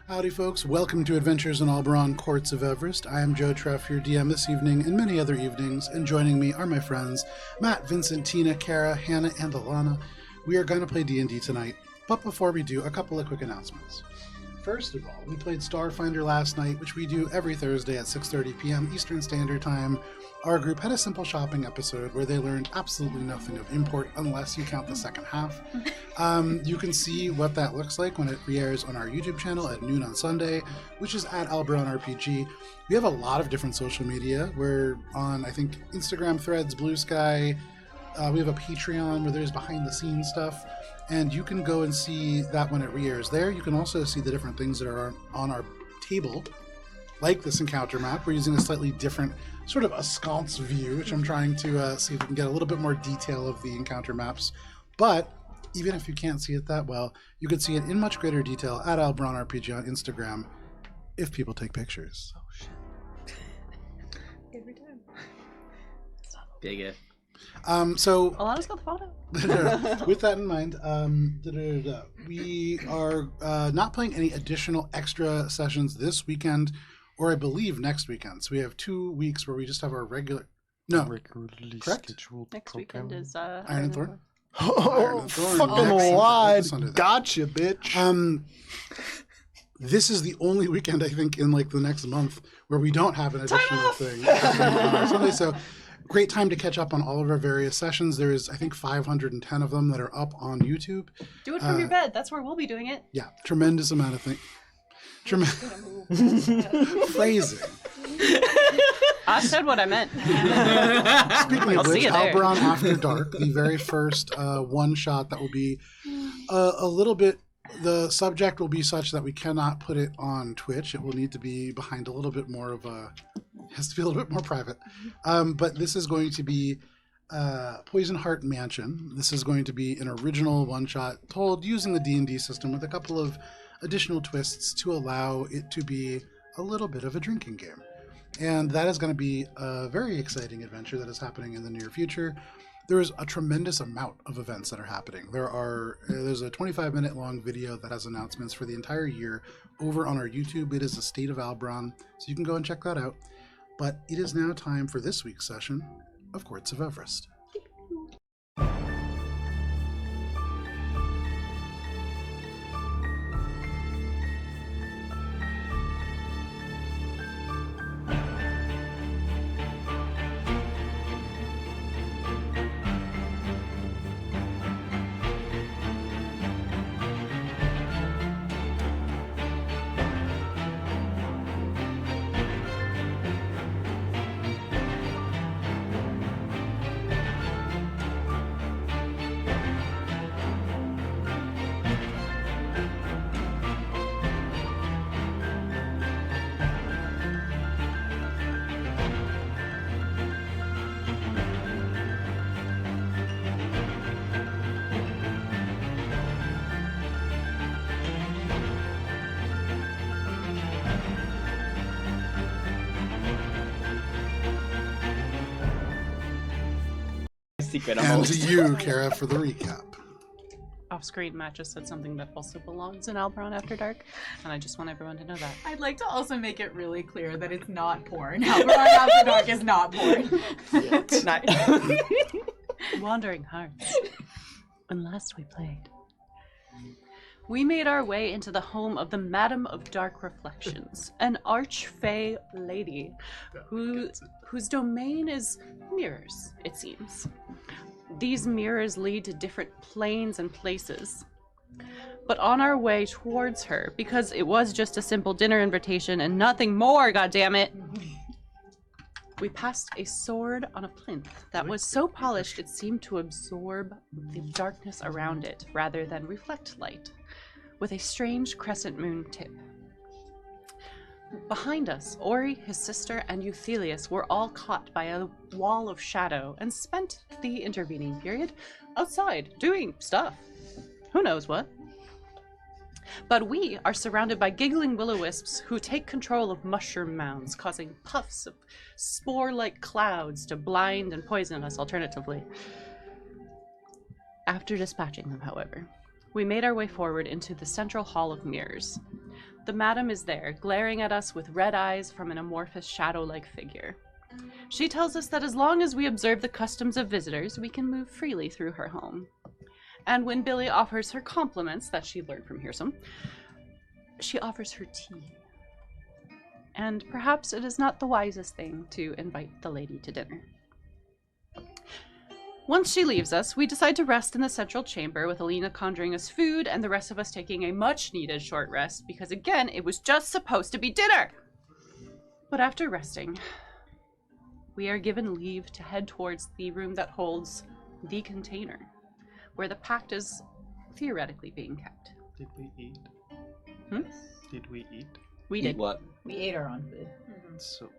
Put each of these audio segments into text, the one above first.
Howdy folks, welcome to Adventures in Alberon, Courts of Everest. I am Joe Treff, your DM this evening and many other evenings, and joining me are my friends Matt, Vincent, Tina, Kara, Hannah, and Alana. We are going to play D&D tonight, but before we do, a couple of quick announcements. First of all, we played Starfinder last night, which we do every Thursday at 6:30 p.m. Eastern Standard Time. Our group had a simple shopping episode where they learned absolutely nothing of import unless you count the second half. You can see what that looks like when it re-airs on our YouTube channel at noon on Sunday, which is at Alberon RPG. We have a lot of different social media. We're on, I think, Instagram, Threads, Blue Sky. We have a Patreon where there's behind-the-scenes stuff, and you can go and see that when it re-airs there. You can also see the different things that are on our table, like this encounter map. We're using a slightly different, sort of askance view, which I'm trying to see if we can get a little bit more detail of the encounter maps. But even if you can't see it that well, you can see it in much greater detail at Alberon RPG on Instagram if people take pictures. Oh, shit. Every time. Dig it. So Alana's got the photo. with that in mind, we are not playing any additional extra sessions this weekend, or I believe next weekend. So we have 2 weeks where we just have our regularly correct? scheduled Next program. weekend is Iron and Thorn. Oh, and Thorn fucking next lied. Sunday. Gotcha, bitch. This is the only weekend I think in like the next month where we don't have an additional thing on Sunday. So great time to catch up on all of our various sessions. There is, I think, 510 of them that are up on YouTube. Do it from your bed. That's where we'll be doing it. Yeah, tremendous amount of things. Phrasing. I said what I meant. Speaking of see which, you there. Alberon After Dark, the very first one shot that will be a little bit. The subject will be such that we cannot put it on Twitch. It will need to be behind a little bit more of a. Has to be a little bit more private. But this is going to be Poison Heart Mansion. This is going to be an original one shot told using the D&D system with a couple of additional twists to allow it to be a little bit of a drinking game. And that is going to be a very exciting adventure that is happening in the near future. There is a tremendous amount of events that are happening. There's a 25-minute long video that has announcements for the entire year over on our YouTube. It is the State of Alberon, so you can go and check that out. But it is now time for this week's session of Courts of Everest. Secret. And to you, Kara, for the recap. Off screen, Matt just said something that also belongs in Alberon After Dark, and I just want everyone to know that. I'd like to also make it really clear that it's not porn. Alberon After Dark is not porn. Nice. Wandering Hearts. When last we played, we made our way into the home of the Madam of Dark Reflections, an arch-fae lady whose domain is mirrors, it seems. These mirrors lead to different planes and places. But on our way towards her, because it was just a simple dinner invitation and nothing more, goddammit, we passed a sword on a plinth that was so polished it seemed to absorb the darkness around it rather than reflect light, with a strange crescent moon tip. Behind us, Ori, his sister, and Euthelius were all caught by a wall of shadow and spent the intervening period outside doing stuff. Who knows what? But we are surrounded by giggling will-o-wisps who take control of mushroom mounds, causing puffs of spore-like clouds to blind and poison us alternatively. After dispatching them, however, we made our way forward into the central hall of mirrors. The madam is there, glaring at us with red eyes from an amorphous shadow-like figure. She tells us that as long as we observe the customs of visitors, we can move freely through her home. And when Billy offers her compliments that she learned from Hearsome, she offers her tea. And perhaps it is not the wisest thing to invite the lady to dinner. Once she leaves us, we decide to rest in the central chamber, with Alina conjuring us food and the rest of us taking a much-needed short rest because, again, it was just supposed to be dinner! But after resting, we are given leave to head towards the room that holds the container, where the pact is theoretically being kept. Did we eat? Did we eat? We Eat did. what? We ate our own food. So,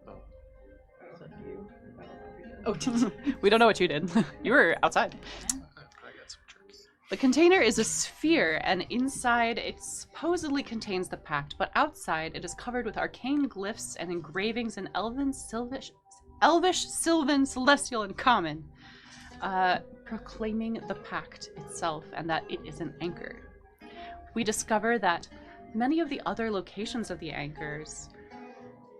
Was that you? I don't know if you did. Oh, did you? We don't know what you did. You were outside. I got some jerky. The container is a sphere, and inside it supposedly contains the pact, but outside it is covered with arcane glyphs and engravings in Elvish, Sylvan, Celestial, and Common, proclaiming the pact itself and that it is an anchor. We discover that many of the other locations of the anchors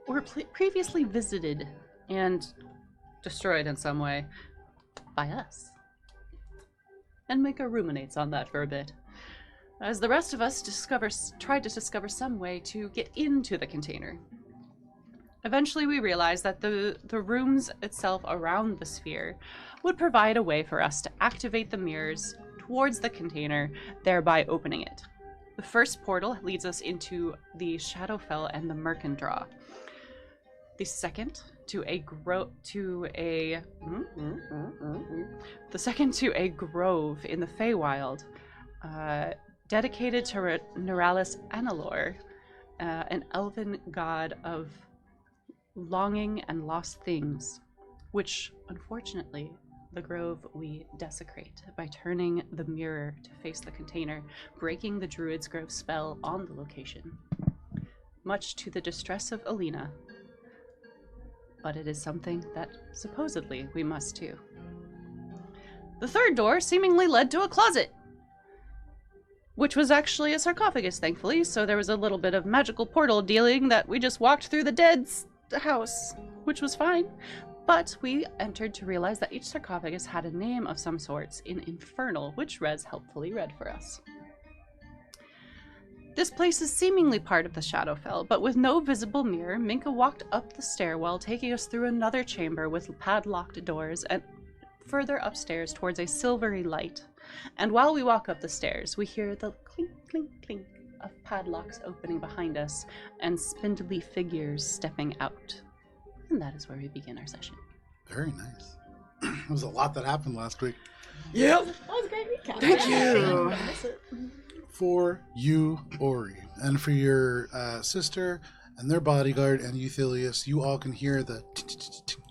were previously visited and destroyed in some way by us. And Mika ruminates on that for a bit, as the rest of us tried to discover some way to get into the container. Eventually we realized that the rooms itself around the sphere would provide a way for us to activate the mirrors towards the container, thereby opening it. The first portal leads us into the Shadowfell and the Mercandraw. The second to a grove in the Feywild, dedicated to Neuralis Anilor, an elven god of longing and lost things, which, unfortunately, the grove we desecrate by turning the mirror to face the container, breaking the Druid's Grove spell on the location, much to the distress of Alina. But it is something that supposedly we must do. The third door seemingly led to a closet, which was actually a sarcophagus, thankfully, so there was a little bit of magical portal dealing that we just walked through the dead's house, which was fine. But we entered to realize that each sarcophagus had a name of some sorts in Infernal, which Rez helpfully read for us. This place is seemingly part of the Shadowfell, but with no visible mirror, Minka walked up the stairwell, taking us through another chamber with padlocked doors and further upstairs towards a silvery light. And while we walk up the stairs, we hear the clink, clink, clink of padlocks opening behind us and spindly figures stepping out. And that is where we begin our session. Very nice. There was a lot that happened last week. Yep. That was a great recap. Thank you. I miss it. For you, Ori, and for your sister and their bodyguard and Euthelius, you all can hear the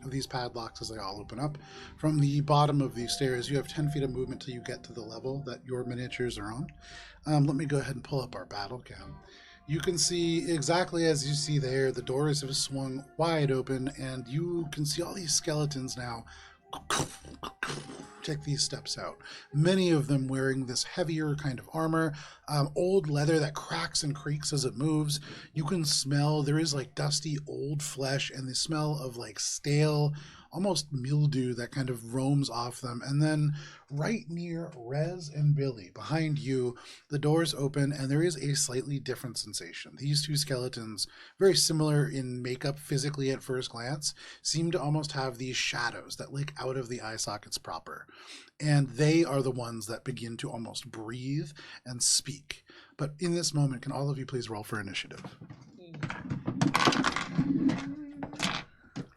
of these padlocks as they all open up. From the bottom of these stairs, you have 10 feet of movement till you get to the level that your miniatures are on. Let me go ahead and pull up our battle cam. You can see exactly as you see there, the doors have swung wide open, and you can see all these skeletons now take these steps out. Many of them wearing this heavier kind of armor, old leather that cracks and creaks as it moves. You can smell, there is like dusty old flesh and the smell of like stale, almost mildew that kind of roams off them. And then right near Rez and Billy, behind you, the doors open and there is a slightly different sensation. These two skeletons, very similar in makeup physically at first glance, seem to almost have these shadows that lick out of the eye sockets proper. And they are the ones that begin to almost breathe and speak. But in this moment, can all of you please roll for initiative?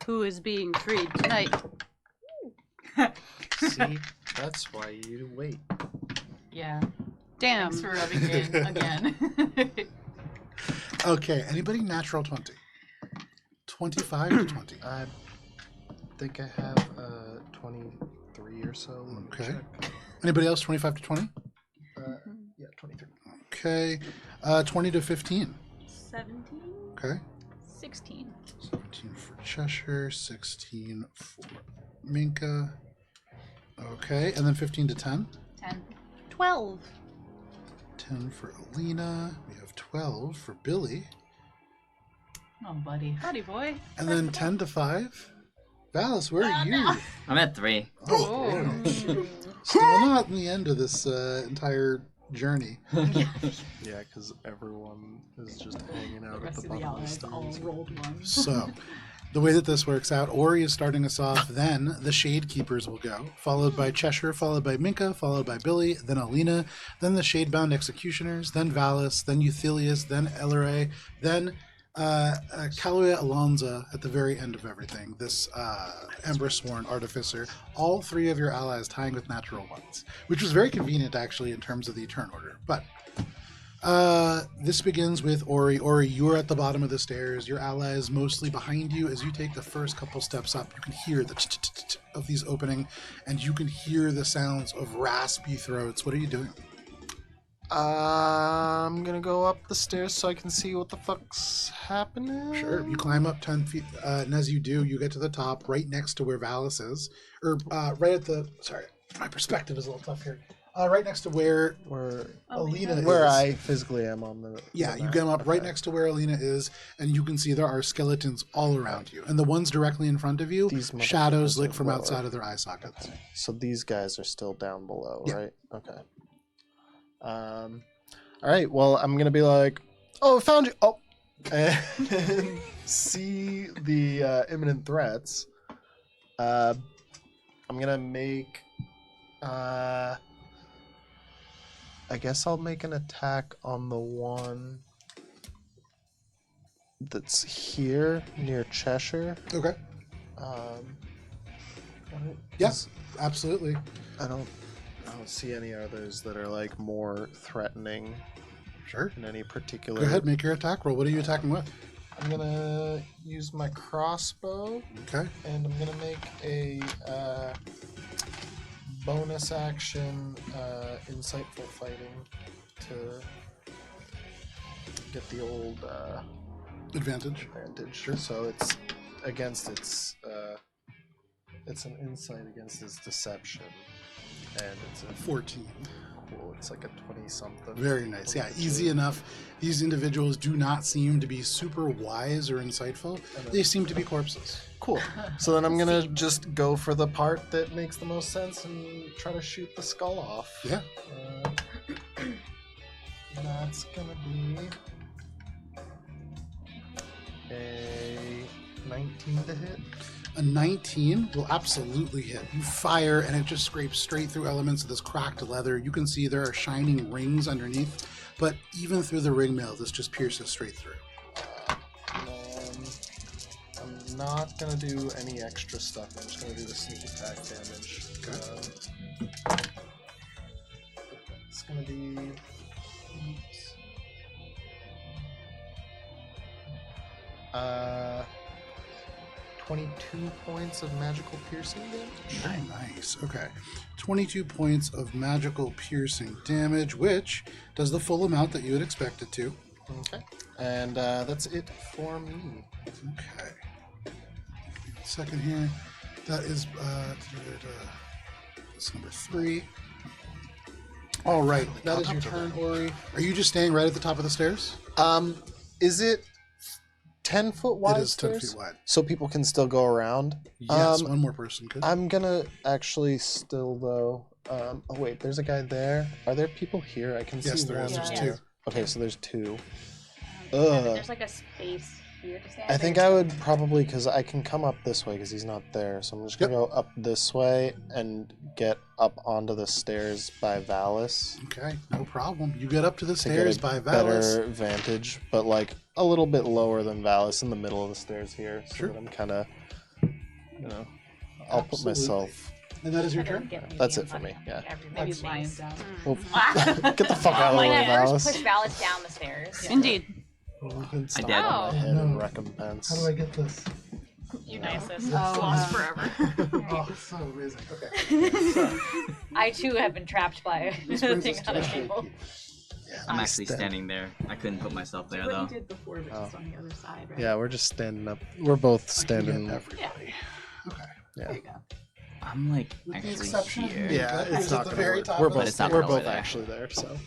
Who is being freed tonight? See, that's why you wait. Yeah. Damn. Thanks for rubbing it in again. Okay, anybody natural 20? 25 to 20. I think I have 23 or so. Let me Okay. check. Anybody else 25 to 20? Yeah, 23. Okay. 20 to 15. 17? Okay. 16. 17 for Cheshire, 16 for Minka. Okay, and then 15 to 10. 10. 12. 10 for Alina. We have 12 for Billy. Oh, buddy. Buddy boy. And then 10 to 5. Valis, where are you? I'm at 3. Oh. Still not in the end of this entire journey. Yeah, because everyone is just hanging out The at rest the of the bottom of the allies all stairs. rolled ones. So, the way that this works out, Ori is starting us off, then the Shade Keepers will go, followed by Cheshire, followed by Minka, followed by Billy, then Alina, then the Shadebound Executioners, then Valis, then Euthelius, then Elleray, then Kaluya Alonza at the very end of everything, this Ember Sworn Artificer, all 3 of your allies tying with natural ones, which was very convenient actually in terms of the turn order. But this begins with Ori. Ori, you are at the bottom of the stairs. Your ally is mostly behind you. As you take the first couple steps up, you can hear the of these opening, and you can hear the sounds of raspy throats. What are you doing? I'm gonna go up the stairs so I can see what the fuck's happening. Sure. You climb up 10 feet, and as you do, you get to the top, right next to where Valis is. Or right at the... Sorry, my perspective is a little tough here. Right next to where Alina is. Where I physically am on the... Yeah, the you map. get up right Okay. next to where Alina is, and you can see there are skeletons all around you. And the ones directly in front of you, These shadows motherfuckers lick are from lower. outside of their eye sockets. So these guys are still down below, Yeah. right? Okay. All right. Well, I'm gonna be like, "Oh, I found you!" Oh, and see the imminent threats. I'm gonna make. I guess I'll make an attack on the one that's here near Cheshire. Okay. Yes, absolutely. I don't see any others that are like more threatening Sure. in any particular. Go ahead, make your attack roll. What are you attacking with? I'm gonna use my crossbow, Okay. and I'm gonna make a bonus action insightful fighting to get the old Advantage. advantage. Sure. So it's against it's an insight against its deception, and it's a 14. cool. It's like a 20-something. Very nice. Yeah, easy enough. These individuals do not seem to be super wise or insightful. They seem to be corpses. Cool. So then I'm gonna just go for the part that makes the most sense and try to shoot the skull off. Yeah. That's gonna be a 19 to hit. A 19 will absolutely hit. You fire, and it just scrapes straight through elements of this cracked leather. You can see there are shining rings underneath, but even through the ring mail, this just pierces straight through. I'm not gonna do any extra stuff. I'm just gonna do the sneak attack damage. It's gonna be 22 points of magical piercing damage. Very nice. Okay. 22 points of magical piercing damage, which does the full amount that you would expect it to. Okay. And that's it for me. Okay. Second here. That is that's number 3. All right. That is your turn, Ori. Are you just staying right at the top of the stairs? Is it 10 foot wide? It is 10 stairs? feet wide. So people can still go around? Yes, one more person could. I'm gonna actually still though. Oh wait, there's a guy there. Are there people here? I can Yes, see there one. is. There's Yeah. 2. Okay, so there's 2. Yeah, Ugh. but there's like a space here to stand. I think I would probably, because I can come up this way because he's not there. So I'm just gonna go up this way and get up onto the stairs by Valis. Okay, no problem. You get up to the To stairs get a by Valis. better vantage, but like a little bit lower than Valis in the middle of the stairs here. So Sure. that I'm kind of, I'll put Absolutely. myself. And that is your That doesn't turn? get me That's being it for me, funny. yeah. Maybe Everybody's lying face. down. Well, get the fuck out of the Might way, I first Valis. push Valis down the stairs? Indeed. I did. On my head in No. recompense. How do I get this? You nicest. Oh, Lost no. forever. Oh, so amazing. Okay. So, I too have been trapped by this a brings thing us to on a the table. Yeah, I'm actually Stand- standing there. I couldn't put myself there What though. you did before, but just on the other side, right? Yeah, we're just standing up. We're both I can get standing. everybody. Okay. There you go. I'm like With the actually exception of here. me. Yeah, Who's it's at not the gonna very work. top We're of the both, it's not we're gonna both work. actually there. So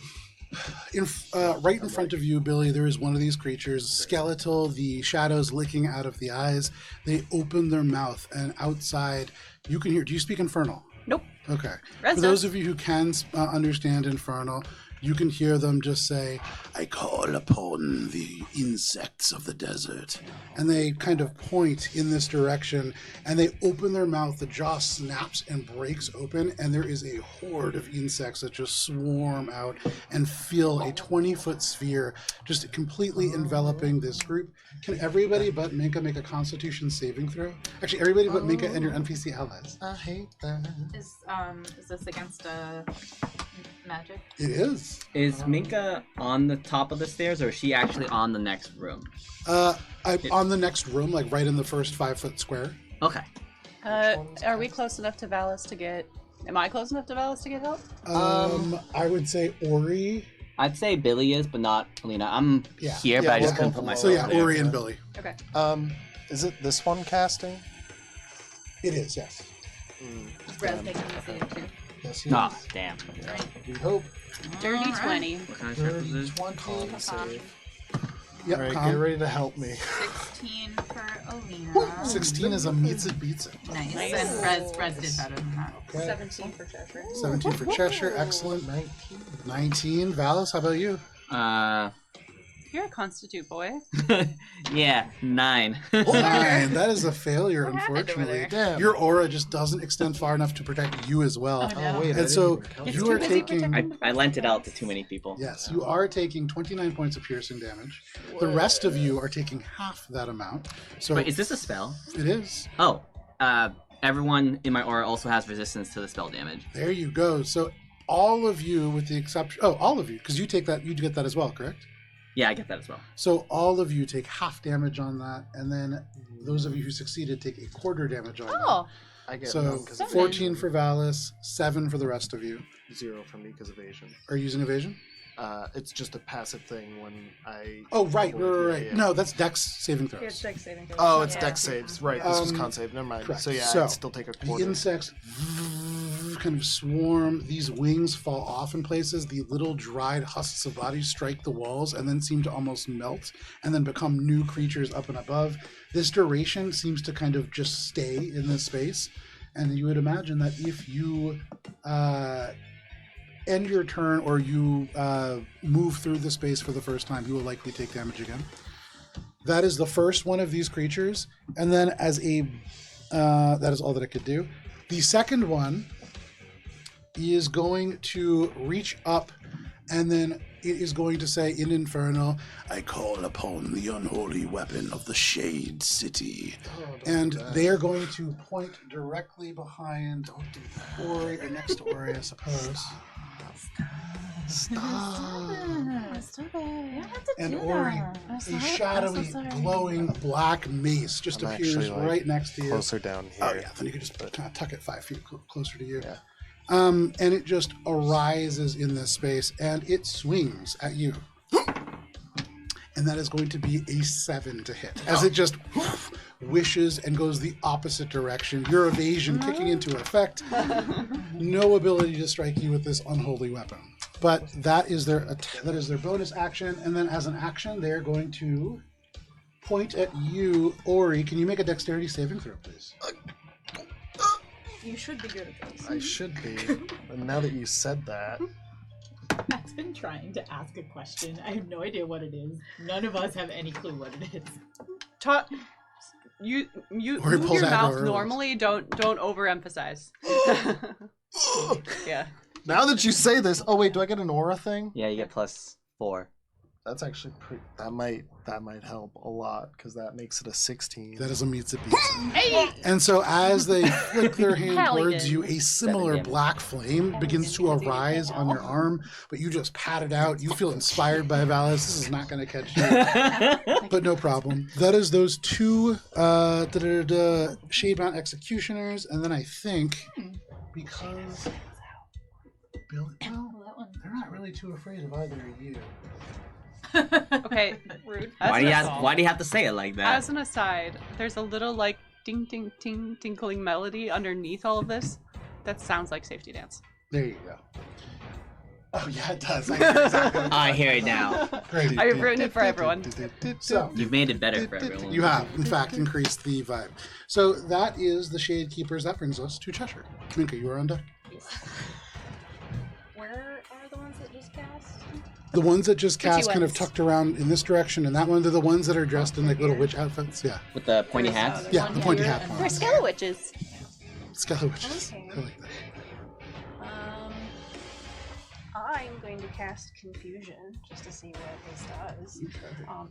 Right in front of you, Billy, there is one of these creatures, skeletal, the shadows licking out of the eyes. They open their mouth, and outside, you can hear. Do you speak Infernal? Nope. Okay. Reza. For those of you who can understand Infernal, you can hear them just say, I call upon the insects of the desert. And they kind of point in this direction, and they open their mouth, the jaw snaps and breaks open, and there is a horde of insects that just swarm out and fill a 20-foot sphere, just completely enveloping this group. Can everybody but Minka make a Constitution saving throw? Actually, everybody but Minka and your NPC allies. I hate that. Is this against magic? It is. Is Minka on the top of the stairs, or is she actually on the next room? I'm on the next room, like right in the first 5-foot square. Okay. Are we close enough to Valis to get... Am I close enough to Valis to get help? I would say Ori. I'd say Billy is, but not Alina. I'm Yeah. here, but Yeah, I just we're couldn't both put below. myself So yeah, there. Ori and Billy. Okay. Is it this one casting? It is, yes. Is Res making me save too? Yes, he Ah, is. damn. We hope. Dirty 20. What kind of check was this? 20 save. Yep, All right, Con. get ready to help me. 16 for Alina. 16 is a meets it, beats it. Nice. Nice. And Res did better than that. Okay. 17 for Cheshire. 17 for Cheshire, excellent. 19. Valis, how about you? You're a constitute boy. Yeah, 9. 9. That is a failure, What happened over unfortunately. there? Damn. Your aura just doesn't extend far enough to protect you as well. Oh, wait. And so you are busy taking. protecting- I lent it out to too many people. Yes, you are taking 29 points of piercing damage. The rest of you are taking half that amount. So Wait, is this a spell? it is. Oh, everyone in my aura also has resistance to the spell damage. There you go. So all of you, with the exception, all of you, because you take that, you get that as well, correct? Yeah, I get that as well. So all of you take half damage on that, and then those of you who succeeded take a quarter damage on Oh, I that. get So none because of 14 for Valis, 7 for the rest of you. 0 for me because of evasion. Are you using evasion? It's just a passive thing when I. Oh, right. Yeah. No, that's Dex saving throws. It's dex saving throw. Oh, it's Yeah. dex saves. Right, this was Um, con save. Never mind. correct. So yeah, So, I'd still take a The quarter. insects kind of swarm. These wings fall off in places. The little dried husks of bodies strike the walls and then seem to almost melt and then become new creatures up and above. This duration seems to kind of just stay in this space. And you would imagine that if you end your turn or you move through the space for the first time, you will likely take damage again. That is the first one of these creatures. And then as a... that is all that I could do. The second one is going to reach up, and then it is going to say in Infernal, I call upon the unholy weapon of the Shade City. And they are going to point directly behind Ori, or next to Ori, I suppose. And Ori, a shadowy, glowing black mace just I'm appears actually, like, right next to you. Closer down here. Oh yeah, then you can just kind of tuck it 5 feet closer to you. Yeah. And it just arises in this space, and it swings at you. And that is going to be a 7 to hit, as it just wishes and goes the opposite direction. Your evasion kicking into effect. No ability to strike you with this unholy weapon. But that is their bonus action, and then as an action, they're going to point at you, Ori. Can you make a dexterity saving throw, please? You should be good at this. I should be. But now that you said that, Matt's been trying to ask a question. I have no idea what it is. None of us have any clue what it is. You Or he move pulls your aggro mouth early. normally. Don't overemphasize. Yeah. now that you say this, oh wait, do I get an aura thing? Yeah, you get +4. That's actually pretty. That might help a lot because that makes it a 16. That is a meets it beats it. And so as they flick their hand Halligan. towards you, a similar damage. black flame begins to arise on your arm, but you just pat it out. You feel inspired by Valis. This is not going to catch you. But no problem. That is those 2 Shadebound Executioners, and then I think, because Bill, well, they're not really too afraid of either of you. Okay. Rude. Why do you have to say it like that? As an aside, there's a little like ding ding ting tinkling melody underneath all of this that sounds like Safety Dance. There you go. Oh yeah, it does. I know exactly. I hear it now. Great. I've written it for everyone. So You've made it better for everyone. you have, in fact, increased the vibe. So that is the Shade Keepers. That brings us to Cheshire. Minka, you are on deck. Where are the ones that just cast? The ones that just two cast kind of ones. tucked around in this direction, and that one, they're the ones that are dressed in like little witch outfits. Yeah, With the pointy hats. yeah, the pointy hat We're ones. skeleton witches. Skeleton witches. Okay. I like that. I'm going to cast Confusion just to see what this does.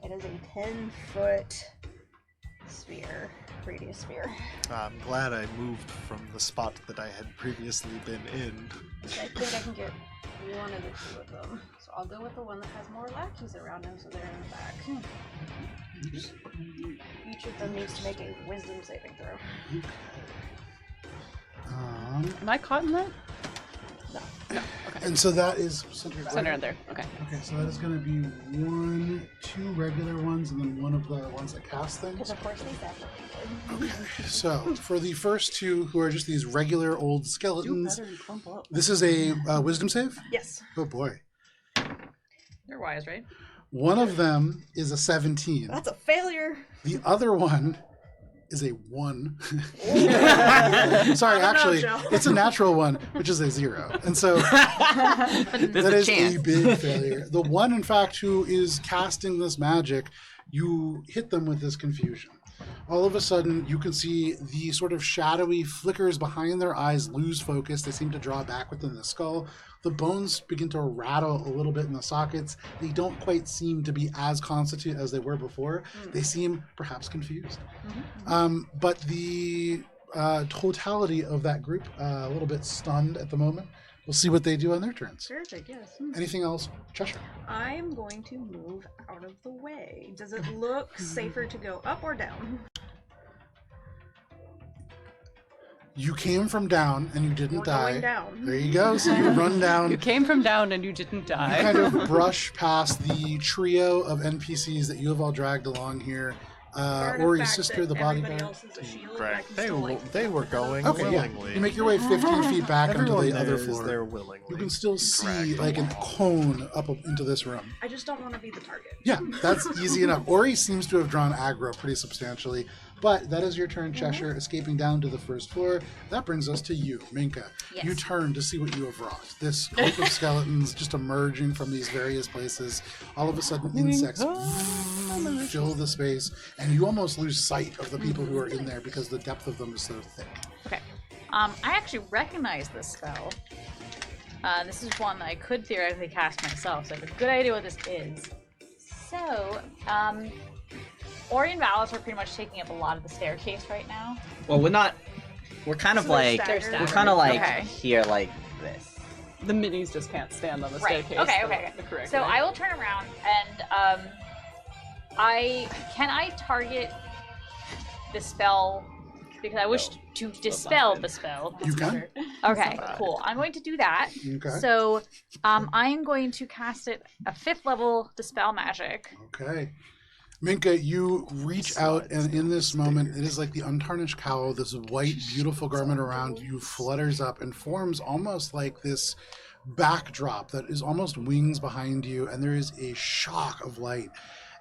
It is a 10-foot sphere, radius sphere. I'm glad I moved from the spot that I had previously been in. So I think I can get one of the two of them. So I'll go with the one that has more lackeys around them, so they're in the back. Each of them needs to make a Wisdom saving throw. Am I caught in that? And so that is centered. Center in there. Okay. Okay, so that is going to be two regular ones, and then one of the ones that cast things. Because of course they definitely Okay, so for the first two, who are just these regular old Do skeletons, better and clump up. this is a wisdom save. Yes. Oh boy. You're wise, right? One of them is a 17. That's a failure. The other one is a 1. Sorry, Not a actually, no-show. it's a natural one, which is a 0. And so There's that a is chance. a big failure. The one, in fact, who is casting this magic, you hit them with this confusion. All of a sudden, you can see the sort of shadowy flickers behind their eyes lose focus. They seem to draw back within the skull. The bones begin to rattle a little bit in the sockets. They don't quite seem to be as constitute as they were before. They seem perhaps confused. But the totality of that group, a little bit stunned at the moment. We'll see what they do on their turns. Perfect, yes. Anything else, Cheshire? I'm going to move out of the way. Does it look safer to go up or down? You came from down and you didn't We're die. going down. There you go. So you run down. You came from down and you didn't You die. kind of brush past the trio of NPCs that you have all dragged along here. Fair enough Ori's fact sister, that the everybody bodyguard. else is a shield, and I Right. can They, still, like, they were going Okay, yeah. willingly. You make your way 15 feet back onto Everyone the other knows floor. they're willingly. You can still see dragged like an along. cone up into this room. I just don't want to be the target. Yeah, that's easy enough. Ori seems to have drawn aggro pretty substantially, but that is your turn, Cheshire, escaping down to the first floor. That brings us to you, Minka. Yes. You turn to see what you have wrought. This group of skeletons just emerging from these various places. All of a sudden, insects fill the space, and you almost lose sight of the people who are in there because the depth of them is so thick. Okay. I actually recognize this spell. This is one that I could theoretically cast myself, so I have a good idea what this is. So, Ori and Valis are pretty much taking up a lot of the staircase right now. Well, we're not. We're kind of So they're like. staggered. We're kind of like Okay. here, like this. The minis just can't stand on the Right. staircase. Okay. the- Okay. the correct So way. I will turn around and I target the spell because I wish to dispel the spell. You can? Okay, cool. I'm going to do that. Okay. So I'm going to cast it a 5th level dispel magic. Okay. Minka, you reach out, and in this moment, it is like the untarnished cowl, this white, beautiful garment around you flutters up and forms almost like this backdrop that is almost wings behind you, and there is a shock of light.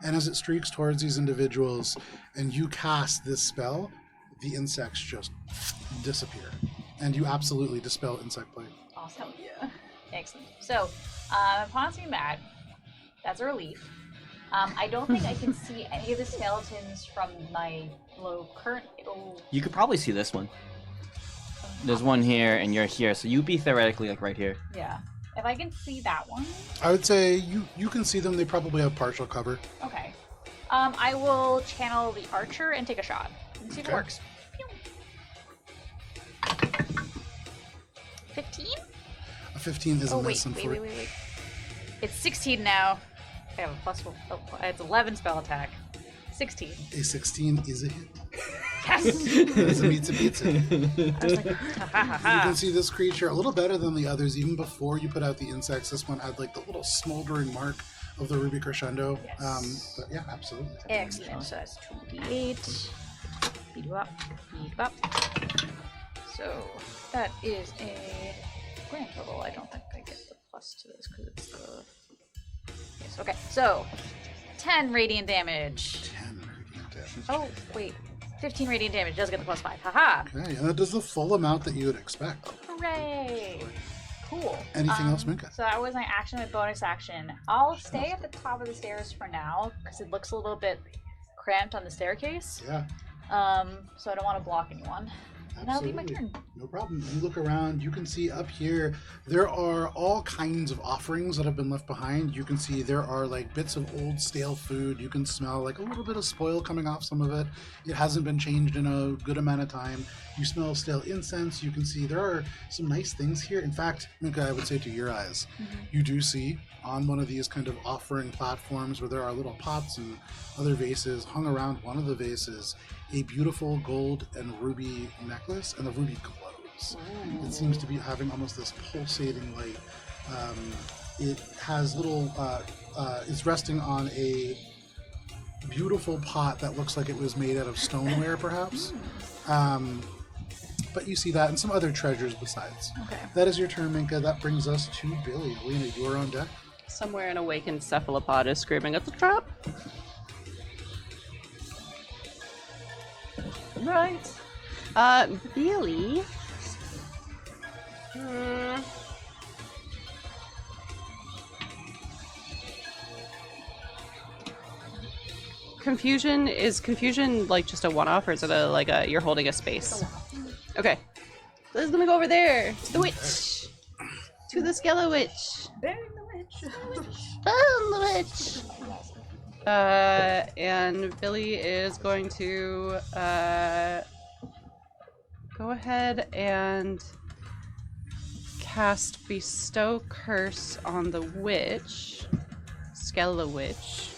And as it streaks towards these individuals, and you cast this spell, the insects just disappear. And you absolutely dispel insect plague. Awesome. Yeah. Excellent. So upon seeing that, that's a relief. I don't think I can see any of the skeletons from my current. You could probably see this one. There's one here, and you're here, so you'd be theoretically like right here. Yeah. If I can see that one. I would say you can see them. They probably have partial cover. Okay. I will channel the archer and take a shot and see if it Okay. works. Pew. 15? A 15 is a Oh miss, wait. unfortunately. It's 16 now. I have a plus 4. Oh, it's 11 spell attack. 16. A 16 is a hit. Yes! It's a pizza. You I was like, ha ha ha ha. can see this creature a little better than the others. Even before you put out the insects, this one had like the little smoldering mark of the ruby crescendo. Yes. But yeah, absolutely. Excellent. So that's 28. Beat you up. Beat you up. So that is a grand total. I don't think I get the cost to this because it's the. Yes. Okay. So, 10 radiant damage. 10 radiant damage. Oh wait, 15 radiant damage does get the +5. Haha. Okay, and that does the full amount that you would expect. Hooray! Cool. Anything else, Minka? So that was my action with bonus action. I'll stay at the top of the stairs for now because it looks a little bit cramped on the staircase. Yeah. So I don't want to block anyone. And that'll be my turn. No problem. You look around, you can see up here, there are all kinds of offerings that have been left behind. You can see there are like bits of old stale food. You can smell like a little bit of spoil coming off some of it. It hasn't been changed in a good amount of time. You smell stale incense. You can see there are some nice things here. In fact, Minka, I would say to your eyes, you do see on one of these kind of offering platforms where there are little pots and other vases hung around one of the vases, a beautiful gold and ruby necklace, and the ruby glows. It seems to be having almost this pulsating light. It has little, it's resting on a beautiful pot that looks like it was made out of stoneware, perhaps. But you see that and some other treasures besides. Okay. That is your turn, Minka. That brings us to Billy. Alina, you are on deck. Somewhere an awakened cephalopod is screaming at the trap. Right. Billy. Confusion like just a one-off, or is it a you're holding a space? Okay. Liz gonna go over there to the witch. To the Skella witch. Bury the witch. Burn the witch. And Billy is going to go ahead and cast Bestow Curse on the witch, Skella witch.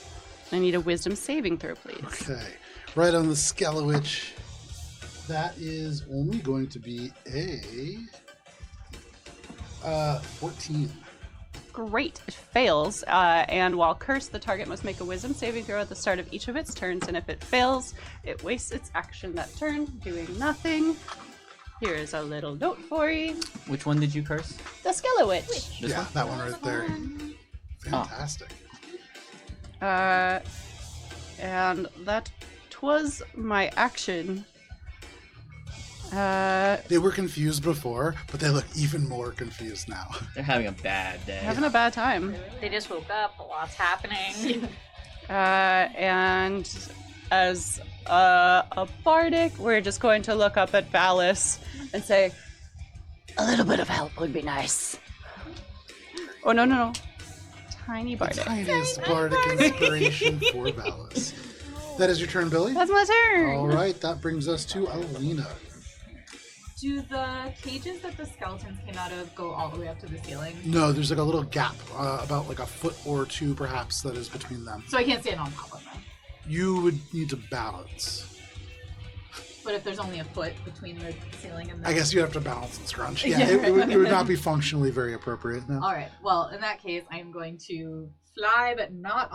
I need a Wisdom saving throw, please. Okay. Right on the Skelewitch. That is only going to be a 14. Great. It fails. And while cursed, the target must make a Wisdom saving throw at the start of each of its turns, and if it fails, it wastes its action that turn, doing nothing. Here is a little note for you. Which one did you curse? The Skella witch. This Yeah, one? that one right there. Fantastic. And that was my action. They were confused before, but they look even more confused now. They're having a bad day. Having a bad time. They just woke up. A lot's happening. And as a bardic, we're just going to look up at Valis and say, a little bit of help would be nice. Oh, no. Tiny The bardic. tiniest bardic inspiration for Valis. That is your turn, Billy. That's my turn. All right, that brings us to Alina. Do the cages that the skeletons came out of go all the way up to the ceiling? No, there's like a little gap, about like a foot or two perhaps, that is between them. So I can't stand on top of them. You would need to balance. But if there's only a foot between the ceiling and the... I guess you have to balance and scrunch. Yeah, Yeah, it would not be functionally very appropriate. No. All right. Well, in that case, I'm going to fly, but not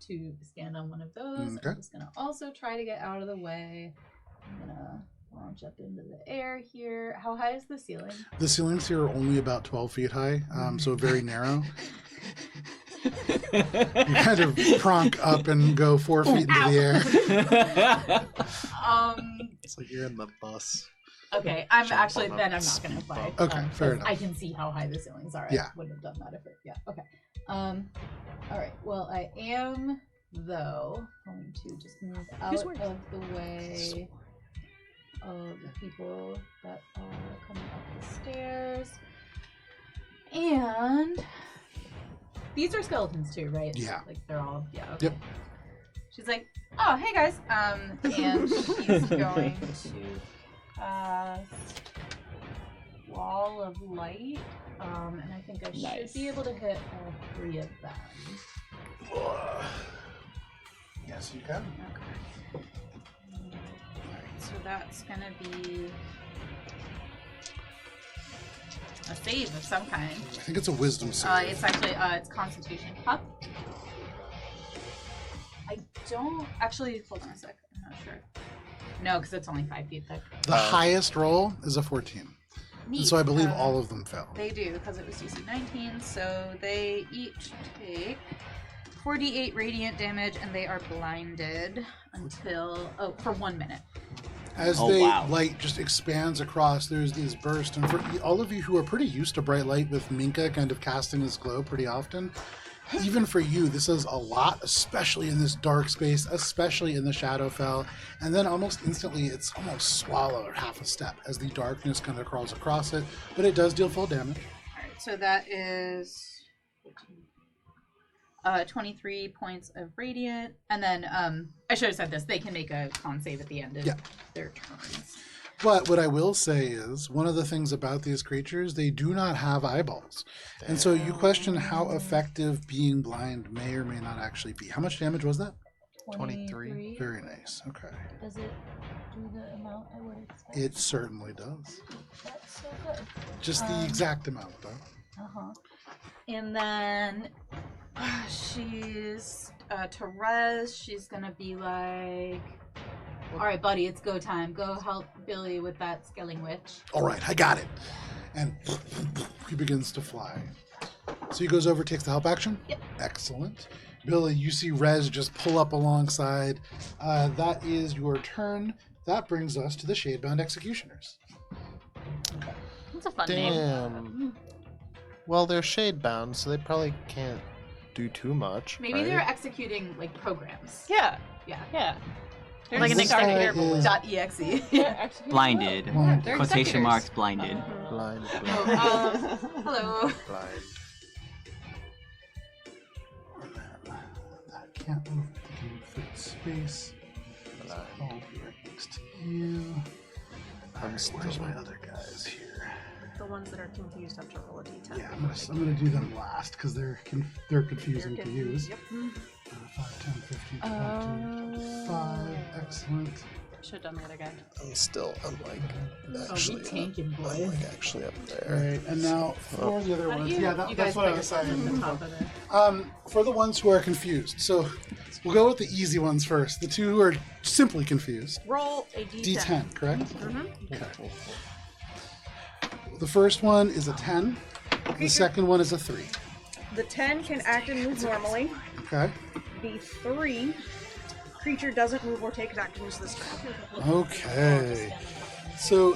to stand on one of those. Okay. I'm just gonna also try to get out of the way. I'm gonna launch up into the air here. How high is the ceiling? The ceilings here are only about 12 feet high, so very narrow. You kind of pronk up and go 4 feet into the air. It's like you're in the bus. Okay, I'm Jump actually on then a I'm not gonna fly. Okay, fair 'cause enough. I can see how high the ceilings are. Yeah. I wouldn't have done that if it. Yeah. Okay. All right. Well, I am though going to just move out of the way of the people that are coming up the stairs. And these are skeletons too, right? Yeah. Like they're all okay. Yep. She's like, oh, hey guys. And she's going to cast Wall of Light. And I think I should be able to hit all 3 of them. Yes, you can. Okay. Alright, so that's gonna be a save of some kind. I think it's a wisdom save. It's actually it's Constitution. Huh? I don't actually. Hold on a sec. I'm not sure. No, because it's only 5 feet thick. The highest roll is a 14. And Neat. so I believe all of them fail. They do, because it was DC 19, so they each take 48 radiant damage, and they are blinded until, for 1 minute. As light just expands across, there's these bursts. And for all of you who are pretty used to bright light with Minka kind of casting his glow pretty often, even for you, this is a lot, especially in this dark space, especially in the Shadowfell. And then almost instantly, it's almost swallowed half a step as the darkness kind of crawls across it. But it does deal full damage. All right, so that is 23 points of radiant. And then, I should have said this, they can make a con save at the end of their turns. But what I will say is, one of the things about these creatures, they do not have eyeballs. And so you question how effective being blind may or may not actually be. How much damage was that? 23. Very nice. Okay. Does it do the amount I would expect? It certainly does. That's so good. Just the exact amount, though. Uh-huh. And then she's Therese. She's gonna be like, all right, buddy, it's go time. Go help Billy with that scaling witch. All right, I got it. And he begins to fly. So he goes over, takes the help action? Yep. Excellent. Billy, you see Rez just pull up alongside. That is your turn. That brings us to the Shadebound Executioners. That's a fun name. Damn. Well, they're shade bound, so they probably can't do too much. Maybe right? they're executing like programs. Yeah. Yeah. Yeah. They're Like an just starting executive. carefully. .exe. Yeah, actually, Blinded. They're Quotation executors. marks blinded. Blind. Hello. Blind. That can't move. Can fit space. I'll be right next to you. Where's my other guys here? The ones that are confused have to roll a d10. Yeah, I'm gonna do them last because they're confusing to use. Yep. 5, 10, 15, 20, 25. Excellent. Should have done the other guy. I'm like actually tanking, boy. I'm like actually up All there. right, and now for the other ones, that's guys what I pick was a saying. the top of it. For the ones who are confused, so we'll go with the easy ones first. The two who are simply confused. Roll a d10. D10, correct? Mm-hmm. Okay. The first one is a 10. The second one is a 3. The 10 can act and move normally. Okay. The 3 creature doesn't move or take actions this turn. Okay. So,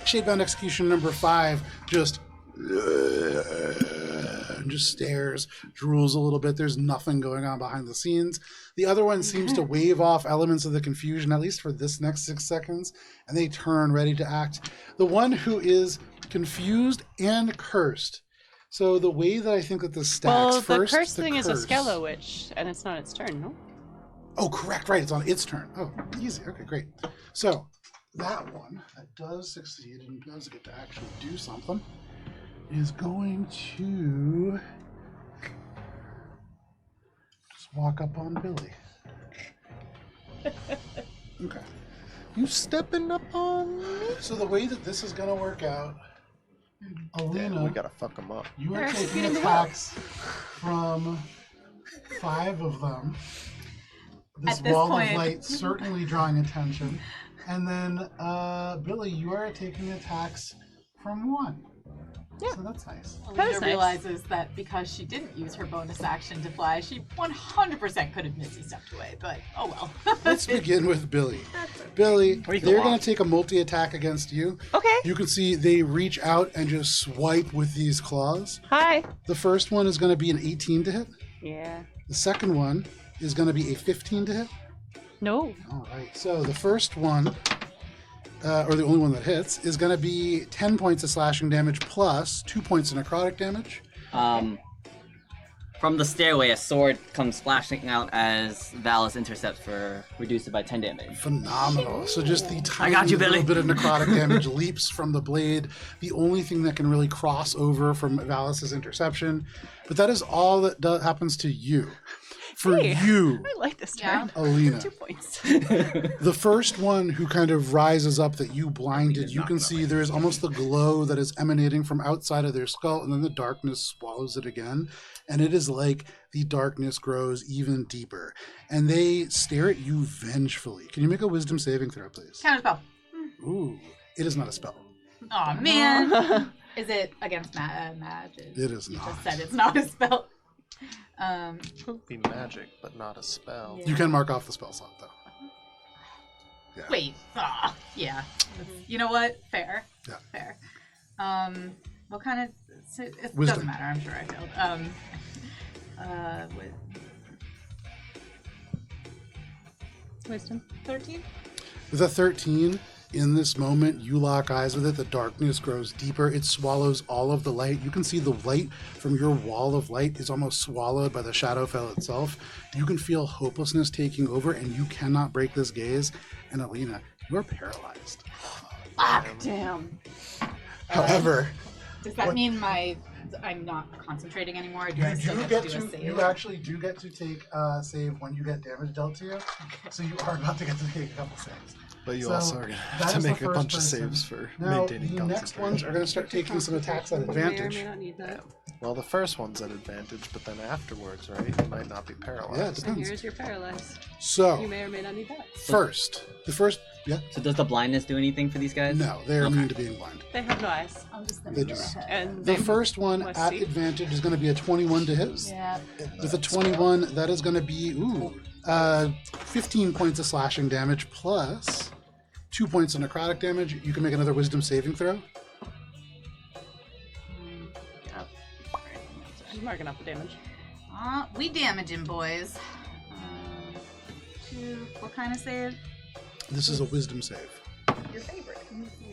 Shadebound Execution number 5 just stares, drools a little bit. There's nothing going on behind the scenes. The other one seems to wave off elements of the confusion, at least for this next 6 seconds, and they turn ready to act. The one who is confused and cursed. So the way that I think that this stacks Well, the first, curse thing is a curse- Skello Witch, and it's not its turn, no? Oh, correct, right. It's on its turn. Oh, easy. Okay, great. So that one that does succeed and does get to actually do something is going to just walk up on Billy. Okay. You stepping up on me? So the way that this is going to work out, Alina, We gotta fuck them up. you are They're taking executing the attacks from 5 of them. This At this wall point- of light certainly drawing attention. And then, Billy, you are taking attacks from 1. Yeah. So that's nice. That Alina is nice. realizes that because she didn't use her bonus action to fly, she 100% could have Misty stepped away, but oh well. Let's begin with Billy. Billy, Where you they're go going off? to take a multi-attack against you. Okay. You can see they reach out and just swipe with these claws. Hi. The first one is going to be an 18 to hit. Yeah. The second one is going to be a 15 to hit. No. All right. So the first one, or the only one that hits, is going to be 10 points of slashing damage plus 2 points of necrotic damage. From the stairway, a sword comes flashing out as Valis intercepts for reduce it by 10 damage. Phenomenal. So just the tiny got you, Billy. little bit of necrotic damage leaps from the blade. The only thing that can really cross over from Valis's interception. But that is all that happens to you. For Hey. you, I like this Yeah. turn. Alina. 2 points. The first one who kind of rises up that you blinded, you can see there is almost the glow that is emanating from outside of their skull, and then the darkness swallows it again. And it is like the darkness grows even deeper. And they stare at you vengefully. Can you make a wisdom saving throw, please? Counterspell. Ooh, it is not a spell. Oh man. Is it against magic? It is You not. just said it's not a spell. Be magic, but not a spell. Yeah. You can mark off the spell slot though. Yeah. Wait. Yeah. You know what? Fair. Yeah. Fair. What kind of? It Wisdom. doesn't matter. I'm sure I failed. With Wisdom. 13. With a 13, in this moment, you lock eyes with it. The darkness grows deeper. It swallows all of the light. You can see the light from your wall of light is almost swallowed by the Shadowfell itself. You can feel hopelessness taking over, and you cannot break this gaze. And Alina, you're paralyzed. Damn. However, Does that mean I'm not concentrating anymore? Or do I still get to do a save? you actually do get to take a save when you get damage dealt to you. So you are about to get to take a couple saves. But you So, also are going to that have to is the make a first bunch person. of saves for Now, maintaining the next ones are going to start taking some attacks at You may or advantage. may not need that. Well, the first one's at advantage, but then afterwards, right? You might not be paralyzed. Yeah, it And depends. here's your paralyzed. You So, may or may not need that. the first, yeah, So does the blindness do anything for these guys? no, they are immune to being blind. They have no eyes. I'm just gonna They go do. ahead. And The they first one must at see. advantage is going to be a 21 to hit. Yeah. With a 21, that is going to be 15 points of slashing damage plus 2 points of necrotic damage. You can make another wisdom saving throw. She's marking off the damage. We damage him, boys. What kind of save? This is a wisdom save. Your favorite.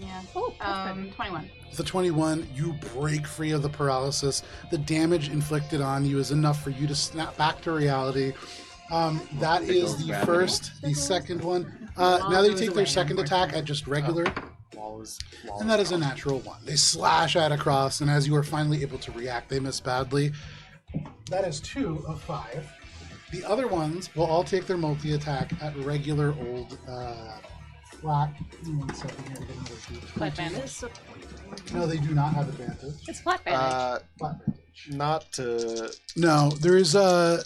Yeah. Oh, perfect. 21. With a 21, you break free of the paralysis. The damage inflicted on you is enough for you to snap back to reality. That is the first. The second one. Now they take their second attack at just regular, and that is a natural 1. They slash at across, and as you are finally able to react, they miss badly. That is 2 of 5. The other ones will all take their multi-attack at regular old flat. Give me 1 second here to get another sheet. Flat bandage. No, they do not have advantage. It's flat bandage. Flat bandage. Not to. No, there is a.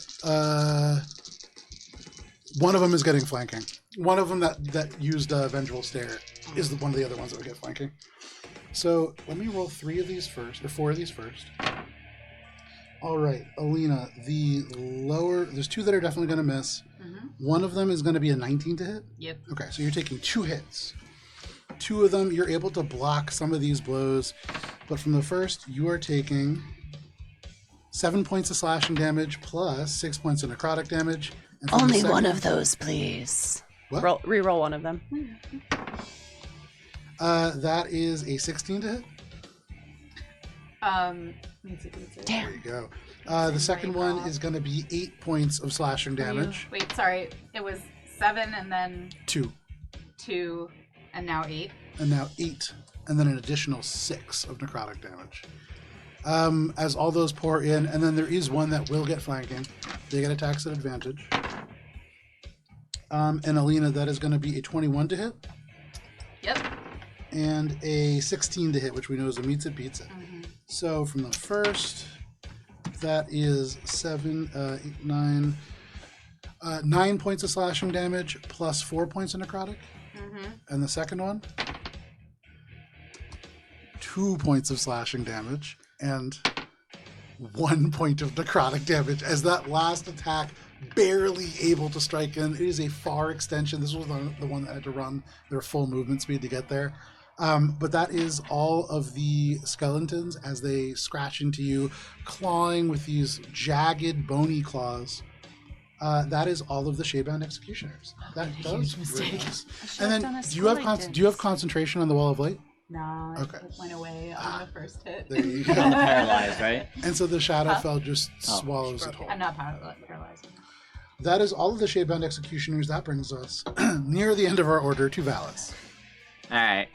One of them is getting flanking. One of them that used Vengeful Stare is one of the other ones that would get flanking. So let me roll 3 of these first, or 4 of these first. All right, Alina, the lower, there's 2 that are definitely going to miss. One of them is going to be a 19 to hit. Yep. Okay, so you're taking 2 hits. 2 of them, you're able to block some of these blows, but from the first, you are taking 7 points of slashing damage plus 6 points of necrotic damage. And from the Only one second- of those, please. What? Reroll one of them. That is a 16 to hit. There you go. The second one is going to be 8 points of slashing damage. Wait, sorry. It was 7 and then 2. 2 and now 8. And now 8. And then an additional 6 of necrotic damage. As all those pour in, and then there is one that will get flanking. They get attacks at advantage. And Alina, that is going to be a 21 to hit. Yep. And a 16 to hit, which we know is a meets it, beats it. So from the first, that is 9 points of slashing damage plus 4 points of necrotic. And the second one, 2 points of slashing damage and 1 point of necrotic damage as that last attack barely able to strike in. It is a far extension. This was the one that had to run their full movement speed to get there. But that is all of the skeletons as they scratch into you, clawing with these jagged, bony claws. That is all of the Shadebound Executioners. That does really nice. And then, do you have concentration on the Wall of Light? No, Okay. it went away on the first hit. There you go. I'm paralyzed, right? And so the Shadowfell just swallows it whole. I'm not paralyzed. That is all of the Shadebound Executioners. That brings us near the end of our order to Valis. All right.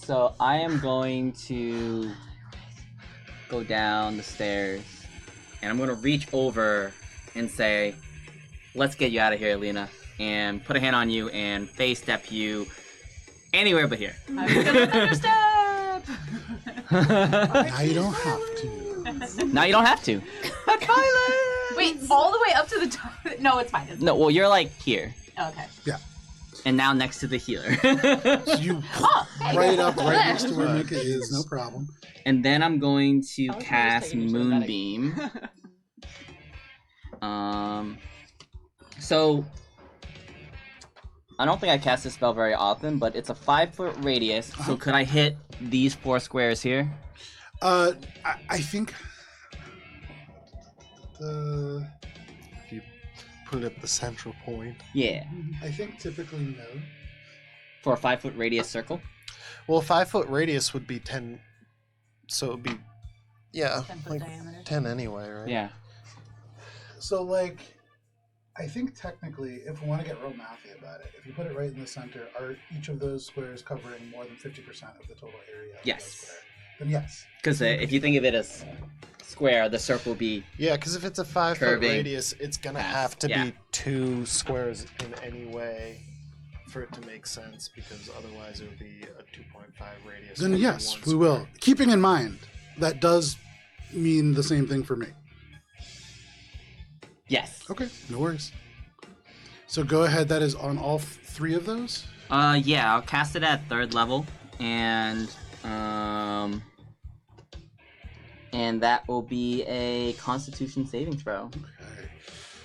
So I am going to go down the stairs, and I'm going to reach over and say, "Let's get you out of here, Alina," and put a hand on you and face step you anywhere but here. I'm gonna thunderstep! Now you don't have to. Now you don't have to. Wait, all the way up to the top? No, it's fine. It's No, well, you're like here. okay. Yeah. And now next to the healer. So you right up right next to where Mika is, no problem. And then I'm going to I was just cast taking you to the medic. Moonbeam. So I don't think I cast this spell very often, but it's a 5-foot radius. So could I hit these 4 squares here? I think If you put it at the central point. Yeah. I think typically no. For a 5-foot radius circle? Well, a 5-foot radius would be 10. So it would be, 10-foot like diameter. 10 anyway, right? Yeah. So like, I think technically, if we want to get real mathy about it, if you put it right in the center, are each of those squares covering more than 50% of the total area? Of Yes. that square? Then yes. Because if you think of it as square, the circle will be... Yeah, because if it's a 5-foot Curving. radius, it's going to have to Yeah. be 2 squares in any way for it to make sense, because otherwise it would be a 2.5 radius. Then over yes, 1 we square. will. Keeping in mind, that does mean the same thing for me. Yes. Okay, no worries. So go ahead, that is on all 3 of those? Yeah, I'll cast it at 3rd level, and that will be a Constitution saving throw. Okay.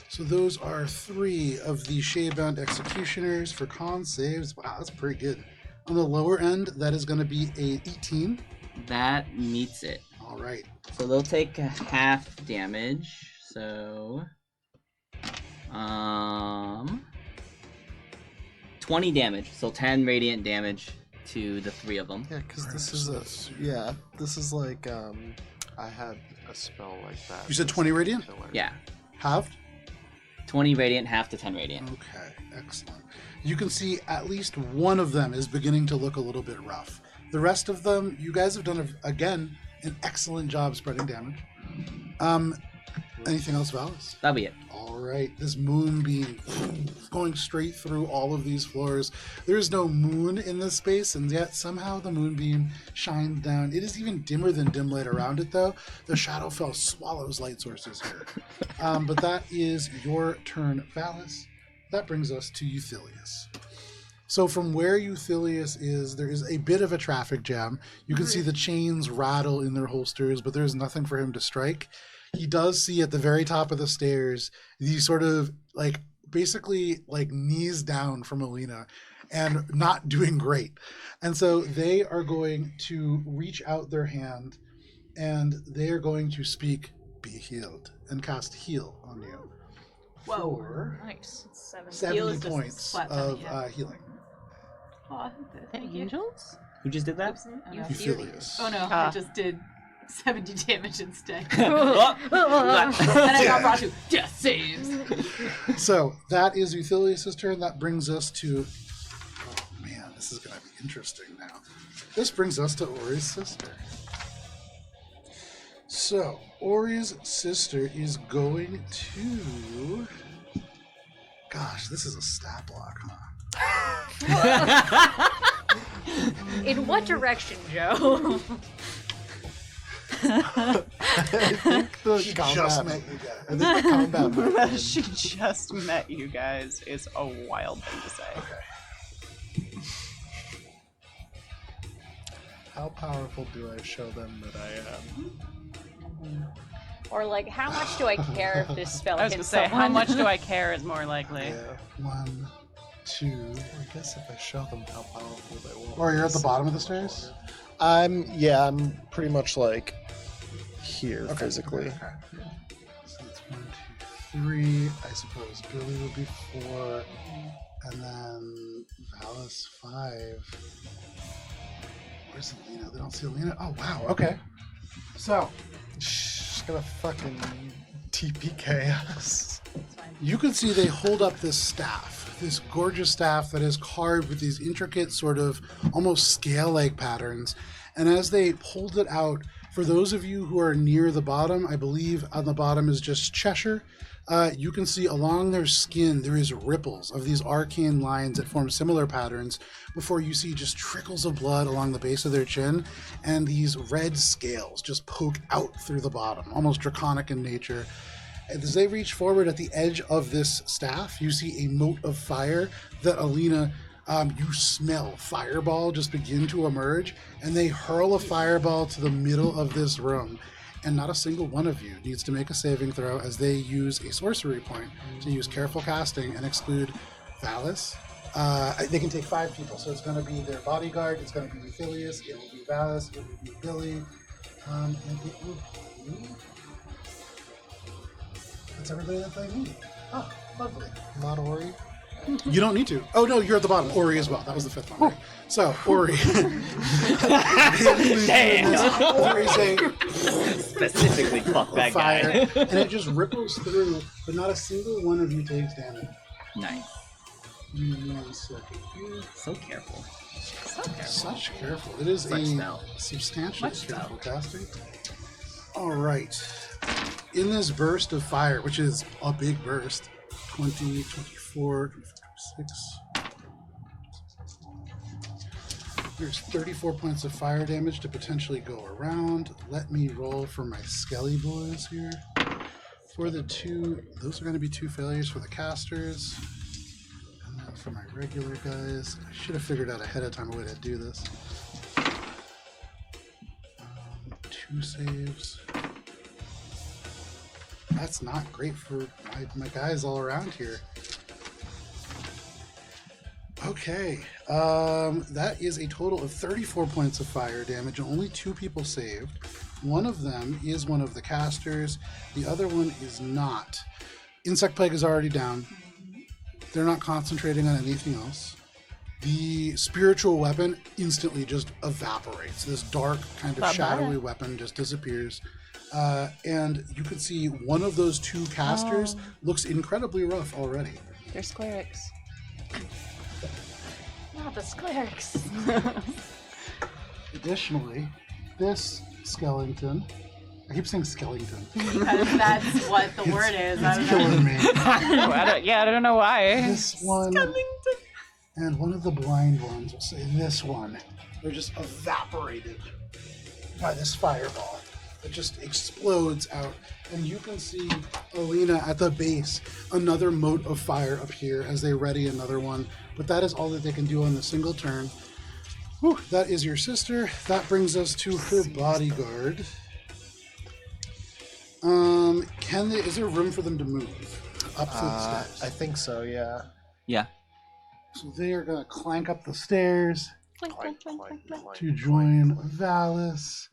So those are 3 of the Shadebound Executioners for con saves. Wow, that's pretty good. On the lower end, that is going to be a 18. That meets it. All right. So they'll take half damage. So 20 damage. So 10 radiant damage to the 3 of them. Yeah, because this Alright, so is that's- this is like, I had a spell like that. You said 20 radiant? Killer. Yeah. Halved? 20 radiant, half to 10 radiant. Okay, excellent. You can see at least one of them is beginning to look a little bit rough. The rest of them, you guys have done, again, an excellent job spreading damage. Anything else, Valis? That'll be it. All right, this moonbeam going straight through all of these floors. There is no moon in this space, and yet somehow the moonbeam shines down. It is even dimmer than dim light around it, though. The Shadowfell swallows light sources here. But that is your turn, Valis. That brings us to Euthilius. So from where Euthilius is, there is a bit of a traffic jam. You can see the chains rattle in their holsters, but there's nothing for him to strike. He does see at the very top of the stairs these sort of like basically like knees down from Alina and not doing great. And so they are going to reach out their hand and they are going to speak "Be healed" and cast heal on you. Whoa. For Nice. 70 Heal is just points flat of tummy, healing. Aw, thank you. Angels? Who just did that? Euthilius. Oh no, I just did 70 damage instead. Oh! And I got brought to death saves. So that is Euthilius' turn. That brings us to... Oh man, this is going to be interesting now. This brings us to Ori's sister. So, Ori's sister is going to... Gosh, this is a stat block, huh? In what direction, Joe? I think the She combat, just met you guys. I think the combat might That she just met you guys is a wild thing to say. How powerful do I show them that I am? Or like, how much do I care if this spell I was gonna hits say, someone? how much do I care is more likely. Yeah. 1, 2... I guess if I show them how powerful they will. Or you're at the bottom of the stairs? I'm pretty much like here physically. Okay. So it's 1, 2, 3. I suppose Billy would be 4. And then Valis 5. Where's Alina? They don't see Alina? Oh, wow. Okay. So, She's gonna fucking TPK us. you can see they hold up this staff, this gorgeous staff that is carved with these intricate sort of almost scale-like patterns. And as they hold it out, for those of you who are near the bottom, I believe on the bottom is just Cheshire, you can see along their skin there is ripples of these arcane lines that form similar patterns before you see just trickles of blood along the base of their chin and these red scales just poke out through the bottom, almost draconic in nature. As they reach forward at the edge of this staff, you see a mote of fire that Alina You smell fireball just begin to emerge, and they hurl a fireball to the middle of this room. And not a single one of you needs to make a saving throw as they use a sorcery point to use careful casting and exclude Valis. They can take 5 people, so it's going to be their bodyguard, it's going to be Phileas, it will be Valis, it will be Billy, and it will be... That's everybody that they need. Oh, lovely. Not Ori. You don't need to. Oh, no, you're at the bottom. Ori as well. That was the 5th one, right? So, Ori. Damn. Ori saying Specifically fuck that fire, guy. and it just ripples through, but not a single one of you takes damage. Nice. Give me 1 second here. So careful. Such careful. It is Such a stealth. substantially Much careful stealth. casting. All right. In this burst of fire, which is a big burst, 20, 24, 26. There's 34 points of fire damage to potentially go around. Let me roll for my Skelly boys here. For the 2, those are going to be 2 failures for the casters. And then for my regular guys, I should have figured out ahead of time a way to do this. 2 saves. That's not great for my guys all around here. Okay, that is a total of 34 points of fire damage. Only 2 people saved. One of them is one of the casters. The other one is not. Insect Plague is already down. They're not concentrating on anything else. The spiritual weapon instantly just evaporates. This dark, kind of shadowy weapon just disappears. And you can see one of those 2 casters looks incredibly rough already. They're squarics. Not the clerics. Additionally, this skeleton, I keep saying skeleton. Because that's what the word is. I It's don't know. killing me. I don't know why. This one and one of the blind ones, we'll say this one, they're just evaporated by this fireball. It just explodes out, and you can see Alina at the base, another mote of fire appear as they ready another one, but that is all that they can do on the single turn. Whew, that is your sister. That brings us to her bodyguard. Is there room for them to move up the steps? I think so, yeah. Yeah. So they are going to clank up the stairs Clank, clank, clank, to join Valis.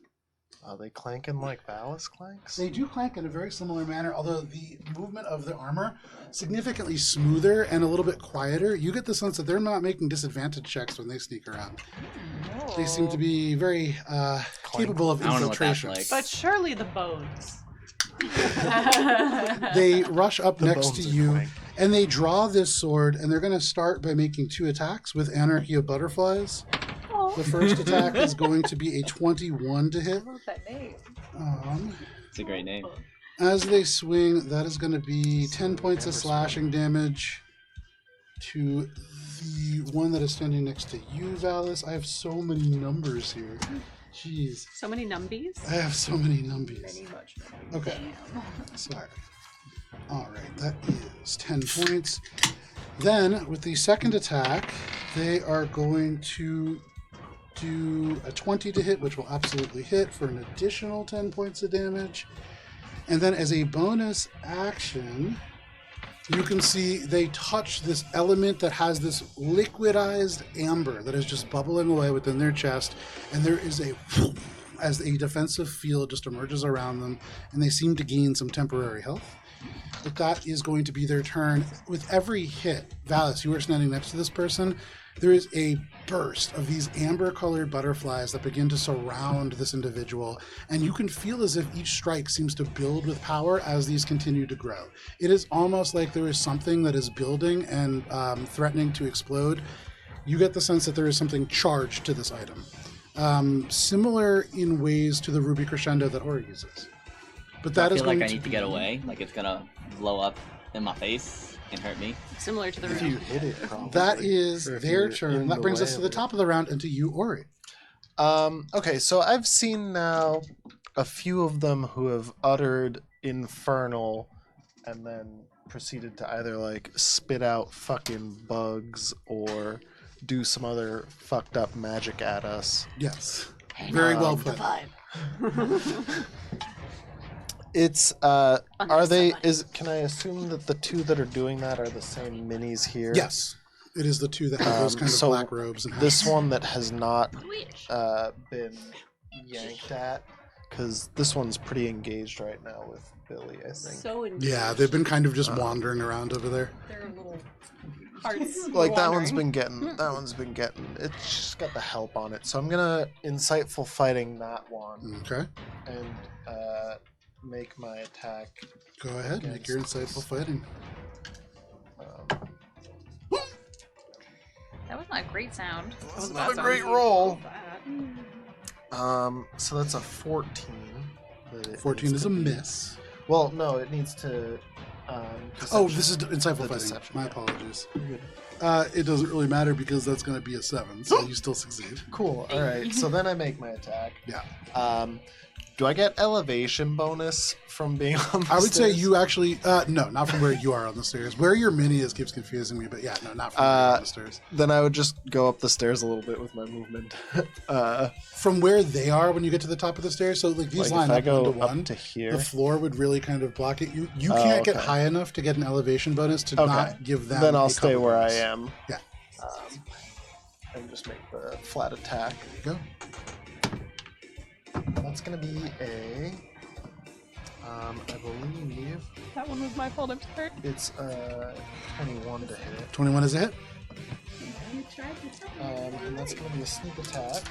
Are they clanking like Valis clanks? They do clank in a very similar manner, although the movement of the armor significantly smoother and a little bit quieter. You get the sense that they're not making disadvantage checks when they sneak around. They seem to be very capable of I don't know what that's infiltration. like. But surely the bones. They rush up The next bones to are you, clank. and they draw this sword, and they're going to start by making 2 attacks with Anarchy of Butterflies. The first attack is going to be a 21 to hit. What's that name? It's a great name. As they swing, that is going to be 10 points of slashing damage to the one that is standing next to you, Valis. I have so many numbers here. Jeez. So many numbies. I have so many numbies. Okay. Sorry. All right, that is 10 points. Then, with the second attack, they are going to do a 20 to hit, which will absolutely hit for an additional 10 points of damage. And then as a bonus action, you can see they touch this element that has this liquidized amber that is just bubbling away within their chest. And there is as a defensive field just emerges around them, and they seem to gain some temporary health. But that is going to be their turn. With every hit, Valis, you are standing next to this person, there is a burst of these amber-colored butterflies that begin to surround this individual, and you can feel as if each strike seems to build with power as these continue to grow. It is almost like there is something that is building and threatening to explode. You get the sense that there is something charged to this item. Similar in ways to the Ruby Crescendo that Ori uses. But that I is feel going like I to need to get away. Like it's gonna blow up in my face and hurt me. Similar to the If room. you hit it, probably. That is Or if their you're turn. in That brings way us to of the it. top of the round and to you, Ori. Okay, so I've seen now a few of them who have uttered infernal and then proceeded to either like spit out fucking bugs or do some other fucked up magic at us. Yes. Very well put. It's are they can I assume that the two that are doing that are the same minis here? Yes. It is the two that have those kind of so black robes and this hats. one that has not been yanked at, because this one's pretty engaged right now with Billy, I think. So Yeah, they've been kind of just wandering around over there. Their little hearts. Like that one's wandering. been getting it's just got the help on it. So I'm gonna insightful fighting that one Okay. and make my attack. Go ahead, make your insightful fighting. That was not a great sound. That's not a great roll. So that's a 14. 14 is a miss. Well, no, it needs to. Oh, this is insightful The fighting. deception, My yeah. apologies. It doesn't really matter because that's going to be a 7, so you still succeed. Cool. All right. So then I make my attack. Yeah. Do I get elevation bonus from being on the I would say stairs? you actually, no, not from where you are on the stairs. Where your mini is keeps confusing me, but yeah, no, not from where you're on the stairs. Then I would just go up the stairs a little bit with my movement. From where they are when you get to the top of the stairs, so like these Like line if I up go 1 to 1, up to here. the floor would really kind of block it. You Oh, can't get okay. high enough to get an elevation bonus to Okay. not give them Then a I'll stay cover where bonus. I am. Yeah. And just make the flat attack. There you go. That's gonna be a. I believe That one was my fault. I'm sorry. it's 21 to hit. 21 is a hit. And that's gonna be a sneak attack.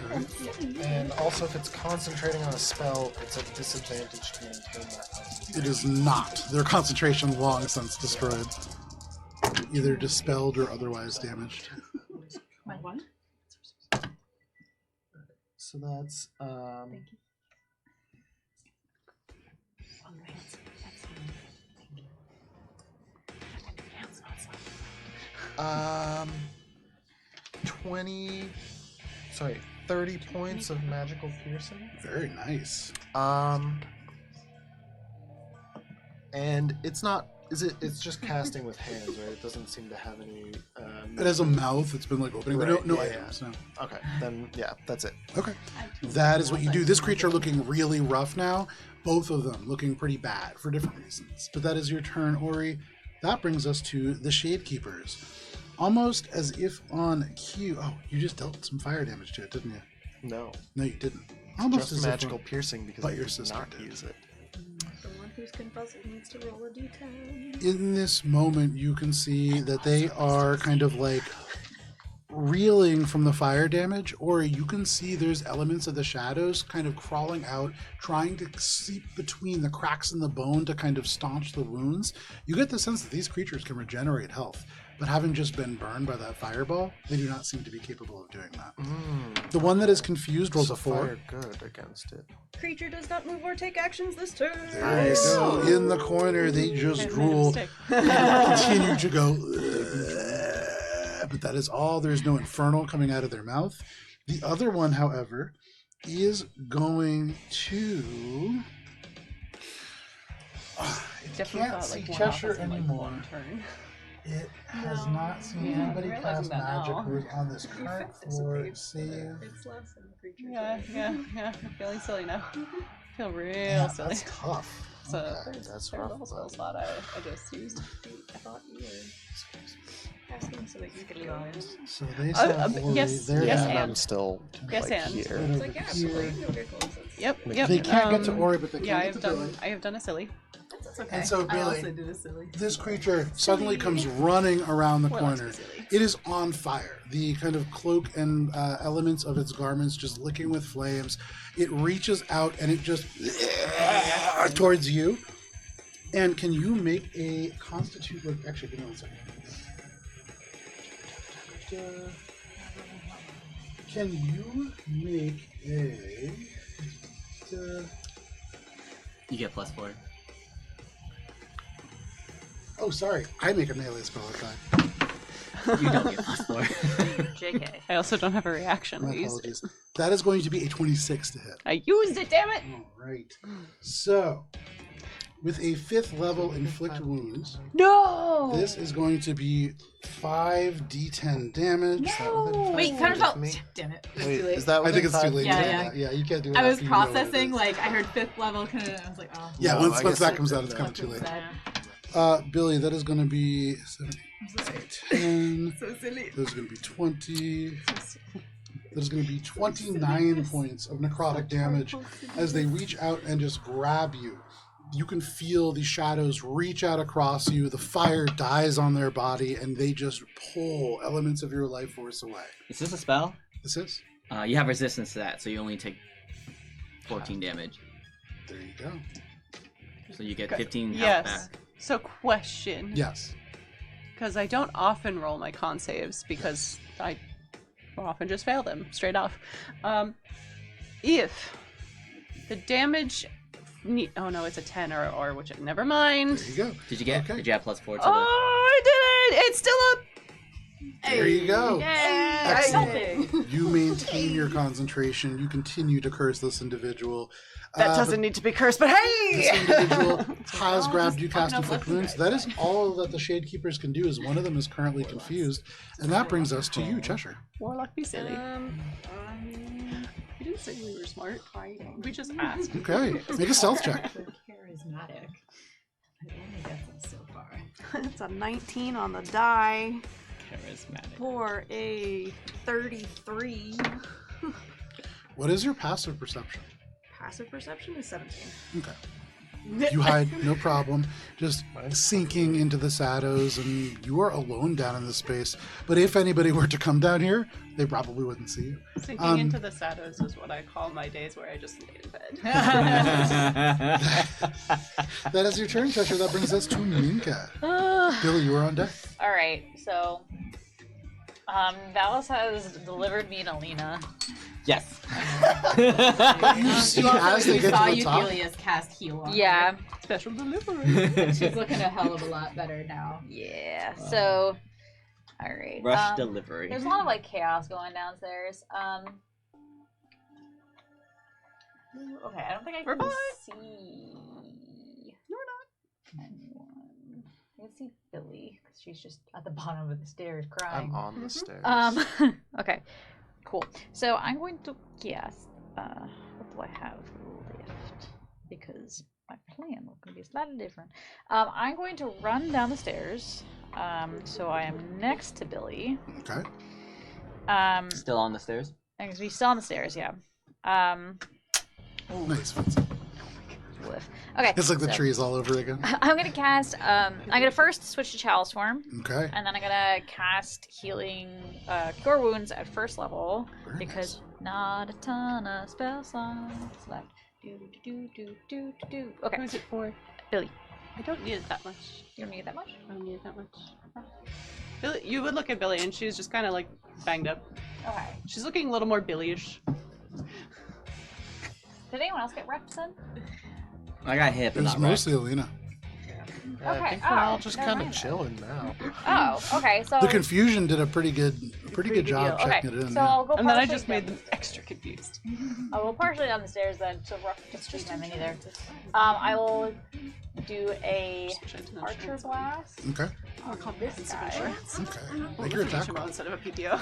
Okay. And also, if it's concentrating on a spell, it's a disadvantage to maintain that concentration. It is not. Their concentration long since destroyed. Either dispelled or otherwise damaged. My one? So that's um 20 sorry 30 points of magical piercing. Very nice. And it's not it's just casting with hands, right? It doesn't seem to have any It has a mouth. It's been like opening, but Right, no yeah, items. No. okay, then yeah, that's it. Okay. That is what you do. This creature looking really rough now. Both of them looking pretty bad for different reasons. But that is your turn, Ori. That brings us to the Shade Keepers. Almost as if on cue. Oh, you just dealt some fire damage to it, didn't you? No, No, you didn't. Almost just as magical if piercing because but I your did sister not did. use it. The one who's confuzzled needs to roll a d10. in this moment you can see that they are kind of like reeling from the fire damage, or you can see there's elements of the shadows kind of crawling out, trying to seep between the cracks in the bone to kind of staunch the wounds. You get the sense that these creatures can regenerate health, but having just been burned by that fireball, they do not seem to be capable of doing that. The one that is confused rolls a 4. Fire good against it. Creature does not move or take actions this turn. There you go. In the corner, they just I made a drool, mistake. continue to go. "Ugh," but that is all. There's no infernal coming out of their mouth. The other one, however, is going to. It Definitely can't thought, see like, one Cheshire off in, like, anymore. one turn. It has No. not seen Yeah, anybody I'm cast realizing that magic now. who is on this The current effect floor dissipates. save. It's less than the creature. Yeah. I'm feeling silly now. I feel real Yeah, silly. that's tough. So Okay. That's there's rough. a spell slot I just used. I thought you were asking so that you could go in. So they saw Ori. yes, They're yes, down. and. I'm still Yes, like and. here. Right It's over like, yeah, here. so you can go close. Yep. They can't get to um, Ori, but they can Yeah, I get have to done. Billy. I have done a silly. That's okay. And so I also Billy, did a silly. this creature suddenly comes running around the Or less corner. silly. It is on fire. The kind of cloak and elements of its garments just licking with flames. It reaches out and it just towards you. And can you make a constitute? Actually, give me 1 second. Can you make a? You get +4. Oh, sorry. I make a melee spell attack. You don't get +4. JK. I also don't have a reaction. My I used it. apologies. That is going to be a 26 to hit. I used it. Damn it! All right. So With a 5th level inflict wounds, No! this is going to be 5d10 damage. No! Wait, counter's not. Damn it. It's Wait, too late. is that I think within it's too 5 late. feet? Yeah, to do yeah. that. Yeah, you can't do it. I was after you know what it processing, is. like, I heard 5th level, I was like, oh. Yeah, No, once I once guess that it comes out, did it's that. kind of too late. Sad. Billy, that is going to be 7, I'm sorry. 10. So silly. Those are going to be 20. There's going to be 29 points of necrotic damage as they reach out and just grab you. You can feel the shadows reach out across you. The fire dies on their body, and they just pull elements of your life force away. Is this a spell? This is. You have resistance to that, so you only take 14 damage. There you go. So you get 15 health Yes. back. So question. Yes. Because I don't often roll my con saves because I often just fail them straight off. If the damage... oh no, it's a 10 or which... Never mind. There you go. Did you get? Okay. Did you have +4 to the... Oh, I did it! It's still up! There you go. Yay! Excellent. You maintain your concentration. You continue to curse this individual. That doesn't need to be cursed, but hey! This individual has Oh, grabbed you, just cast fucking up inflict left and wounds. right. That is all that the Shade Keepers can do. Is one of them is currently confused, and that brings us to you, Cheshire. Warlock, be silly. We didn't say we were smart. We just asked. Okay, make a stealth check. Charismatic. I only got them so far. It's a 19 on the die Charismatic. for a 33. What is your passive perception? Passive perception is 17. Okay. You hide, no problem. Just sinking into the shadows, and you are alone down in this space. But if anybody were to come down here, they probably wouldn't see you. Sinking into the shadows is what I call my days where I just lay in bed. That is your turn, Cheshire. That brings us to Minka. Billy, you are on deck. Alright, so... Valis has delivered me to Lena. Yes. You see as they get saw to the top. Euphelia's cast heal on her. Yeah. Special delivery. She's looking a hell of a lot better now. Yeah, so... Alright. Rush delivery. There's a lot of, like, chaos going downstairs. Okay, I don't think I We're can fine. see... No, we're anyone. I can see Billy, because she's just at the bottom of the stairs crying. I'm on the stairs. Okay, cool. So I'm going to guess, what do I have left? Because my plan was going to be slightly different. I'm going to run down the stairs, so I am next to Billy. Okay. Still on the stairs? I'm going to be still on the stairs, yeah. Nice, Vincent. Whiff. Okay. It's like the so trees all over again. I'm going to cast, I'm going to first switch to Chalice Form. Okay. And then I'm gonna cast healing cure wounds at first level Very because not a ton of spell slots left. Do. Okay, Who's it for? Billy. I don't need it that much. You don't need that much. I don't need it that much. Billy, you would look at Billy and she's just kind of like banged up. Okay. She's looking a little more Billy-ish. Did anyone else get reps then? I got hit, It but was not mostly Alina. Yeah, Okay, I think we're all oh, just never kind of mind then. chilling now. Oh, okay. So The confusion did a pretty good pretty job deal. checking Okay, it in. so yeah. I'll go. And then I partially just made down- them extra confused. I'll go partially down the stairs then. So rough. It's just my mini there. I will do a archer blast. Okay. On this guy. Okay. Make your attack roll. Instead of a PPO.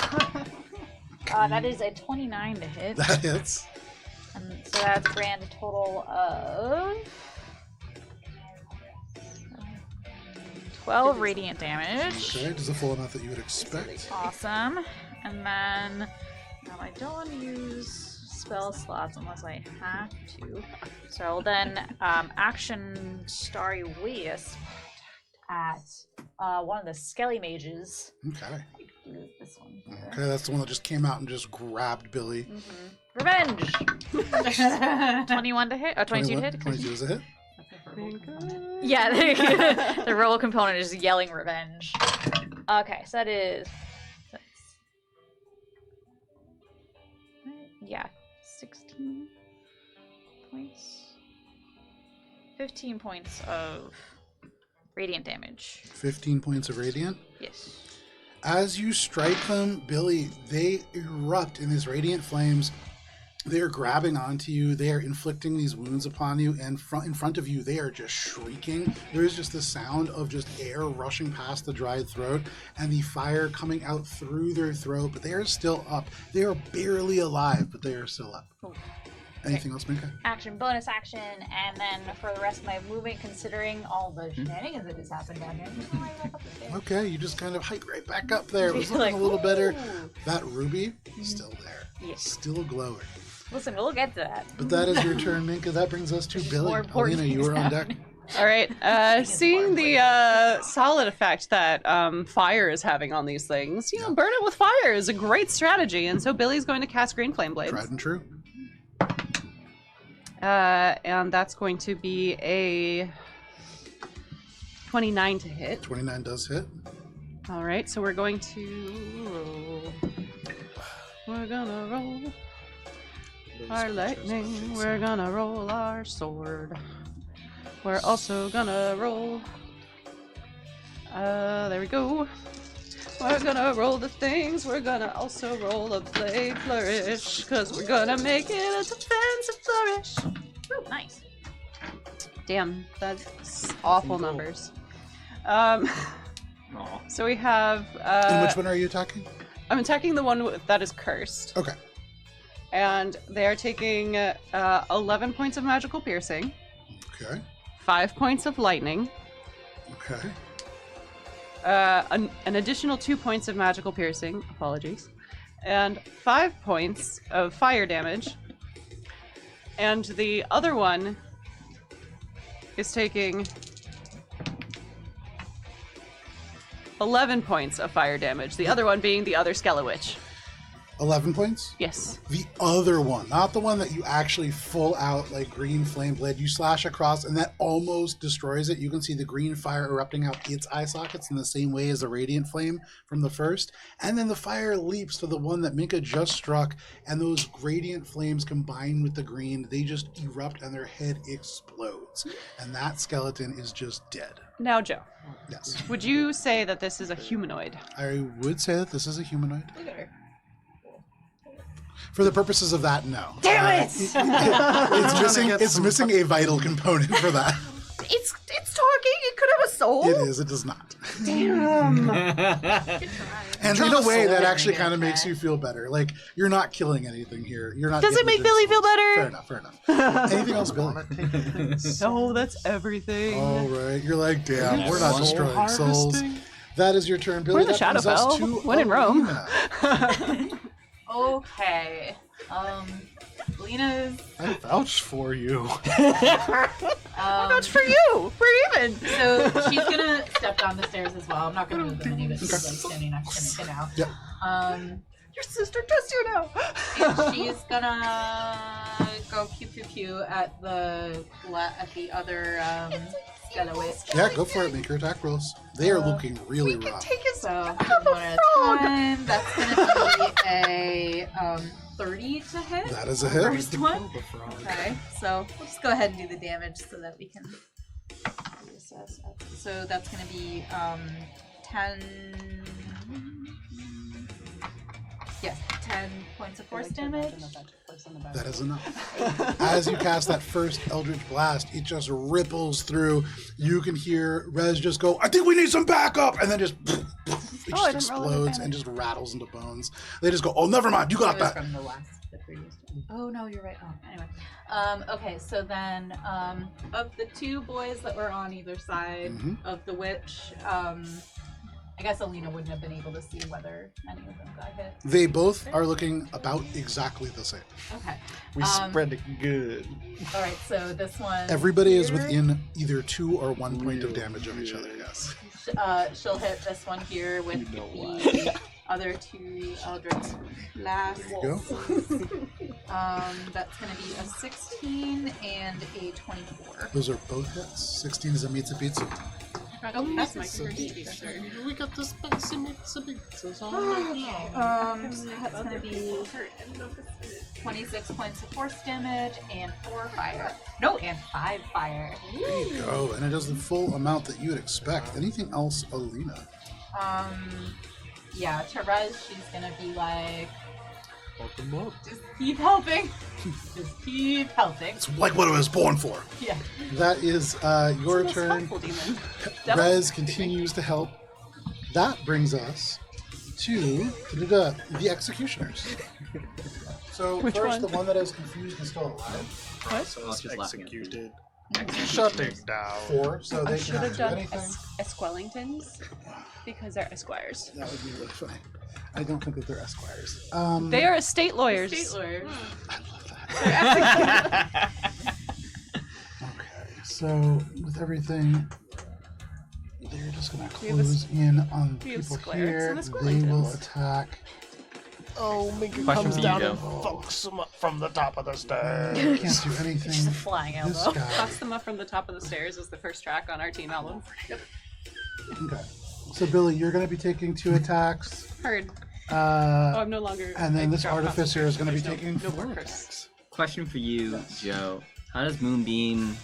That is a 29 to hit. That hits. And so that's a grand total of 12 radiant damage. Okay. Does the full amount that you would expect. Awesome. And then I don't want to use spell slots unless I have to. So I'll then action Starry Wisp at one of the Skelly mages. Okay. This one. Here. Okay, that's the one that just came out and just grabbed Billy. Revenge! 21 to hit? Oh, 22 to 21, hit? 22 is a hit. Yeah, the roll component is yelling revenge. Okay, so that is... Yeah, 16 points. 15 points of radiant damage. 15 points of radiant. Yes. As you strike them, Billy, they erupt in these radiant flames, They are grabbing onto you. They are inflicting these wounds upon you, and in front of you, they are just shrieking. There is just the sound of just air rushing past the dried throat, and the fire coming out through their throat. But they are still up. They are barely alive, but they are still up. Cool. Anything else, Minka? Action, bonus action, and then for the rest of my movement, considering all the shenanigans that just happened down here. Okay, you just kind of hike right back up there. It was looking Like, a little better. ooh. That ruby, still there. Yes. Still glowing. Listen, we'll get to that. But that is your turn, Minka. That brings us to Billy. more important Alina, you things are on deck. All right. Seeing the solid effect that fire is having on these things, burn it with fire is a great strategy. And so Billy's going to cast Green Flame Blades. Tried and true. And that's going to be a 29 to hit. 29 does hit. All right, so we're going to roll. We're gonna roll our lightning. We're gonna roll our sword. We're also gonna roll. There we go. We're gonna roll the things. We're gonna also roll a blade flourish, because we're gonna make it a defensive flourish. Ooh, nice. Damn, that's awful numbers. So we have. And which one are you attacking? I'm attacking the one that is cursed. Okay. And they are taking 11 points of magical piercing, Okay. 5 points of lightning, Okay. an additional 2 points of magical piercing, apologies, and 5 points of fire damage. And the other one is taking 11 points of fire damage, the other one being the other Skelewitch. 11 points? Yes. The other one, not the one that you actually full out like green flame blade. You slash across and that almost destroys it. You can see the green fire erupting out its eye sockets in the same way as the radiant flame from the first. And then the fire leaps to the one that Minka just struck, and those radiant flames combine with the green. They just erupt and their head explodes. And that skeleton is just dead. Now, Joe, Yes. would you say that this is a humanoid? I would say that this is a humanoid. Look at her. For the purposes of that, no. Damn it! It's missing a vital component for that. It's talking. It could have a soul. It is. It does not. Damn. And in a way, that actually kind of makes you feel better. Like, you're not killing anything here. You're not. Does it make Billy feel better? Fair enough. Fair enough. Anything else, Billy? No, that's everything. All right. You're like, damn, we're not Soul destroying souls. harvesting? That is your turn, Billy. We're the That brings us Shadowfell. to When in Rome. Alina. Okay. Lena's. I vouched for you. That's for you. We're even. So she's gonna step down the stairs as well. I'm not gonna move them any, but she's like standing next to Minka now. Yep. Your sister does you now. And she's gonna go pew pew pew at the other Skelewitch. Yeah, go for it. Make your attack rolls. They are looking really rough. Take his So one frog. at a time. That's gonna be a 30 to hit. That is a hit. First one. Okay, so we'll just go ahead and do the damage so that we can reassess. So that's gonna be 10. Yes, 10 points of force damage. That is enough. As you cast that first Eldritch Blast, it just ripples through. You can hear Rez just go, I think we need some backup! And then just, it I just didn't roll an explodes and just rattles into bones. They just go, oh, never mind, you got It was that. from the previous one. Oh no, you're right. Oh, anyway. Okay, so then of the two boys that were on either side Mhm. of the witch, I guess Alina wouldn't have been able to see whether any of them got hit. They both are looking about exactly the same. Okay. We spread it good. All right, so this one. Everybody is here, within either 2 or 1 point of damage of each other, yes. She'll hit this one here with You know the other two Eldritch Blasts. There you go. That's going to be a 16 and a 24. Those are both hits. 16 is a Mitsubishi. Oh, that's my We got the spicy Mitsubishis all that's going to be 26 points of force damage and 4 fire. No, and 5 fire. There you go. And it does the full amount that you would expect. Anything else, Alina? Yeah, Therese, she's going to be like, Fuck them up. Just keep helping. Just keep helping. It's like what I was born for. Yeah. That is your It's the most turn. helpful demon. Rez continues to help. That brings us to the executioners. So Which first, one? the one that is confused is still alive. What? Someone's just laughing at me. Executed. Shutting down. 4, so I they should cannot have do done anything. Esquellingtons because they're esquires. That would be really funny. I don't think that they're esquires. They are estate lawyers. I love that. Okay, so with everything, they're just going to We have close in on we have people sclerics here. and They esquellingtons. will attack. Oh, Minka Question comes for you, down Joe. and fucks him up from the top of the stairs. Can't do It's just a anything. flying This elbow. guy. Fucks them up from the top of the stairs was the first track on our team album. Okay. So Billy, you're going to be taking 2 attacks. Heard. Oh, I'm no longer. And then I this dropped off artificer is going to be There's taking no 4 more curse. attacks. Question for you, Joe. How does Moonbeam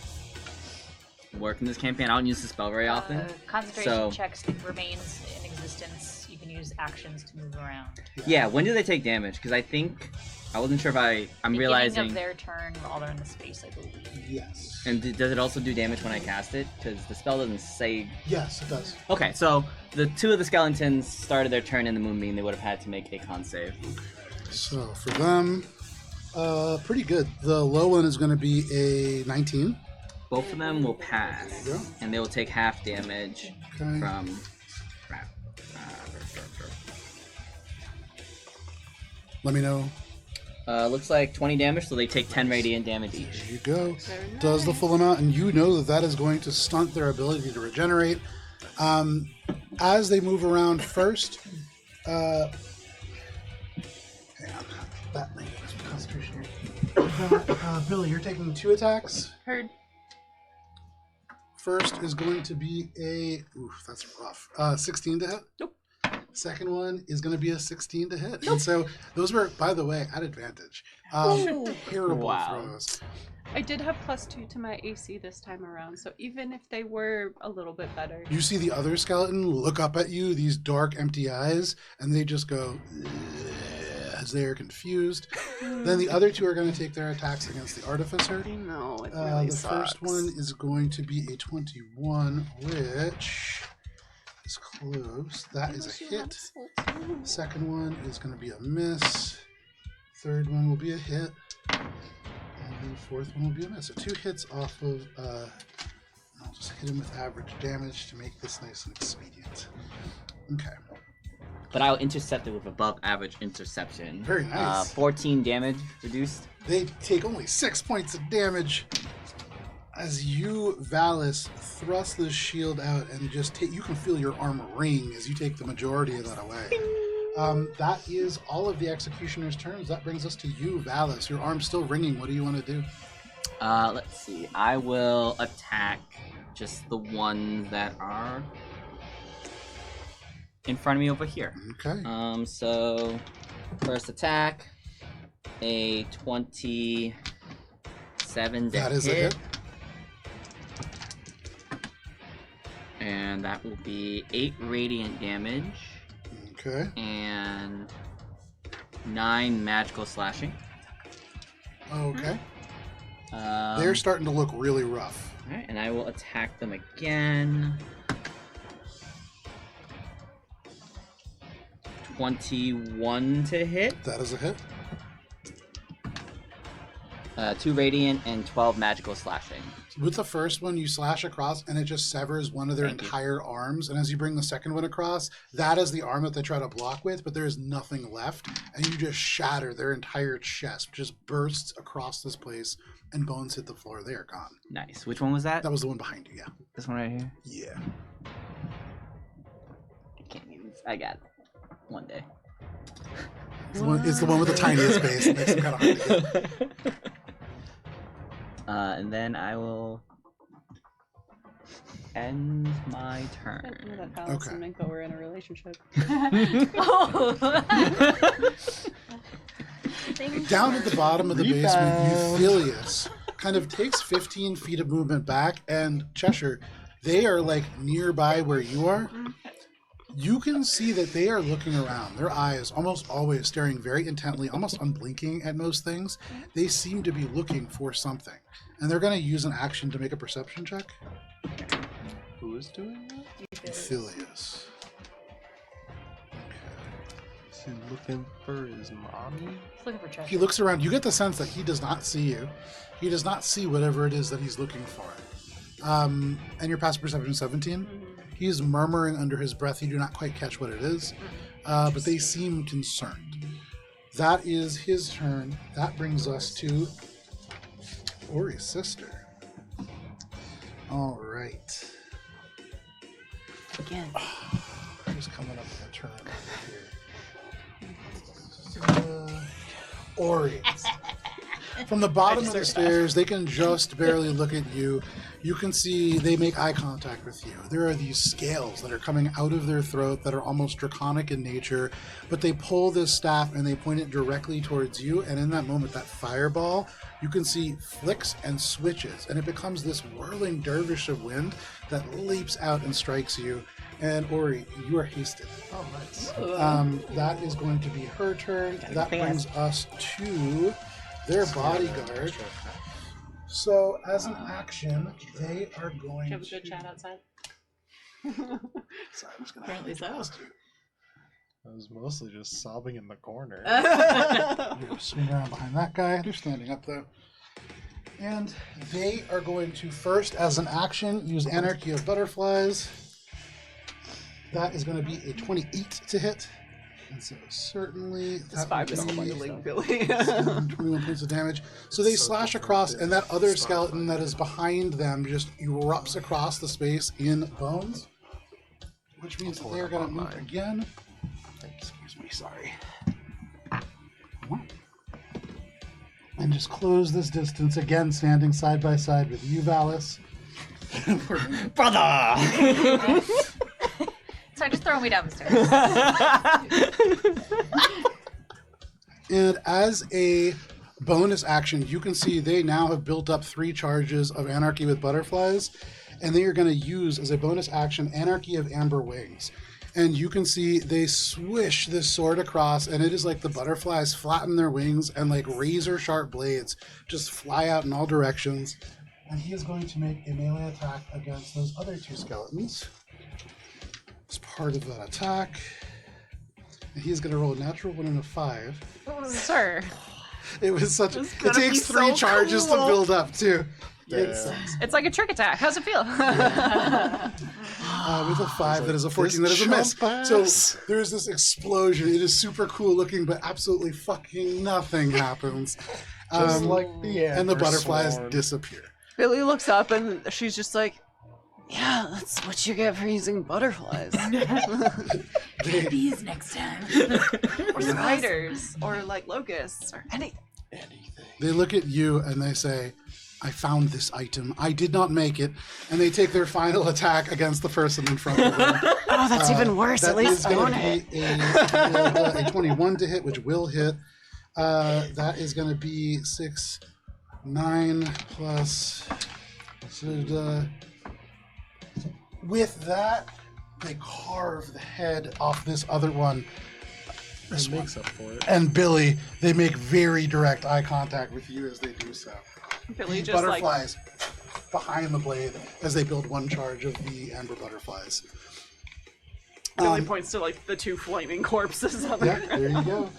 work in this campaign? I don't use the spell very often. Concentration So- checks remains in existence. You can use actions to move around. Yeah, when do they take damage? Because I think I wasn't sure if I'm Beginning realizing. of their turn while they're in the space, I believe. Yes. And does it also do damage when I cast it? Because the spell doesn't say. Yes, it does. Okay, so the 2 of the skeletons started their turn in the Moonbeam. They would have had to make a con save. So for them, pretty good. The low one is going to be a 19. Both of them will pass, Yeah. and they will take half damage Okay. from. Let me know. Looks like 20 damage, so they take 10 radiant damage There each. you go. Very nice. Does the full amount, and you know that that is going to stunt their ability to regenerate. As they move around first, hang on, that lady was concentration here. Billy, you're taking 2 attacks. Heard. First is going to be a, oof, that's rough. 16 to hit. Nope. Second one is going to be a 16 to hit. And so those were, by the way, at advantage. Terrible Wow. throws. I did have +2 to my AC this time around, so even if they were a little bit better. You see the other skeleton look up at you, these dark, empty eyes, and they just go "Ugh," as they are confused. Then the other 2 are going to take their attacks against the artificer. I know, it really The sucks. first one is going to be a 21, which is close. That is a hit. Second one is going to be a miss. Third one will be a hit. And the fourth one will be a miss. So 2 hits off of, I'll just hit him with average damage to make this nice and expedient. Okay. But I'll intercept it with above average interception. Very nice. 14 damage reduced. They take only 6 points of damage as you, Valis, thrust this shield out and just take. You can feel your arm ring as you take the majority of that away. That is all of the executioner's turns. That brings us to you, Valis. Your arm's still ringing. What do you want to do? Let's see. I will attack just the ones that are in front of me over here. Okay. So first attack, a 27 to That is a hit. hit. And that will be 8 radiant damage Okay. and 9 magical slashing. Okay. Um, They're starting to look really rough. Alright, and I will attack them again. 21 to hit. That is a hit. 2 radiant and 12 magical slashing. With the first one, you slash across and it just severs one of their Thank you. entire arms. And as you bring the second one across, that is the arm that they try to block with, but there is nothing left. And you just shatter their entire chest, just bursts across this place, and bones hit the floor. They are gone. Nice. Which one was that? That was the one behind you, yeah. This one right here? Yeah. I can't even. I got it. One day. It's the one with the tiniest base. It makes it kind of hard to get. And then I will end my I turn. didn't know that Alice Okay. and Minko were in a relationship. Oh! Down at the bottom of the basement, Rebound. Euthelius kind of takes 15 feet of movement back, and Cheshire, they are like nearby where you are. You can see that they are looking around. Their eyes almost always staring very intently, almost unblinking at most things. They seem to be looking for something. And they're going to use an action to make a perception check. Who is doing that? Euphilius. Is he looking for his mommy? He's looking for treasure. He looks around. You get the sense that he does not see you. He does not see whatever it is that he's looking for. And your passive perception is 17. He is murmuring under his breath. You do not quite catch what it is, but they seem concerned. That is his turn. That brings us to Ori's sister. All right. Again. Who's coming up with a turn over here? Ori. From the bottom of the stairs, they can just barely look at you. You can see they make eye contact with you. There are these scales that are coming out of their throat that are almost draconic in nature, but they pull this staff and they point it directly towards you, and in that moment, that fireball, you can see flicks and switches, and it becomes this whirling dervish of wind that leaps out and strikes you. And Ori, you are hasted. Oh, nice. That is going to be her turn. That brings us to their bodyguard. So, as an action, they are going Have a to... good chat outside. Sorry, I'm just gonna Apparently so. past you. I was mostly just sobbing in the corner. You're gonna swing around behind that guy. They're standing up though. And they are going to first, as an action, use Anarchy of Butterflies. That is going to be a 28 to hit. And so certainly that Five is would be bundling Billy. 21 points of damage. So they slash across, and that other skeleton that is behind them just erupts across the space in bones, which means that they are going to move again. Excuse me, sorry. And just close this distance again, standing side by side with you, Valis. Brother! Sorry, just throwing me down the stairs. And as a bonus action, you can see they now have built up 3 charges of Anarchy with Butterflies, and they are going to use, as a bonus action, Anarchy of Amber Wings. And you can see they swish this sword across, and it is like the butterflies flatten their wings, and like razor-sharp blades just fly out in all directions. And he is going to make a melee attack against those other 2 skeletons. As part of that attack. And he is going to roll a natural 1 and a 5. Sir. It was such. It gonna be takes 3 so charges cool. to build up too. It's like a trick attack. How's it feel? With a 5, that is a 14, that is a miss. So there's this explosion. It is super cool looking, but absolutely fucking nothing happens. Just like the and the Amber butterflies Sworn. disappear. Billy looks up and she's just like, yeah, that's what you get for using butterflies. Bees next time. Or spiders. Or like locusts. Or anything. They look at you and they say, I found this item. I did not make it. And they take their final attack against the person in front of them. Oh, that's even worse. At least that is own going it. to be a 21 to hit, which will hit. That is going to be 6, 9 plus... with that, they carve the head off this other one. This makes up for it. And Billy, they make very direct eye contact with you as they do so. Billy The just like, butterflies behind the blade as they build 1 charge of the amber butterflies. Billy points to like the 2 flaming corpses on the Yeah, there you go.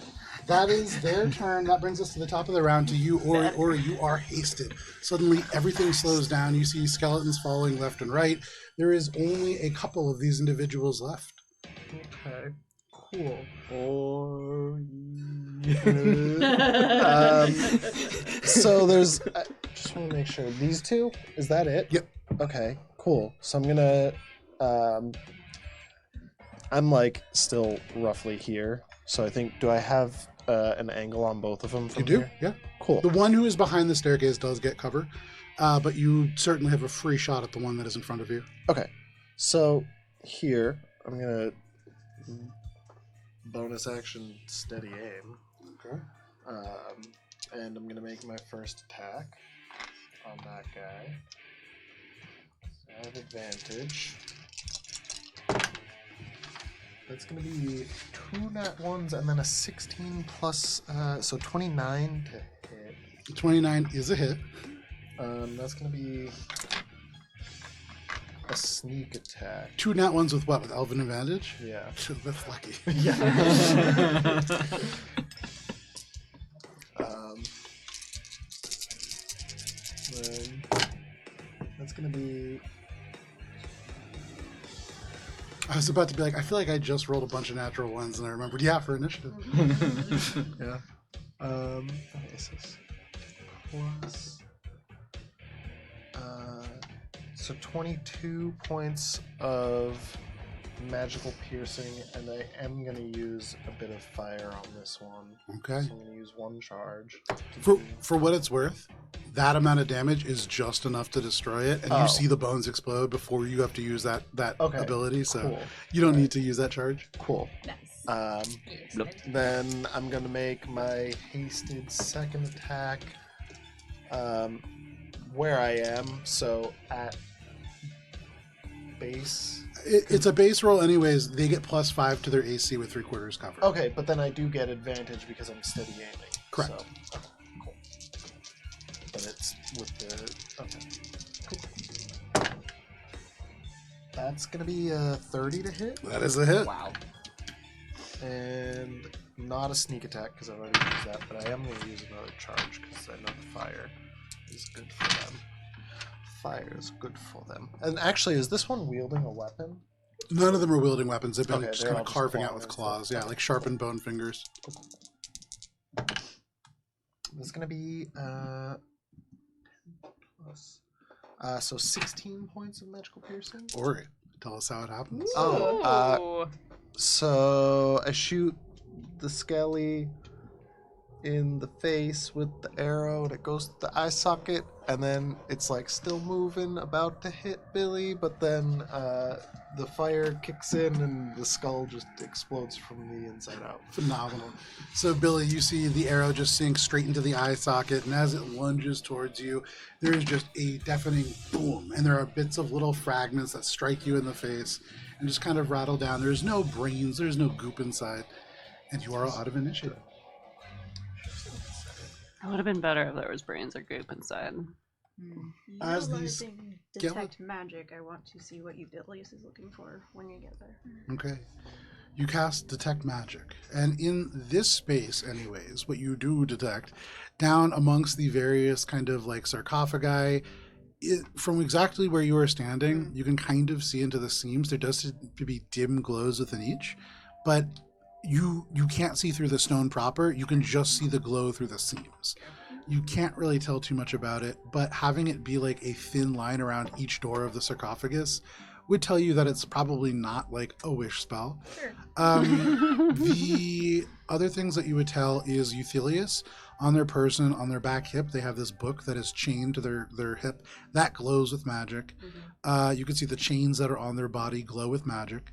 That is their turn. That brings us to the top of the round, to you, Ori. Ori, you are hasted. Suddenly, everything slows down. You see skeletons falling left and right. There is only a couple of these individuals left. Okay, cool. So there's... I just want to make sure. These 2? Is that it? Yep. Okay, cool. So I'm going to... I'm like still roughly here. So I think... Do I have an angle on both of them from You do? here? Yeah. Cool. The one who is behind the staircase does get cover, but you certainly have a free shot at the one that is in front of you. Okay, so here I'm gonna bonus action steady aim, Okay. and I'm gonna make my first attack on that guy. I have advantage. That's going to be 2 nat 1s and then a 16 plus, so 29 to hit. 29 is a hit. That's going to be a sneak attack. 2 nat 1s with what? With Elven advantage? Yeah. That's lucky. Yeah. Then that's going to be... I was about to be like, I feel like I just rolled a bunch of natural ones, and I remembered, yeah, for initiative. Yeah. Okay, so it's plus... so 22 points of magical piercing, and I am going to use a bit of fire on this one. Okay. So I'm going to use 1 charge. For what it's worth, that amount of damage is just enough to destroy it, and you see the bones explode before you have to use that Okay, ability, so cool. you don't need to use that charge. Cool. Nice. Then I'm going to make my hasted second attack where I am, so at base. It's a base roll anyways. They get +5 to their AC with 3/4 cover. Okay, but then I do get advantage because I'm steady aiming. Correct. So, okay, cool. But it's with the... Okay. Cool. That's going to be a 30 to hit. That is a hit. Wow. And not a sneak attack because I've already used that, but I am going to use another charge because I know the fire is good for them. Fire is good for them. And actually, is this one wielding a weapon? None of them are wielding weapons. They've been Okay, just they're kind all of just carving out claws. with claws. Yeah, like sharpened bone fingers. It's going to be plus, so 16 points of magical piercing. Ori, tell us how it happens. Oh, so I shoot the skelly in the face with the arrow, and it goes to the eye socket, and then it's like still moving, about to hit Billy, but then the fire kicks in and the skull just explodes from the inside out. Phenomenal. So, Billy, you see the arrow just sink straight into the eye socket, and as it lunges towards you, there is just a deafening boom, and there are bits of little fragments that strike you in the face and just kind of rattle down. There's no brains, there's no goop inside, and you are out of initiative. It would have been better if there was brains or goop inside. As these- Utilizing Yeah, detect magic, I want to see what Eudilius is looking for when you get there. Okay. You cast Detect Magic. And in this space, anyways, what you do detect, down amongst the various kind of like sarcophagi, from exactly where you are standing, you can kind of see into the seams. There does seem to be dim glows within each, but you can't see through the stone proper. You can just see the glow through the seams. You can't really tell too much about it, but having it be like a thin line around each door of the sarcophagus would tell you that it's probably not like a wish spell. Sure. The other things that you would tell is Euthelius. On their person, on their back hip, they have this book that is chained to their hip that glows with magic. You can see the chains that are on their body glow with magic.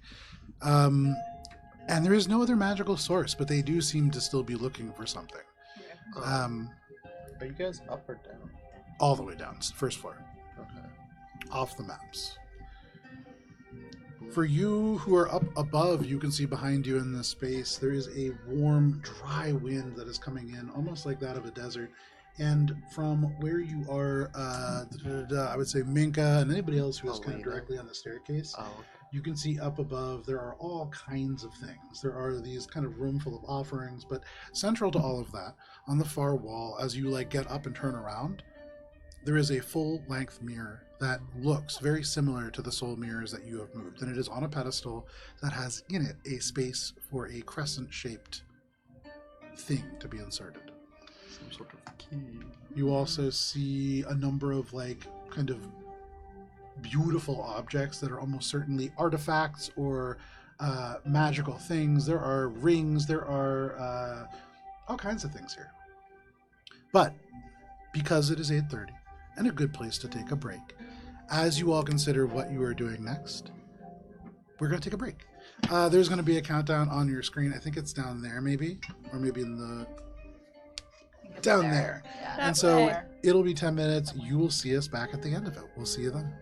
And there is no other magical source, but they do seem to still be looking for something. Are you guys up or down? All the way down, first floor, Okay. off the maps. For you who are up above, you can see behind you in this space, there is a warm, dry wind that is coming in, almost like that of a desert. And from where you are, I would say Minka and anybody else who is kind of Alina. directly on the staircase, Oh, you can see up above there are all kinds of things. There are these kind of room full of offerings, but central to all of that, on the far wall, as you like get up and turn around, there is a full-length mirror that looks very similar to the soul mirrors that you have moved, and it is on a pedestal that has in it a space for a crescent-shaped thing to be inserted. some sort of key. You also see a number of like kind of beautiful objects that are almost certainly artifacts or magical things. There are rings, there are all kinds of things here. But because it is 8:30 and a good place to take a break, as you all consider what you are doing next, we're going to take a break. There's going to be a countdown on your screen. I think it's down there maybe, or maybe in the... down there. Yeah. And so There. it'll be 10 minutes. You will see us back at the end of it. We'll see you then.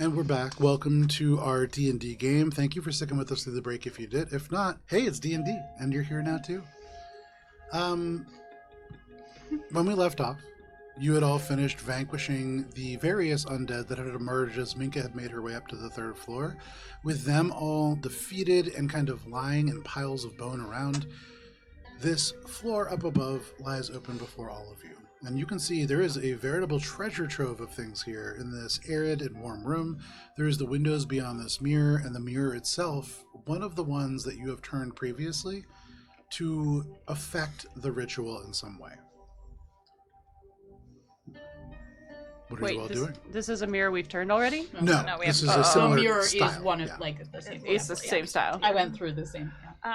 And we're back. Welcome to our D&D game. Thank you for sticking with us through the break if you did. If not, hey, it's D&D, and you're here now too. When we left off, you had all finished vanquishing the various undead that had emerged as Minka had made her way up to the 3rd floor. With them all defeated and kind of lying in piles of bone around, this floor up above lies open before all of you. And you can see there is a veritable treasure trove of things here in this arid and warm room. There is the windows beyond this mirror, and the mirror itself, one of the ones that you have turned previously to affect the ritual in some way. What are you all doing? This is a mirror we've turned already? No, No, we this is have- a the similar mirror style. is one of yeah. like the same. It's the same style. I went through the same.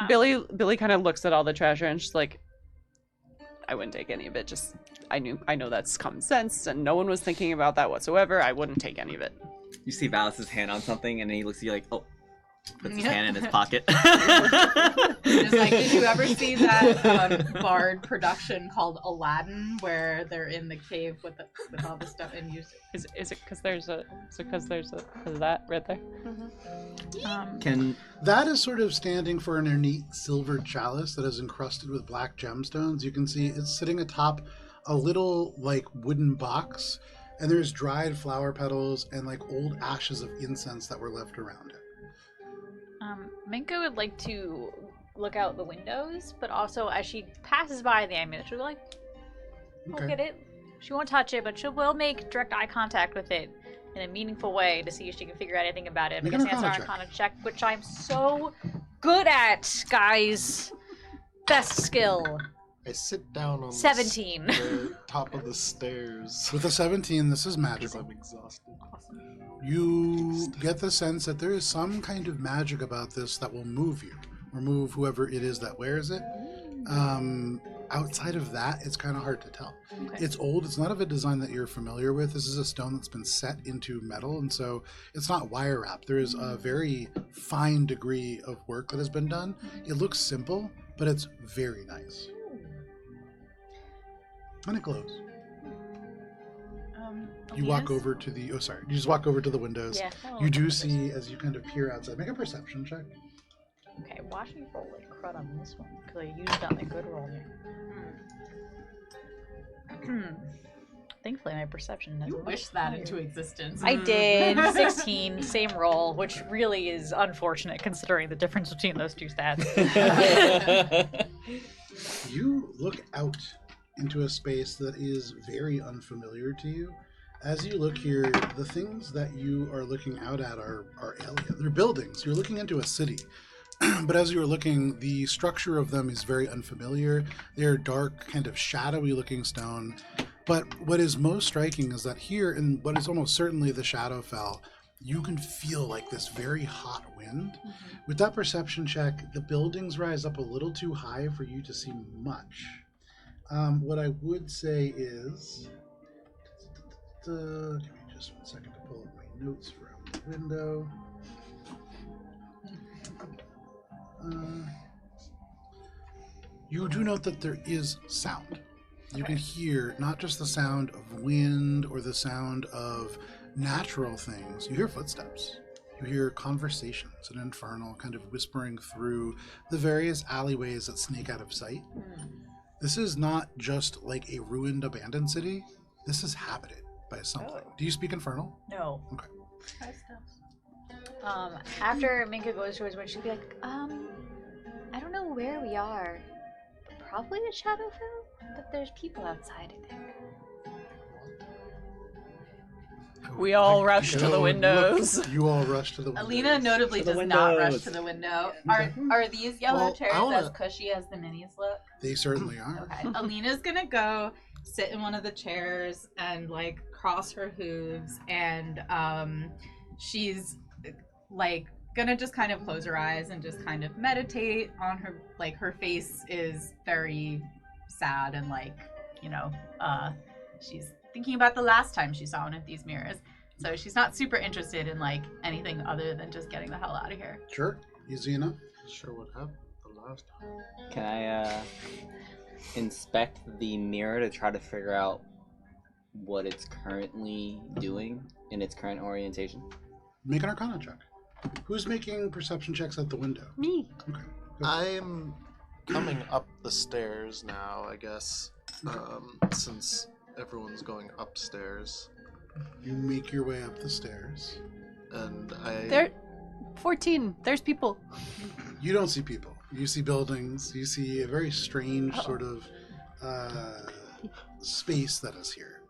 Billy kind of looks at all the treasure and she's like, I wouldn't take any of it. Just I know that's common sense, and no one was thinking about that whatsoever. I wouldn't take any of it. You see Valis' hand on something, and then he looks at you like, oh, puts his hand in his pocket. Just like, did you ever see that Bard production called Aladdin, where they're in the cave with all the stuff and use it? Is it because there's a that right there? Can That is sort of standing for an ornate silver chalice that is encrusted with black gemstones. You can see it's sitting atop a little like wooden box, and there's dried flower petals and like old ashes of incense that were left around it. Minka would like to look out the windows, but also as she passes by the amulet, she'll be like, look Okay. at it. She won't touch it, but she will make direct eye contact with it in a meaningful way to see if she can figure out anything about it. Make Because an that's our Arcana Arcana check, which I'm so good at, guys. Best skill. I sit down on 17. the top of the stairs With a 17, this is because magical. I'm exhausted. You get the sense that there is some kind of magic about this that will move you, or move whoever it is that wears it. Outside of that, it's kind of hard to tell. Okay. It's old. It's not of a design that you're familiar with. This is a stone that's been set into metal, and so it's not wire wrapped. There is a very fine degree of work that has been done. It looks simple, but it's very nice. And it glows. You walk over to the... Oh, sorry. You just walk over to the windows. Yeah. You do see, as you kind of peer outside, make a perception check. Okay, watch me roll like crud on this one, because I used on a good roll here. Thankfully, my perception You doesn't wish that into existence. I did 16, same roll, which really is unfortunate considering the difference between those two stats. You look out into a space that is very unfamiliar to you. As you look here, the things that you are looking out at are alien. They're buildings. You're looking into a city. But as you're looking, the structure of them is very unfamiliar. They're dark, kind of shadowy looking stone. But what is most striking is that here, in what is almost certainly the Shadowfell, you can feel like this very hot wind. With that perception check, the buildings rise up a little too high for you to see much. What I would say is... give me just 1 second to pull up my notes from the window. You do note that there is sound. You can hear not just the sound of wind or the sound of natural things. You hear footsteps. You hear conversations, an infernal kind of whispering through the various alleyways that sneak out of sight. This is not just like a ruined, abandoned city. This is habited by something. Do you speak infernal? No. Okay. After Minka goes towards when she'll be like, I don't know where we are. Probably at Shadowfell, but there's people outside, I think. We all rush to the windows. You all rush to the windows. Alina notably To the does not rush windows. to the window. Are these yellow Well, chairs I wanna- as cushy as the minis look? They certainly are. Okay. Alina's gonna go sit in one of the chairs and like cross her hooves, and she's like gonna just kind of close her eyes and just kind of meditate on her. Like her face is very sad and like, you know, she's thinking about the last time she saw one of these mirrors. So she's not super interested in like anything other than just getting the hell out of here. Sure. Easy enough. Sure what happened the last time. Can I inspect the mirror to try to figure out what it's currently doing in its current orientation? Make an Arcana check. Who's making perception checks out the window? Me. Okay. I'm coming up the stairs now, I guess, since everyone's going upstairs. You make your way up the stairs. And I... There, 14. There's people. You don't see people. You see buildings. You see a very strange sort of space that is here.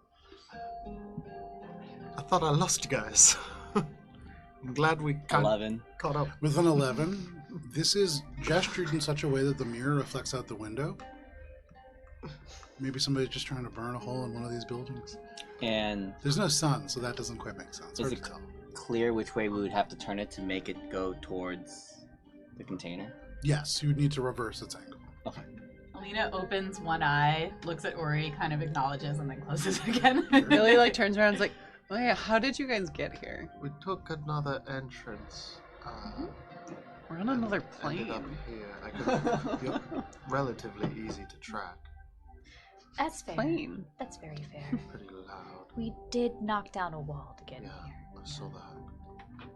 I thought I lost you guys. I'm glad we 11. caught up. With an 11, this is gestured in such a way that the mirror reflects out the window. Maybe somebody's just trying to burn a hole in one of these buildings. And There's no sun, so that doesn't quite make sense. is Hard it to tell. clear which way we would have to turn it to make it go towards the container? Yes, you would need to reverse its angle. Okay. Alina opens one eye, looks at Ori, kind of acknowledges, and then closes it again. Billy like turns around and is like, oh yeah, how did you guys get here? We took another entrance. We're on another Ended plane. up here. You're relatively easy to track. That's fair. Plane. That's very fair. Pretty loud. We did knock down a wall to get Yeah, here. I saw that.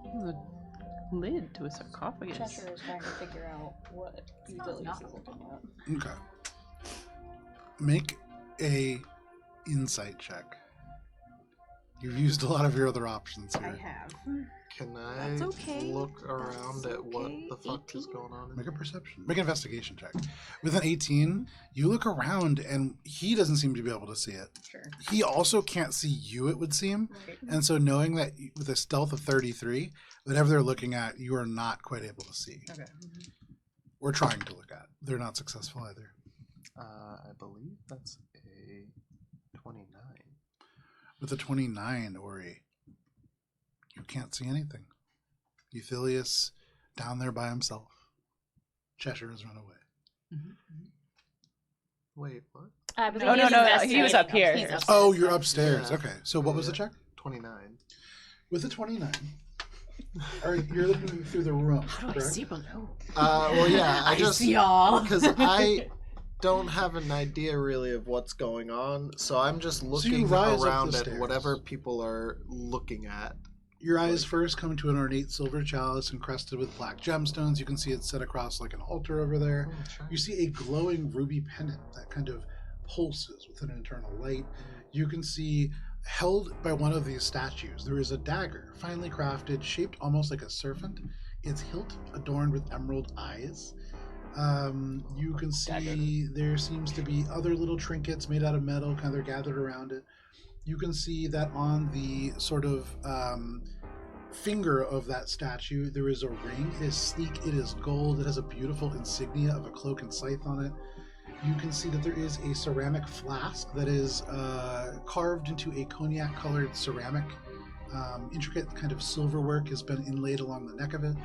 There's a lid to a sarcophagus. Cheshire is trying to figure out what Billy is looking at. Okay. Make a insight check. You've used a lot of your other options I here. have. Can I That's okay. look around That's at what okay. the fuck is 18? going on? Make a perception. Make an investigation check. With an 18, you look around and he doesn't seem to be able to see it. Sure. He also can't see you, it would seem. Right. And so knowing that with a stealth of 33, whatever they're looking at, you are not quite able to see. Okay. Or trying to look at. They're not successful either. I believe that's a 29. With a 29, Ori, you can't see anything. Euthelius down there by himself. Cheshire has run away. Wait, what? I believe Oh, he no, was no, investigating. he was up here. He's upstairs. Oh, you're upstairs. Yeah. Okay. So what was the check? 29. With a 29. All right, you're looking through the room. How do I correct? see below? Well, yeah, I just... see y'all. Because I don't have an idea really of what's going on, so I'm just you looking rise up around the at stairs. whatever people are looking at. Your eyes first come to an ornate silver chalice encrusted with black gemstones. You can see it set across like an altar over there. You see a glowing ruby pendant that kind of pulses with an internal light. You can see, held by one of these statues, there is a dagger, finely crafted, shaped almost like a serpent. Its hilt adorned with emerald eyes. You can see there seems to be other little trinkets made out of metal, kind of gathered around it. You can see that on the sort of finger of that statue, there is a ring. It is sleek, it is gold, it has a beautiful insignia of a cloak and scythe on it. You can see that there is a ceramic flask that is carved into a cognac-colored ceramic. Intricate kind of silver work has been inlaid along the neck of it.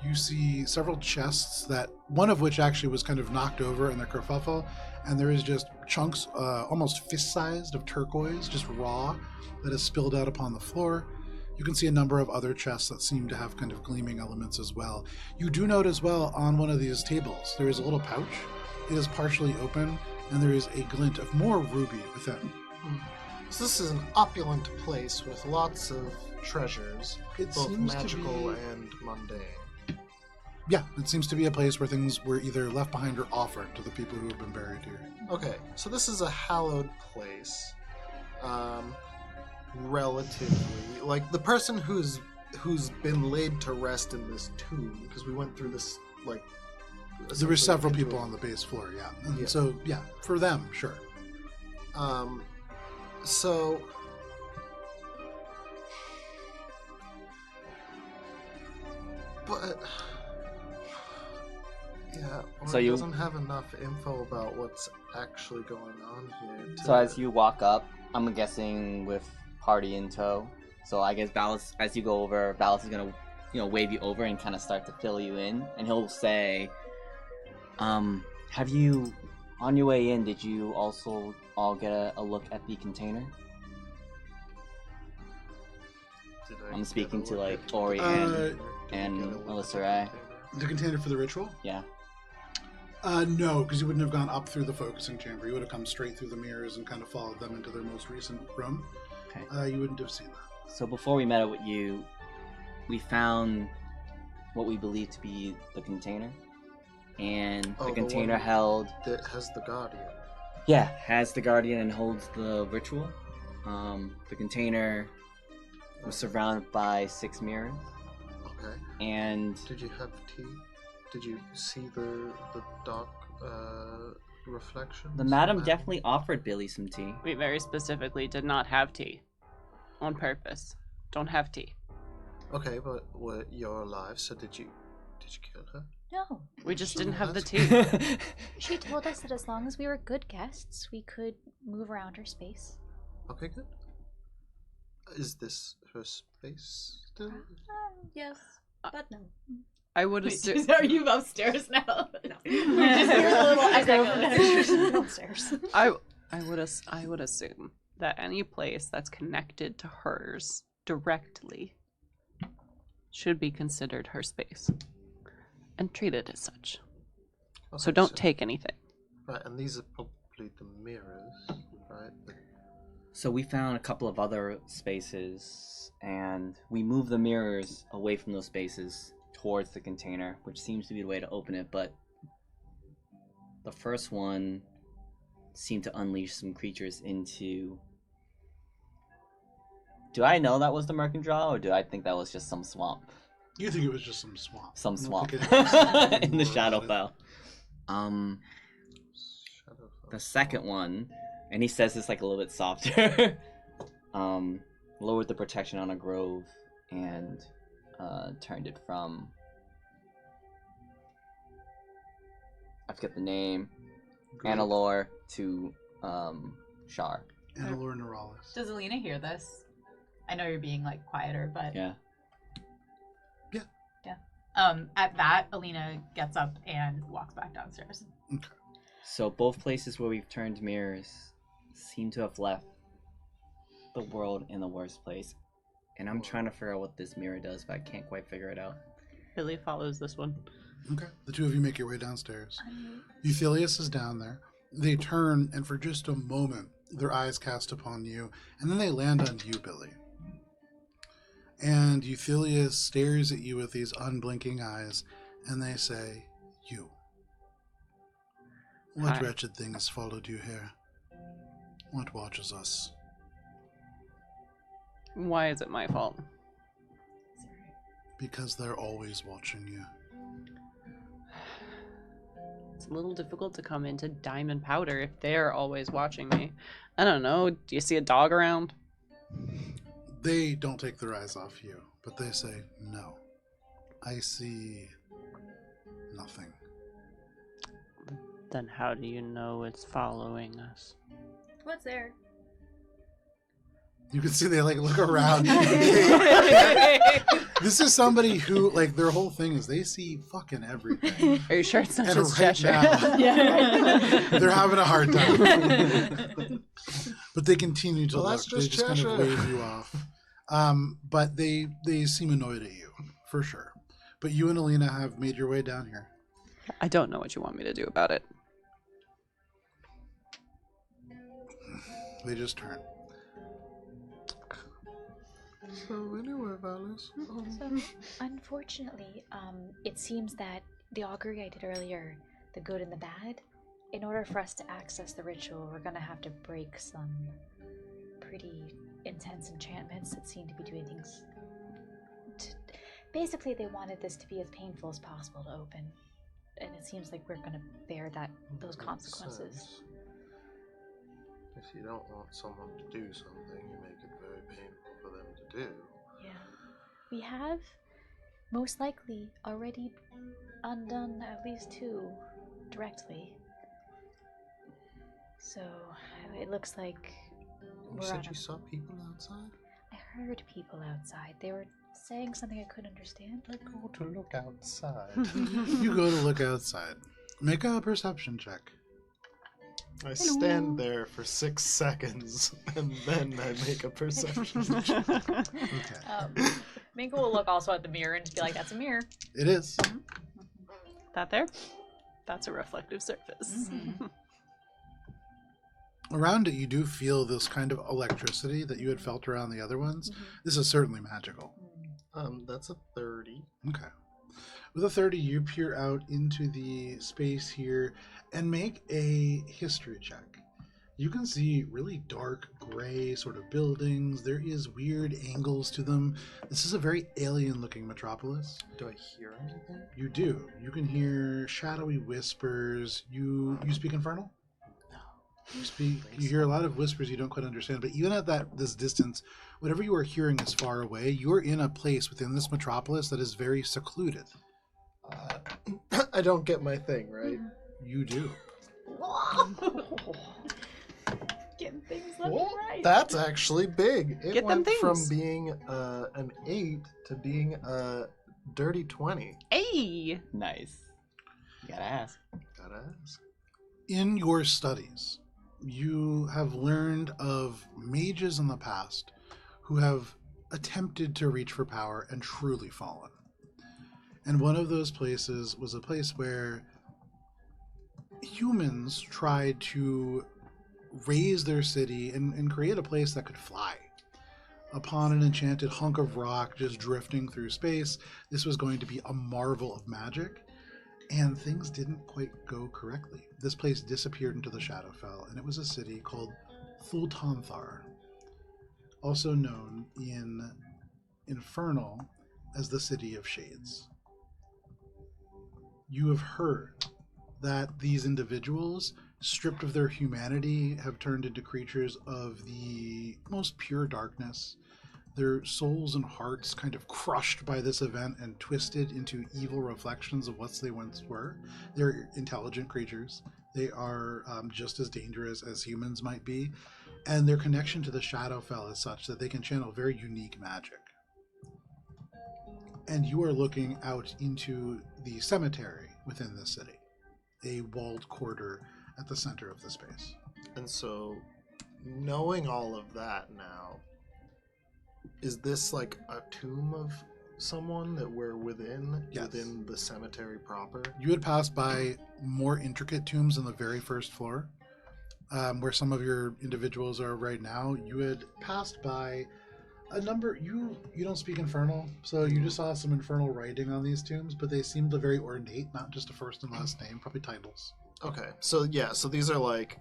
You see several chests, that one of which actually was kind of knocked over in the kerfuffle, and there is just chunks, almost fist-sized, of turquoise, just raw, that is spilled out upon the floor. You can see a number of other chests that seem to have kind of gleaming elements as well. You do note as well on one of these tables, there is a little pouch. It is partially open, and there is a glint of more ruby within. So this is an opulent place with lots of treasures, It both seems magical to be... and mundane. Yeah, it seems to be a place where things were either left behind or offered to the people who have been buried here. Okay, so this is a hallowed place. Relatively, like the person who's been laid to rest in this tomb, because we went through this like. There were several into people a- on the base floor, yeah. And Yeah. so, yeah, for them, sure. So. But. Yeah, or So you- doesn't have enough info about what's actually going on here. So as you walk up, I'm guessing with party in tow. So I guess Ballas, as you go over, Ballas is gonna, wave you over and kind of start to fill you in, and he'll say, "Have you, on your way in, did you also all get a look at the container?" Did I I'm get speaking a to, look like, at- Ori Uh, and Did I and get a look Melissa at the Ray. container? The container for the ritual? Yeah. No, because you wouldn't have gone up through the focusing chamber. You would have come straight through the mirrors and kind of followed them into their most recent room. Okay. You wouldn't have seen that. So before we met up with you, we found what we believe to be the container. And the container held... That has the Guardian. Yeah, has the Guardian and holds the ritual. The container was surrounded by 6 mirrors. Okay. And... Did you have tea? Did you see the dark reflection? The madam definitely offered Billy some tea. We very specifically did not have tea. On purpose. Don't have tea. Okay, but you're alive, so did you kill her? No. We just So didn't have the that's- tea. She told us that as long as we were good guests, we could move around her space. Okay, good. Is this her space still? Yes, but no. I would assume. Are you upstairs now? No. We just hear a little echo. Downstairs. I would assume that any place that's connected to hers directly should be considered her space and treated as such. So Okay, don't take anything. Right, and these are probably the mirrors, right? So we found a couple of other spaces, and we moved the mirrors away from those spaces towards the container, which seems to be the way to open it, but the first one seemed to unleash some creatures into... Do I know that was the Mercantile, or do I think that was just some swamp? You think it was just some swamp. Some I don't swamp. think it In the was more about Shadowfell. Shadowfell. The second one, and he says this like a little bit softer, lowered the protection on a grove and turned it from, I forget the name, Great. Annalore to Shar. Annalore Neuralis. Does Alina hear this? I know you're being like quieter, but Yeah. at that, Alina gets up and walks back downstairs. Okay. So both places where we've turned mirrors seem to have left the world in the worst place. And I'm trying to figure out what this mirror does, but I can't quite figure it out. Billy follows this one. Okay. The two of you make your way downstairs. Euthelius is down there. They turn, and for just a moment, their eyes cast upon you, and then they land on you, Billy. And Euthelius stares at you with these unblinking eyes, and they say, "You. What Hi. wretched thing has followed you here? What watches us?" Why is it my fault? Because they're always watching you. It's a little difficult to come into Diamond Powder if they're always watching me. I don't know. Do you see a dog around? They don't take their eyes off you, but they say, "No. I see nothing." Then how do you know it's following us? What's there? You can see they like look around. This is somebody who like their whole thing is they see fucking everything. Are you sure it's not And just right Cheshire? now, they're having a hard time. But they continue to Well, look. that's They just just kind of Cheshire. wave you off. But they seem annoyed at you for sure. But you and Alina have made your way down here. I don't know what you want me to do about it. They just turn. So anyway, Valis. So, unfortunately, it seems that the augury I did earlier, the good and the bad, in order for us to access the ritual, we're gonna have to break some pretty intense enchantments that seem to be doing things. Basically, they wanted this to be as painful as possible to open, and it seems like we're gonna bear those consequences. If you don't want someone to do something, you make it very painful for them to do. Yeah. We have, most likely, already undone at least 2 directly. So, it looks like You we're said on you saw people outside? I heard people outside. They were saying something I couldn't understand. I go to look outside. You go to look outside. Make a perception check. I stand there for 6 seconds, and then I make a perception check. Okay. Minka will look also at the mirror and just be like, "That's a mirror." It is. That there? That's a reflective surface. Around it, you do feel this kind of electricity that you had felt around the other ones. This is certainly magical. That's a 30. Okay. With a 30, you peer out into the space here and make a history check. You can see really dark gray sort of buildings. There is weird angles to them. This is a very alien-looking metropolis. Do I hear anything? You do. You can hear shadowy whispers. You speak Infernal? You hear a lot of whispers you don't quite understand, but even at this distance, whatever you are hearing is far away. You're in a place within this metropolis that is very secluded. I don't get my thing, right? You do. Getting things left and right. That's actually big. It Get them went from things. being an 8 to being a dirty 20. Hey! Nice. You gotta ask. Gotta ask. In your studies, you have learned of mages in the past who have attempted to reach for power and truly fallen. And one of those places was a place where humans tried to raise their city and create a place that could fly. Upon an enchanted hunk of rock just drifting through space, this was going to be a marvel of magic, and things didn't quite go correctly. This place disappeared into the Shadowfell, and it was a city called Thultanthar, also known in Infernal as the City of Shades. You have heard that these individuals, stripped of their humanity, have turned into creatures of the most pure darkness. Their souls and hearts kind of crushed by this event and twisted into evil reflections of what they once were. They're intelligent creatures. They are just as dangerous as humans might be. And their connection to the Shadowfell is such that they can channel very unique magic. And you are looking out into the cemetery within the city, a walled quarter at the center of the space. And so, knowing all of that now, is this like a tomb of someone that we're within the cemetery proper? You had passed by more intricate tombs on the very first floor, where some of your individuals are right now. You had passed by a number. You don't speak Infernal, so you just saw some Infernal writing on these tombs, but they seemed very ornate, not just a first and last name, probably titles. Okay, so these are like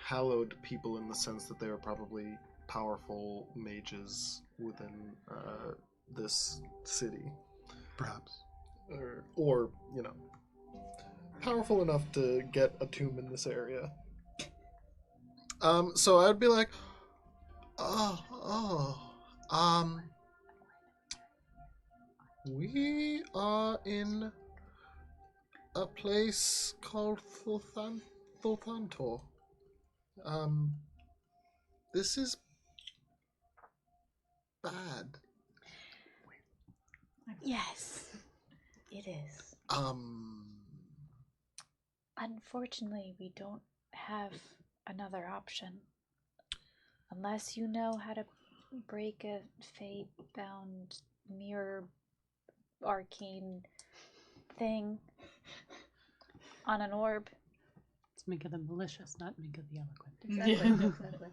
hallowed people in the sense that they were probably powerful mages within this city, Perhaps. or powerful enough to get a tomb in this area. So I'd be like, we are in a place called Thultantor. This is bad. Yes, it is. Unfortunately, we don't have another option. Unless you know how to break a fate-bound mirror arcane thing on an orb. It's Minka the malicious, not Minka the eloquent. Exactly. Exactly.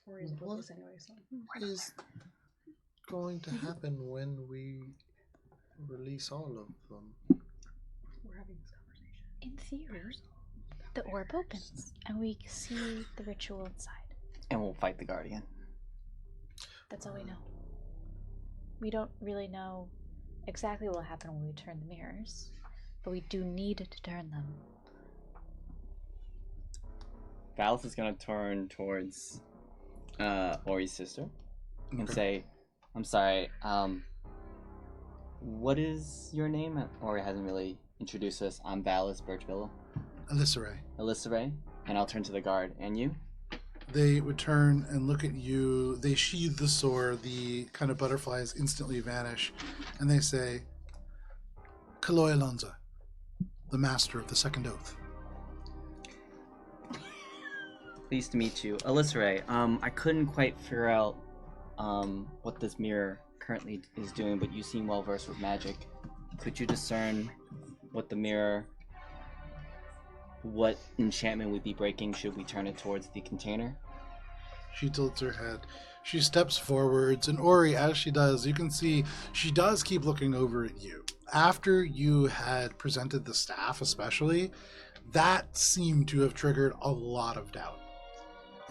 Rory's a book anyway, so. What is going to happen when we release all of them? We're having this conversation. In theory, the orb opens and we see the ritual inside. And we'll fight the Guardian. That's all we know. We don't really know exactly what will happen when we turn the mirrors, but we do need to turn them. Valis is gonna turn towards Ori's sister and say, I'm sorry, what is your name? Ori hasn't really introduced us. I'm Valis Birchbillow. Alyssa Ray. And I'll turn to the guard. And you? They would turn and look at you. They sheathe the sword. The kind of butterflies instantly vanish. And they say, Kaloy Alonza, the master of the second oath. Pleased to meet you. Alyssa Ray, I couldn't quite figure out what this mirror currently is doing, but you seem well versed with magic. Could you discern what the mirror what enchantment we'd be breaking should we turn it towards the container? She tilts her head. She steps forwards, and Ori, as she does, you can see she does keep looking over at you. After you had presented the staff, especially, that seemed to have triggered a lot of doubt.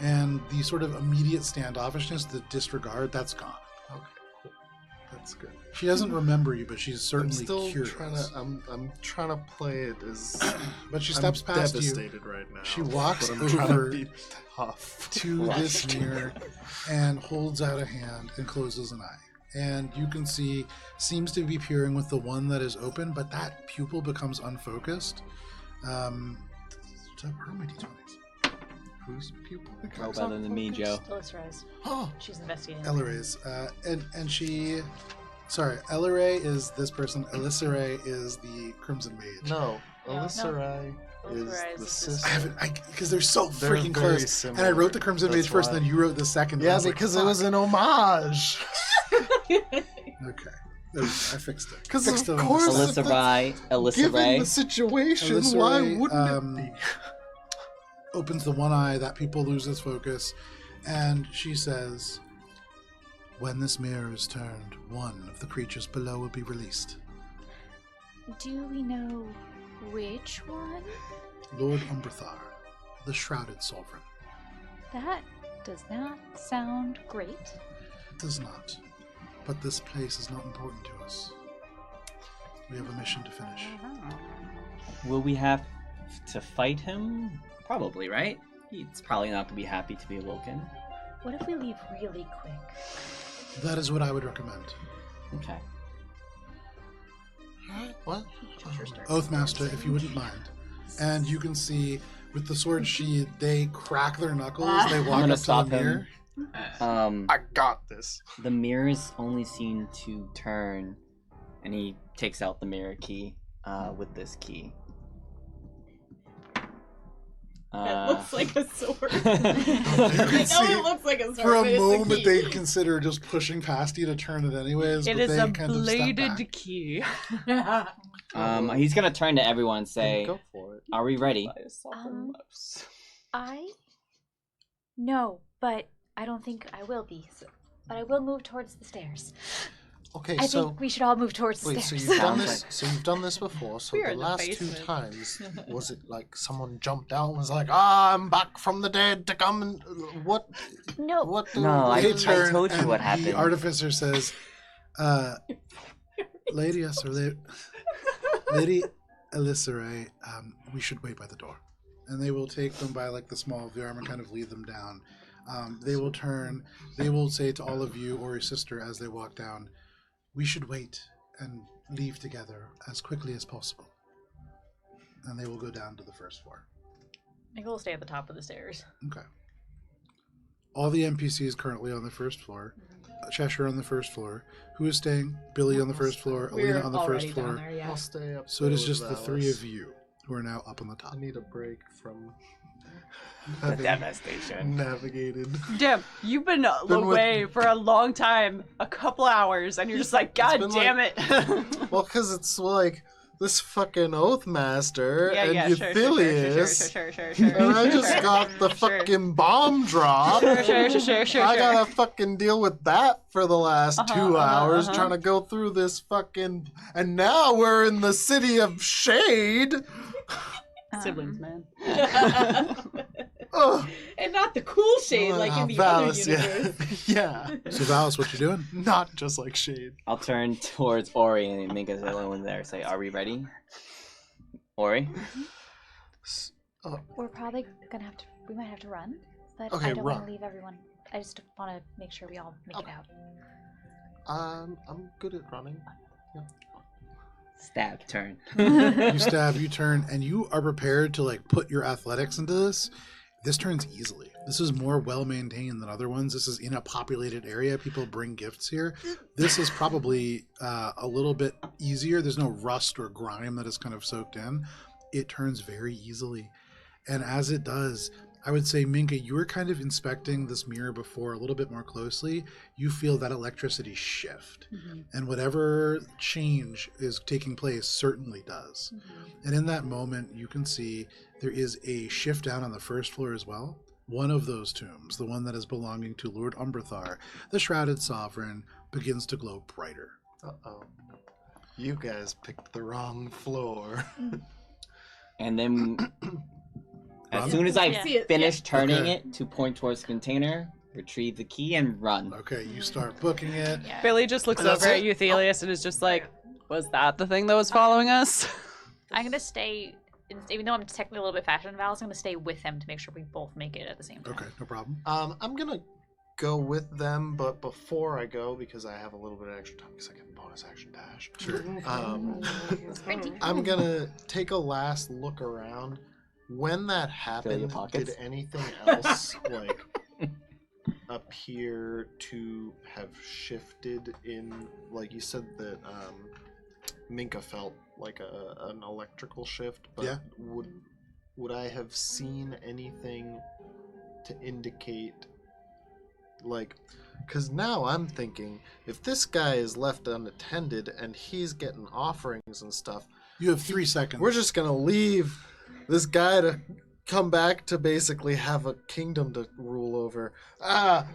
And the sort of immediate standoffishness, the disregard, that's gone. Okay, cool. That's good. She doesn't remember you, but she's I'm certainly still curious. I'm trying to play it as. But she steps I'm past you. devastated right now. She walks but I'm trying over to be tough. to this mirror and holds out a hand and closes an eye. And you can see, seems to be peering with the one that is open, but that pupil becomes unfocused. Where are my d20s? Whose pupil No becomes better than me, Joe. Illustrize. Oh, She's investigating. Ellery's. And she... Sorry, Ellery is this person. Elisare is the Crimson Mage. No, No. Elissarai is Elissarai is the the sister. I haven't, because they're so They're freaking very close. similar. And I wrote the Crimson That's Mage first, why. and then you wrote the second. and I Yeah, was like, because it was fuck. an homage. Okay. I fixed it. Because Fixed of it on course, the if side. Given the Elissarai. situation, Elissarai, why wouldn't it be? Opens the one eye, that people loses focus, and she says, "When this mirror is turned, one of the creatures below will be released. Do we know which one? Lord Umbrathar, the Shrouded Sovereign." That does not sound great. It does not. But this place is not important to us. We have a mission to finish. Will we have to fight him? Probably, right? He's probably not going to be happy to be awoken. What if we leave really quick? That is what I would recommend. Okay. What? Oathmaster, if you wouldn't mind. And you can see, with the sword sheath, they crack their knuckles, they I'm walk gonna up to stop the him. mirror. I got this. The mirrors only seem to turn, and he takes out the mirror key with this key. That looks like a sword. You I can know see, it looks like a sword. for a but it's moment, key. they'd consider just pushing past you to turn it anyways, It but is they a kind of step bladed back. key. He's gonna turn to everyone and say, Go for it. "Are we ready?" No, but I don't think I will be. But I will move towards the stairs. Okay, I so think we should all move towards the wait, so stairs. you've done Sounds this. So you've done this before. So We're the in the last two basement. times, was it like someone jumped out and was like, "Ah, I'm back from the dead to come and what? No. What? Do No, I They told turn, you and what happened. The artificer says, "Lady Elissarai, Lady Elissarai, we should wait by the door." And they will take them by like the small of the arm and kind of lead them down. They will turn. They will say to all of you or your sister as they walk down, "We should wait and leave together as quickly as possible." And they will go down to the first floor. Nicole will stay at the top of the stairs. Okay. All the NPCs currently on the first floor. Cheshire on the first floor. Who is staying? Billy on the first floor. We're Alina on the already first down floor. there, yeah. I'll stay up. So it is there just with the three Alice. of you who are now up on the top. I need a break from The having devastation. navigated. Damn, you've been Been away for a long time, a couple hours, and you're just like, God been damn like- it. Well, because it's like this fucking Oathmaster and sure. and I just got the fucking bomb drop. Sure. I gotta fucking deal with that for the last 2 hours, uh-huh. trying to go through this fucking. And now we're in the city of Shade. Siblings, man. Ugh. And not the cool shade like in the Valis, other universe. yeah. So Valis, what you doing? Not just like Shade. I'll turn towards Ori and make us the only one there. Say, "Are we ready?" Ori. We're probably gonna have to. We might have to run, but Okay, I don't want run. to leave everyone. I just want to make sure we all make it out. I'm good at running. Stab. Turn. You stab, you turn, and you are prepared to like put your athletics into this. This turns easily. This is more well maintained than other ones. This is in a populated area. People bring gifts here. This is probably a little bit easier. There's no rust or grime that is kind of soaked in. It turns very easily. And as it does, I would say, Minka, you were kind of inspecting this mirror before a little bit more closely. You feel that electricity shift. And whatever change is taking place certainly does. And in that moment, you can see there is a shift down on the first floor as well. One of those tombs, the one that is belonging to Lord Umbrathar, the Shrouded Sovereign, begins to glow brighter. Uh-oh. You guys picked the wrong floor. And then, as Run? soon as I Yeah. finish turning Okay. it to point towards the container, retrieve the key and run. Okay, you start booking it. Yeah. Billy just looks And that's over at it? Euthelius and is just like, was that the thing that was following us? I'm gonna stay, even though I'm technically a little bit faster than Valis, I'm gonna stay with him to make sure we both make it at the same time. Okay, no problem. I'm gonna go with them, but before I go, because I have a little bit of extra time, because I get bonus action dash. Sure. I'm gonna take a last look around. When that your happened, pockets. did anything else like appear to have shifted in? Like you said that Minka felt like an electrical shift, but Yeah. would I have seen anything to indicate? Like, because now I'm thinking, if this guy is left unattended and he's getting offerings and stuff, You have 3 seconds. we're just gonna leave this guy to come back to basically have a kingdom to rule over.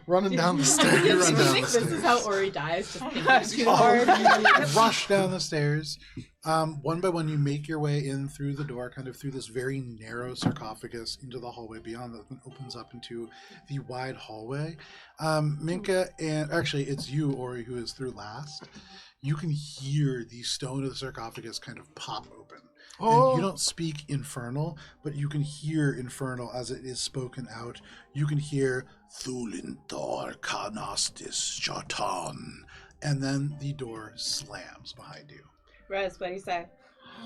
Running down the stairs. You run down the This is stairs. how Ori dies, just thinking too Oh, hard. you rush down the stairs. One by one, you make your way in through the door, kind of through this very narrow sarcophagus into the hallway beyond that opens up into the wide hallway. Minka, and actually, it's you, Ori, who is through last. You can hear the stone of the sarcophagus kind of pop open. And you don't speak Infernal, but you can hear Infernal as it is spoken out. You can hear Thulinthor Kanastis Jatan. And then the door slams behind you. Rez, what do you say?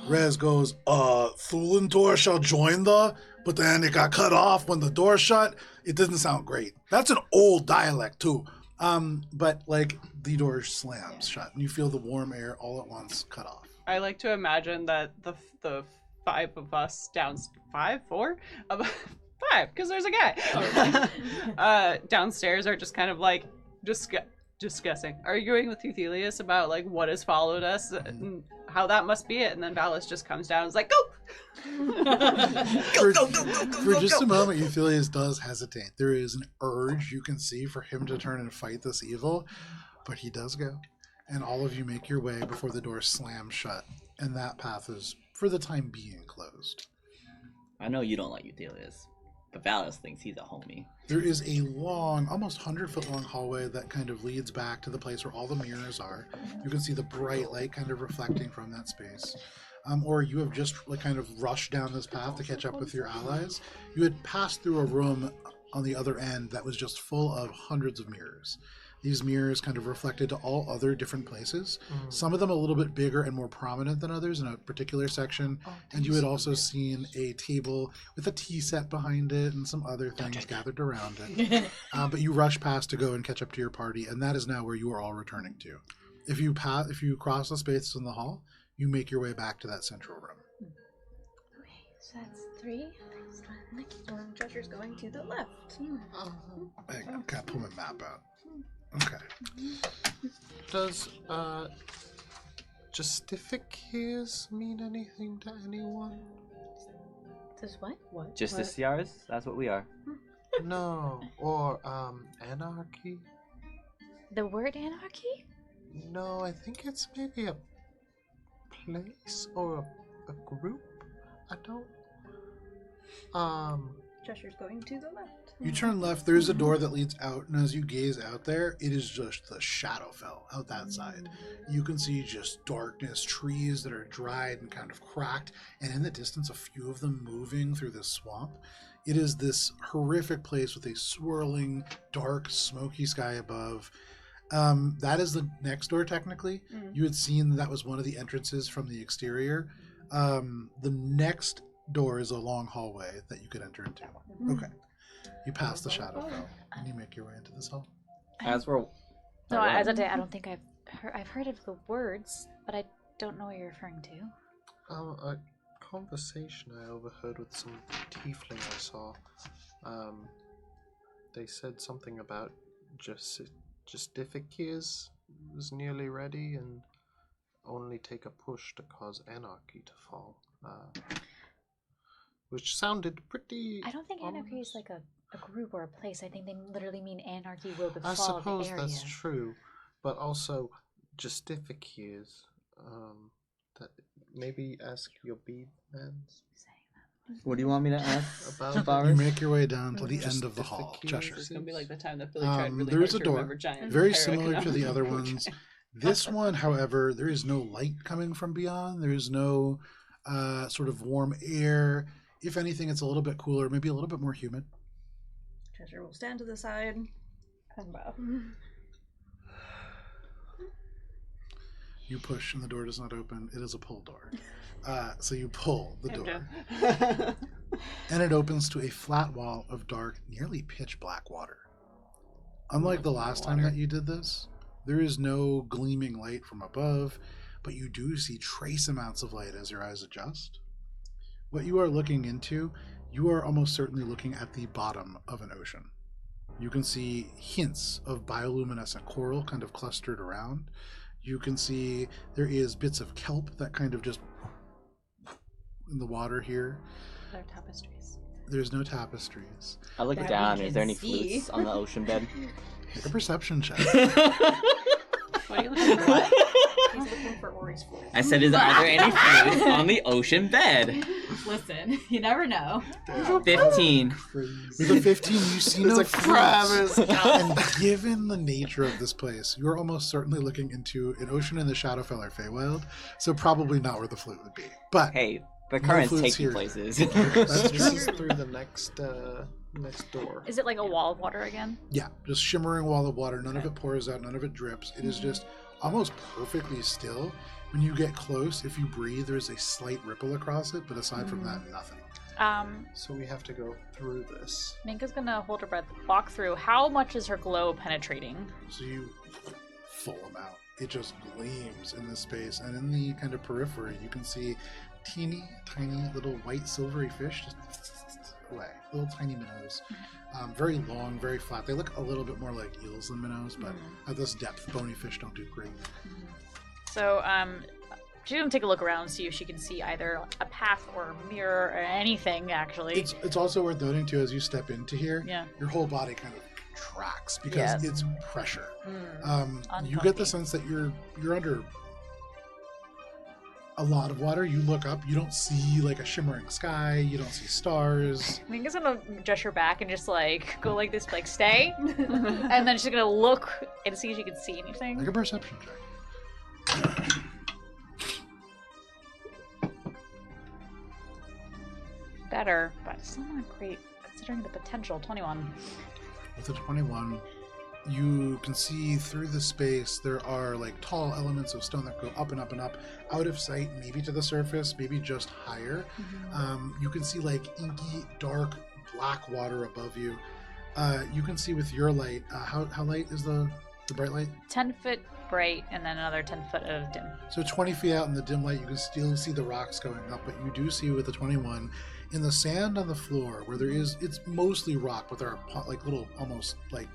Rez goes, Thulinthor shall join but then it got cut off when the door shut. It doesn't sound great. That's an old dialect too. But like the door slams shut and you feel the warm air all at once cut off. I like to imagine that the 5 of us five, because there's a guy downstairs are just kind of like discussing, arguing with Euthelius about like what has followed us and how that must be it, and then Valis just comes down and is like, For just a moment, Euthelius does hesitate. There is an urge you can see for him to turn and fight this evil, but he does go. And all of you make your way before the door slams shut, and that path is, for the time being, closed. I know you don't like Euthelius, but Valis thinks he's a homie. There is a long, almost 100-foot long hallway that kind of leads back to the place where all the mirrors are. You can see the bright light kind of reflecting from that space. Or you have just like kind of rushed down this path to catch up with your allies. You had passed through a room on the other end that was just full of hundreds of mirrors. These mirrors kind of reflected to all other different places. Some of them a little bit bigger and more prominent than others in a particular section. And you had also seen a table with a tea set behind it and some other things gathered around it. But you rush past to go and catch up to your party, and that is now where you are all returning to. If you cross the spaces in the hall, you make your way back to that central room. Okay, so that's 3. Next one, treasure's going to the left. Hang on, can I pull my map out? Okay. Does justificators mean anything to anyone? This what? What? Just this yours? That's what we are. No. Or anarchy? The word anarchy? No, I think it's maybe a place or a group. I don't. Treasure's going to the left. You turn left, there's a door that leads out, and as you gaze out there, it is just the Shadowfell out that side. You can see just darkness, trees that are dried and kind of cracked, and in the distance, a few of them moving through this swamp. It is this horrific place with a swirling, dark, smoky sky above. That is the next door, technically. You had seen that was one of the entrances from the exterior. The next door is a long hallway that you could enter into. Okay. You pass the Shadowfell, and you make your way into this hall. As we're No, as I say, I don't think I've heard of the words, but I don't know what you're referring to. A conversation I overheard with some tiefling I saw. They said something about justificators was nearly ready and only take a push to cause anarchy to fall. Which sounded pretty. I don't think anarchy is like a group or a place. I think they literally mean anarchy will befall I suppose the area. that's true, but also justificators. That maybe ask your bead man. What do you want me to ask About You Boris? make your way down to the end of the hall, Cheshire. It's gonna be like the time that Billy tried really There hard is a to door, remember giant very hair similar to the economic other project. ones. This one, however, there is no light coming from beyond. There is no sort of warm air. If anything, it's a little bit cooler, maybe a little bit more humid. Treasure will stand to the side and bow. You push and the door does not open. It is a pull door. So you pull the door. And it opens to a flat wall of dark, nearly pitch black water. Unlike the last time that you did this, there is no gleaming light from above, but you do see trace amounts of light as your eyes adjust. What you are looking into, you are almost certainly looking at the bottom of an ocean. You can see hints of bioluminescent coral kind of clustered around. You can see there is bits of kelp that kind of just in the water here. There are tapestries. There's no tapestries. I look That down. we Is there can any see. flutes on the ocean bed? Make a perception check. What are you looking for? He's looking for Ori's flute. I said, are there any flutes on the ocean bed? Listen, you never know. 15. With a 15, you see no There's a crab fruits. in his And given the nature of this place, you're almost certainly looking into an ocean in the Shadowfeller Feywild, so probably not where the flute would be. But Hey, the No currents flutes take you here. places. That's This true. is through the next door. Is it like a wall of water again? Yeah, just shimmering wall of water. None of it pours out, none of it drips. It is just almost perfectly still. When you get close, if you breathe, there's a slight ripple across it, but aside from that, nothing. So we have to go through this. Minka's gonna hold her breath, walk through. How much is her glow penetrating? So you full amount. It just gleams in this space, and in the kind of periphery, you can see teeny, tiny little white silvery fish just away. Little tiny minnows. Very long, very flat. They look a little bit more like eels than minnows, but at this depth, bony fish don't do great. So, she's gonna take a look around, see if she can see either a path or a mirror or anything, actually. It's also worth noting, too, as you step into here, Yeah. your whole body kind of contracts because Yes. it's pressure. Mm. You get the Uncomfy. sense that you're under a lot of water. You look up, you don't see like a shimmering sky, you don't see stars. Minka's gonna gesture back and just like go like this, like stay, and then she's gonna look and see if she can see anything. Like a perception check. Better, but it's not great considering the potential. 21. With a 21, you can see through the space there are like tall elements of stone that go up and up and up, out of sight, maybe to the surface, maybe just higher. You can see like inky, dark, black water above you. You can see with your light, how light is the bright light? 10 foot bright, and then another 10 foot of dim. So 20 feet out in the dim light, you can still see the rocks going up, but you do see with the 21 in the sand on the floor where it's mostly rock, but there are like little, almost like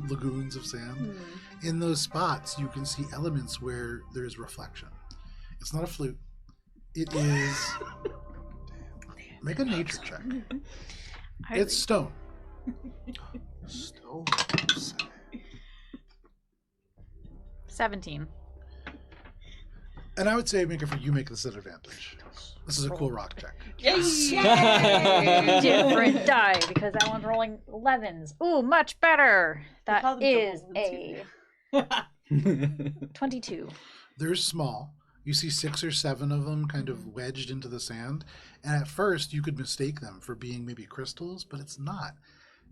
lagoons of sand. In those spots, you can see elements where there's reflection. It's not a flute. It is. Make a nature check. It's stone. Stone. 17. And I would say make this at advantage. This is a cool rock check. Yes! Different die, because that one's rolling 11s. Ooh, much better. That call them is double a 22. They're small. You see 6 or 7 of them kind of wedged into the sand. And at first, you could mistake them for being maybe crystals, but it's not.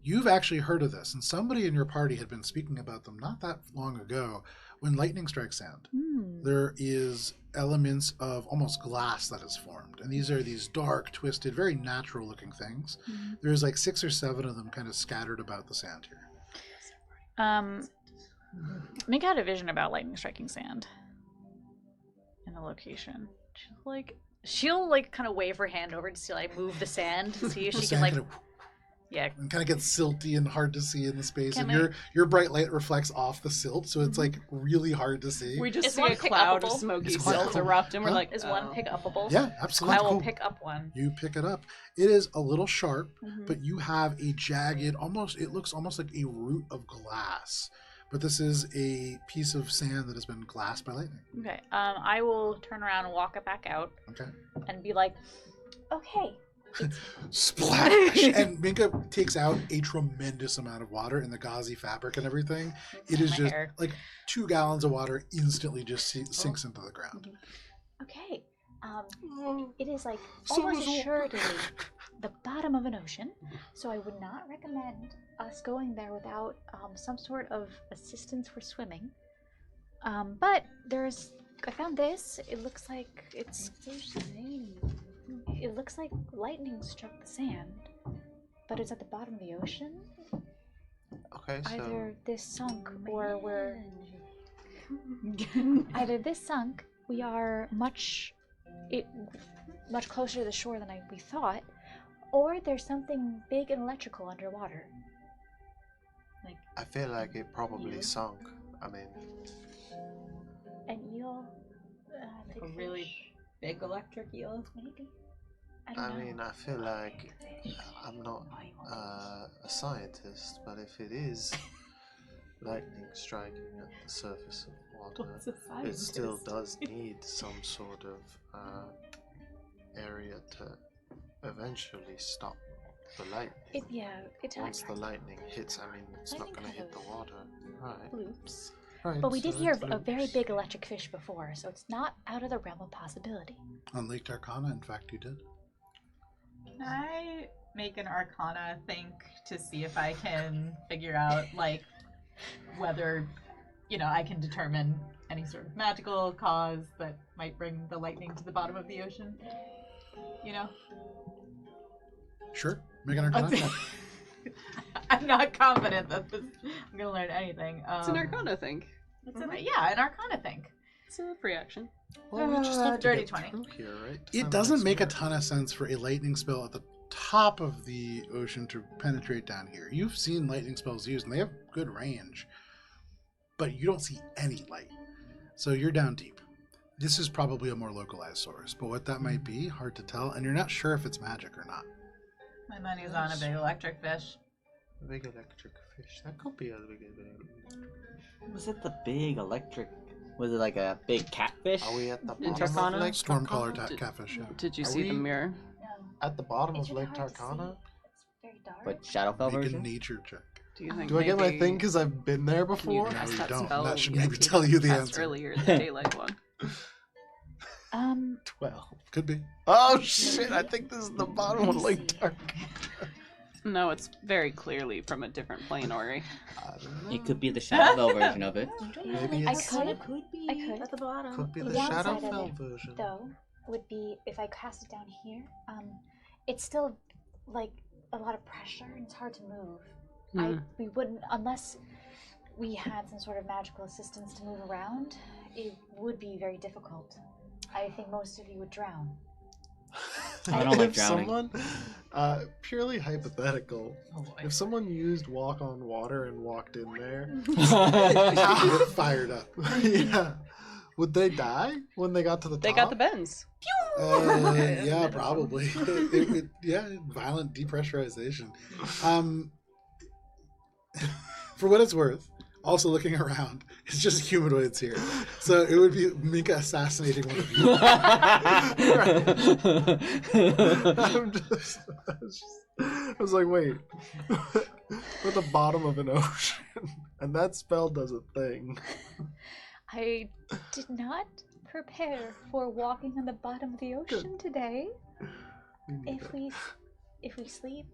You've actually heard of this, and somebody in your party had been speaking about them not that long ago when lightning strikes sand. There is elements of almost glass that is formed. And these are these dark, twisted, very natural looking things. There's like 6 or 7 of them kind of scattered about the sand here. Mika had a vision about lightning striking sand in a location. She'll kind of wave her hand over to see like move the sand to see if The she can sand like kind of Yeah. and kind of gets silty and hard to see in the space. Can And your bright light reflects off the silt, so it's like really hard to see. We just Is see one a cloud of pick-upable? smoky It's quite silt cool. erupt, and we're Huh? like, Is one oh. pick upable? Yeah, absolutely. I will Cool. pick up one. You pick it up. It is a little sharp, Mhm. but you have a jagged, it looks almost like a root of glass. But this is a piece of sand that has been glassed by lightning. Okay. I will turn around and walk it back out Okay. and be like, Okay. Splash! And Minka takes out a tremendous amount of water in the gauzy fabric and everything. It is my just hair. like 2 gallons of water instantly just sinks into the ground. Okay. It is like almost assuredly the bottom of an ocean, so I would not recommend us going there without some sort of assistance for swimming. But I found this. It looks like it looks like lightning struck the sand, but it's at the bottom of the ocean. Okay, so Either this sunk or we're either this sunk. We are much closer to the shore than we thought, or there's something big and electrical underwater. I feel like it probably sunk. I mean, An eel, big A really fish, big electric eel. maybe. I don't I know. mean, I feel like I'm not a scientist, but if it is lightning striking at the surface of water, What's a it still scientist? does need some sort of area to eventually stop the lightning. Once the lightning hits, I mean, it's not Lightning going to kind hit the of water. Right. loops. Right. But we so did hear it of a very loops. big electric fish before, so it's not out of the realm of possibility. On Lake Darkana, in fact, you did. Can I make an Arcana think to see if I can figure out, like, whether, I can determine any sort of magical cause that might bring the lightning to the bottom of the ocean? Sure. Make an Arcana check. I'm not confident that I'm going to learn anything. It's an Arcana thing. It's an Arcana think. It's a free action. Well, we just have to dirty get 20. through here, right? It doesn't make a ton of sense for a lightning spell at the top of the ocean to penetrate down here. You've seen lightning spells used, and they have good range, but you don't see any light. So you're down deep. This is probably a more localized source, but what that might be, hard to tell, and you're not sure if it's magic or not. My money's on a big electric fish. A big electric fish. That could be a big electric. Was it the big electric? Was it like a big catfish? Are we at the In bottom Tarkana? of Lake Stormcaller Tarkana? catfish, yeah. Did you Are see the we- mirror? No. At the bottom It's of really Lake hard to see. Tarkana? It's very dark. But Shadowfell Make a version? nature check. Do you think Do I get my maybe thing because I've been there can you before? cast you that don't. spell That should you maybe cast tell you the cast answer. earlier, the daylight one. 12. Could be. Oh shit, I think this is the bottom of Lake Dark. No, it's very clearly from a different plane, Ori. It could be the Shadowfell version of it. Maybe I it's could be I could. at the bottom. could be The the downside of Shadowfell it, version. though, would be if I cast it down here. It's still like a lot of pressure and it's hard to move. We wouldn't unless we had some sort of magical assistance to move around. It would be very difficult. I think most of you would drown. I don't like If drowning. someone, purely hypothetical, if someone used walk on water and walked in there, Get fired up. yeah, would they die when they got to the top? They got the bends. Yeah, probably. Yeah, violent depressurization. For what it's worth, also looking around, it's just humanoids here. So it would be Minka assassinating one of you. I was like, wait, we're at the bottom of an ocean, and that spell does a thing. I did not prepare for walking on the bottom of the ocean today. If we sleep,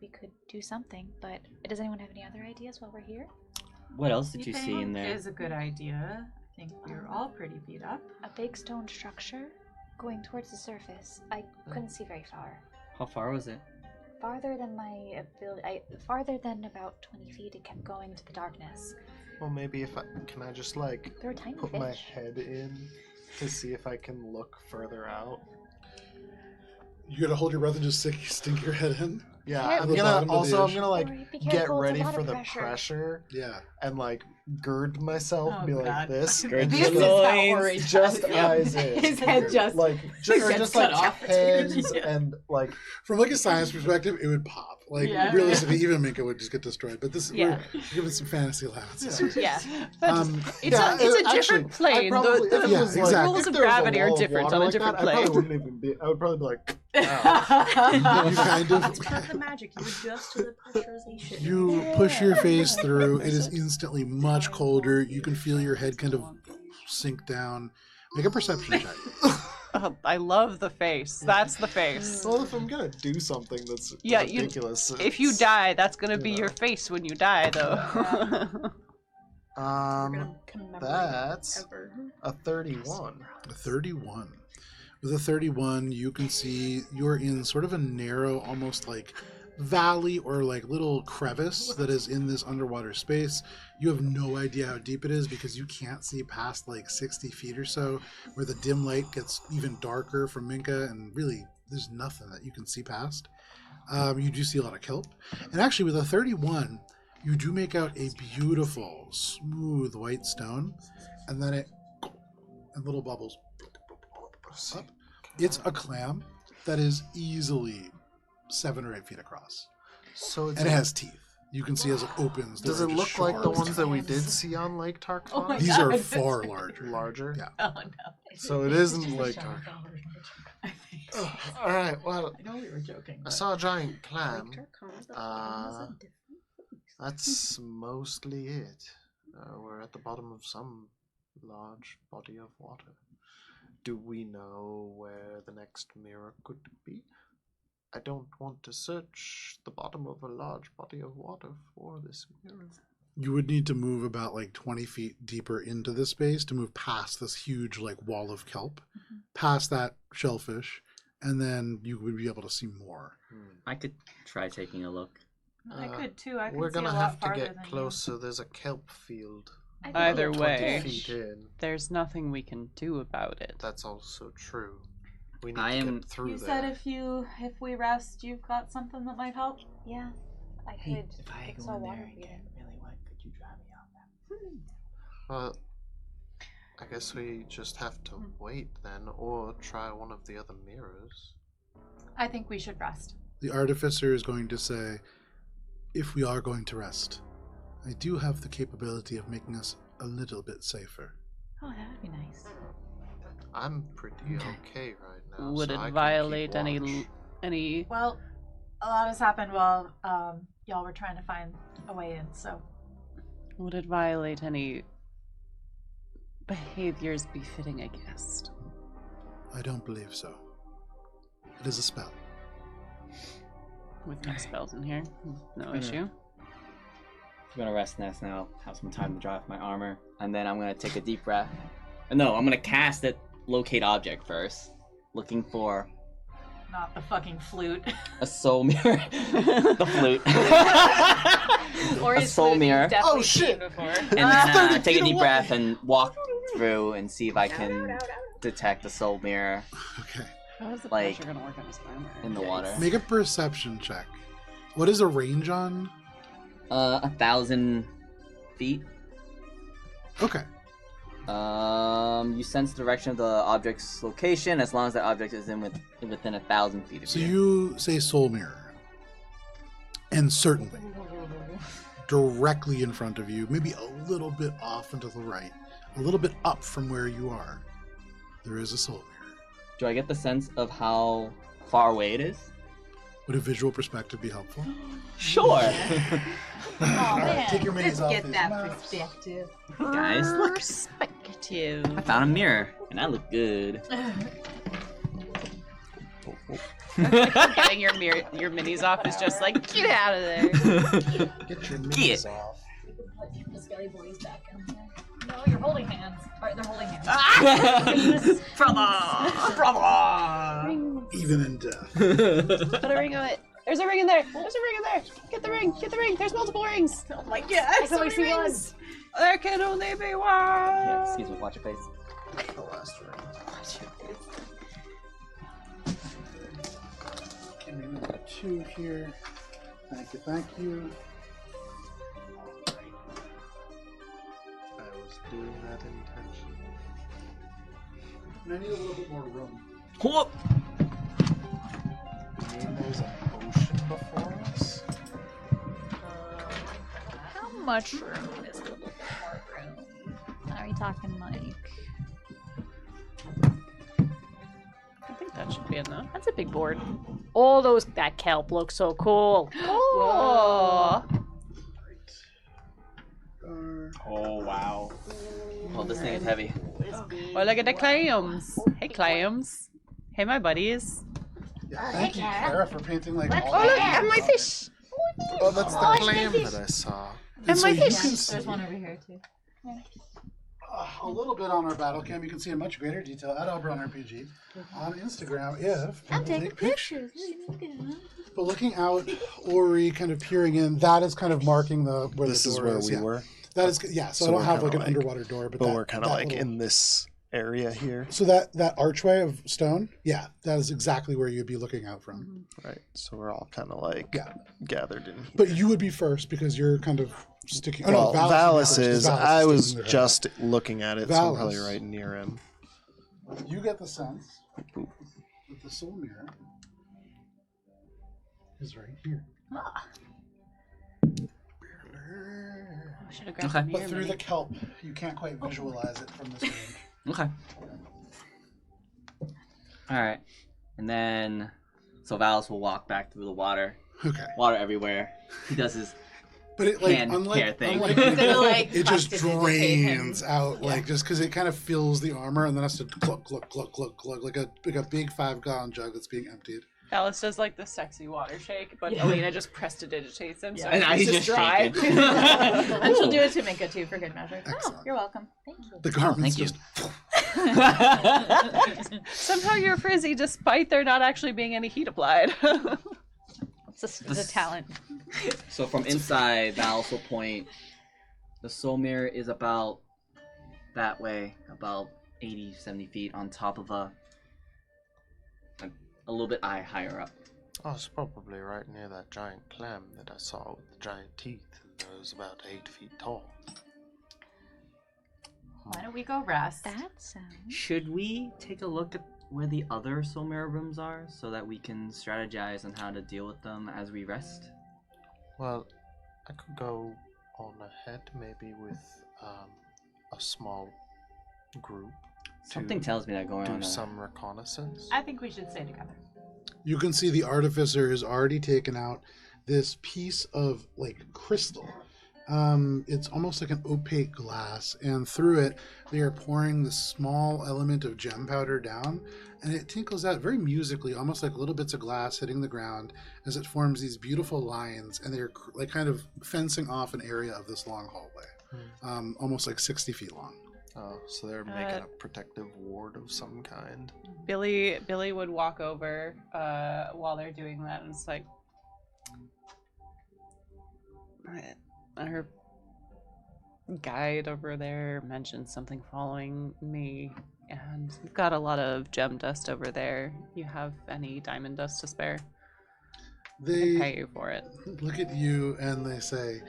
we could do something. But does anyone have any other ideas while we're here? What else did you see in Sleeping there? is a good idea. I think we're all pretty beat up. A big stone structure going towards the surface. I couldn't see very far. How far was it? Farther than my ability. Farther than about 20 feet. It kept going into the darkness. Well, maybe can I just like There were tiny put fish. my head in to see if I can look further out? You gotta hold your breath and just stick your head in. Yeah, At I'm the gonna bottom of the ocean. Or be get careful, it's a ready lot for of the pressure. pressure Yeah. and like gird myself and be like God. this. Gird and your just, loins. just eyes in. His head just like gets just cut like off. heads Yeah. and like From like a science perspective, it would pop. Like Yeah. realistically, even Minka would just get destroyed. But this Yeah. we're giving some fantasy allowances. Yeah. It's a different plane. The Yeah, exactly. rules of gravity are different on a different I probably plane. wouldn't even be. I would probably be like, wow. You kind of That's part of the magic. You adjust to the pressurization. you push your face through. It is instantly much colder. You can feel your head kind of sink down. Make a perception check. Oh, I love the face. That's the face. Well, if I'm gonna do something that's Yeah, ridiculous, If you it's, die, that's gonna be you your know. face when you die, though. That's a 31. A 31. With a 31, you can see you're in sort of a narrow, almost like valley or like little crevice that is in this underwater space. You have no idea how deep it is because you can't see past like 60 feet or so, where the dim light gets even darker from Minka, and really there's nothing that you can see past. You do see a lot of kelp. And actually with a 31, you do make out a beautiful, smooth white stone, and then and little bubbles up. It's a clam that is easily 7 or 8 feet across, So it's and it has teeth. You can see as it opens. Does there it are look just like the shards. ones that we did see on Lake Tarkon? Oh my These are God. far larger. Larger? Yeah. Oh no. So it isn't like All right. Well, I know we were joking. I But... saw a giant clam. That's mostly it. We're at the bottom of some large body of water. Do we know where the next mirror could be? I don't want to search the bottom of a large body of water for this mirror. You would need to move about like 20 feet deeper into this space to move past this huge like wall of kelp, past that shellfish, and then you would be able to see more. I could try taking a look. I could too. I can We're see gonna a lot have to farther get than you. closer. There's a kelp field Either 20 way, feet in. there's nothing we can do about it. That's also true. We need I to am- get through You there. said if we rest, you've got something that might help. Yeah, I could fix our water heater. Well, I guess we just have to wait then, or try one of the other mirrors. I think we should rest. The artificer is going to say, if we are going to rest, I do have the capability of making us a little bit safer. Oh, that would be nice. I'm pretty okay right now. Would so it I can violate keep any watch. any? Well, a lot has happened while y'all were trying to find a way in. So Would it violate any behaviors befitting a guest? I don't believe so. It is a spell. With no spells in here, no Mhm. issue. I'm gonna rest nest now, have some time to dry off my armor, and then I'm gonna take a deep breath. No, I'm gonna cast it, locate object first, looking for not the fucking flute. a soul mirror. The flute. Or A his soul flute he's mirror. definitely Oh, shit. seen before. And then take a deep breath and walk through and see if I can detect a soul mirror Okay. How is the Like, pressure gonna work on his armor? in the water. Make a perception check. What is the range on? 1,000 feet. Okay. You sense the direction of the object's location as long as that object is within 1,000 feet of So you. you say soul mirror. And certainly, directly in front of you, maybe a little bit off and to the right, a little bit up from where you are, there is a soul mirror. Do I get the sense of how far away it is? Would a visual perspective be helpful? Sure. Oh man. Take your minis off. Get these that maps. perspective. Guys, look. Perspective. I found a mirror, and I look good. Getting your minis off is just like, get out of there. get your Get. knees off. Put the skelly boys back in there. No, you're holding hands. Alright, they're holding hands. Brother! Even in death. Put a ring on it. There's a ring in there. There's a ring in there. Get the ring. Get the ring. There's multiple rings. Oh my god, I can so only many see one. rings. There can only be one. Yeah, excuse me, watch your face. The last ring. Okay, maybe 2 here. Thank you, thank you. I was doing that intentionally. And I need a little bit more room. Whoop! You mean there's an ocean before us? How much room is a little bit more room? Are we talking like? I think that should be enough. That's a big board. Oh, that kelp looks so cool. Whoa. Oh, wow. Oh, this thing is heavy. Oh, look at the clams. Hey, clams. Hey, my buddies. Yeah, thank you, Kara, for painting like all Oh, look the at my details. fish. Oh, that's the clam that I saw. And so my you fish. can see There's one over here too. a little bit on our battle cam. You can see in much greater detail at Oberon RPG on Instagram if I'm people taking take pictures. pictures. But looking out, Ori kind of peering in, that is kind of marking where This the is door where is. we Yeah. were, That is, yeah. So, I So don't we're have like kinda an like- underwater door, but we're kind of like in this area here. So that archway of stone, yeah, that is exactly where you'd be looking out from. Right. So we're all kind of like Yeah. gathered in here. But you would be first because you're kind of sticking. Oh, Well, no, Valis would be first, 'cause is. Valis I is was sticking their head just looking at it, so I'm probably Valis. right near him. out. You get the sense Boop. that the soul mirror is right here. I should have grabbed Okay. the But mirror through mini. the kelp, you can't quite visualize it from this range. Okay. Alright. And then, so Valis will walk back through the water. Okay. Water everywhere. He does his But it like hand unlike, hair thing. unlike It's gonna, like, it just prestidigitate him. drains out like just because it kind of fills the armor and then has to glug glug glug glug glug like a big 5-gallon jug that's being emptied. Alice does like the sexy water shake, but Alina just prestidigitates him, so Yeah. And now he's he's just just dry. shaking. And she'll do it to Minka too for good measure. Oh, Excellent. you're welcome. Thank you. The garments Thank you. just Somehow you're frizzy despite there not actually being any heat applied. It's a talent. So from inside, Valis will point. The soul mirror is about that way, about 80, 70 feet on top of a little bit higher up. Oh, it's probably right near that giant clam that I saw with the giant teeth and was about 8 feet tall. Why don't we go rest? That sounds. Should we take a look at where the other soul mirror rooms are so that we can strategize on how to deal with them as we rest? Well, I could go on ahead maybe with a small group Something tells me that going do on. some reconnaissance. I think we should stay together. you can see the artificer has already taken out this piece of like crystal. It's almost like an opaque glass, and through it they are pouring this small element of gem powder down, and it tinkles out very musically, almost like little bits of glass hitting the ground as it forms these beautiful lines, and they're like kind of fencing off an area of this long hallway, almost like 60 feet long. Oh, so they're making a protective ward of some kind. Billy would walk over while they're doing that, and it's like, her guide over there mentioned something following me, and we've got a lot of gem dust over there. You have any diamond dust to spare? I can pay They you for it. look at you and they say,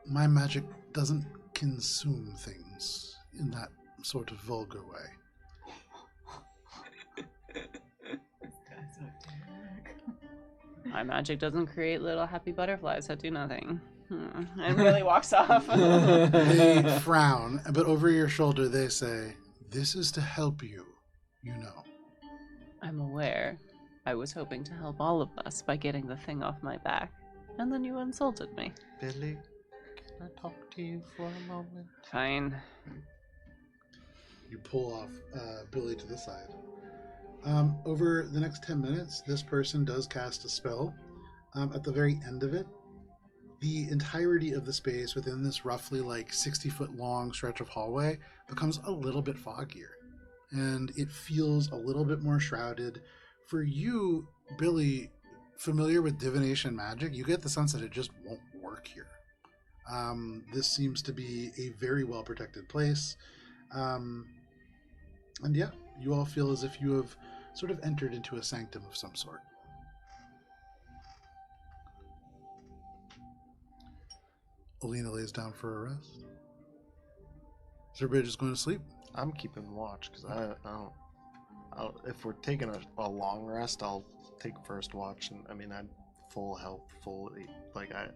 "My magic doesn't consume things in that sort of vulgar way." My magic doesn't create little happy butterflies that do nothing. And Billy walks off. They frown, but over your shoulder they say, "This is to help you, you know." I'm aware. I was hoping to help all of us by getting the thing off my back, and then you insulted me. Billy, can I talk to you for a moment? Fine. You pull off Billy to the side. Over the next 10 minutes, this person does cast a spell. At the very end of it, the entirety of the space within this roughly like 60-foot long stretch of hallway becomes a little bit foggier. And it feels a little bit more shrouded. For you, Billy, familiar with divination magic, you get the sense that it just won't work here. This seems to be a very well-protected place. And yeah, you all feel as if you have sort of entered into a sanctum of some sort. Alina lays down for a rest. Is everybody just going to sleep? I'm keeping watch because I don't. If we're taking a long rest, I'll take first watch, and I mean, I'm full health, like I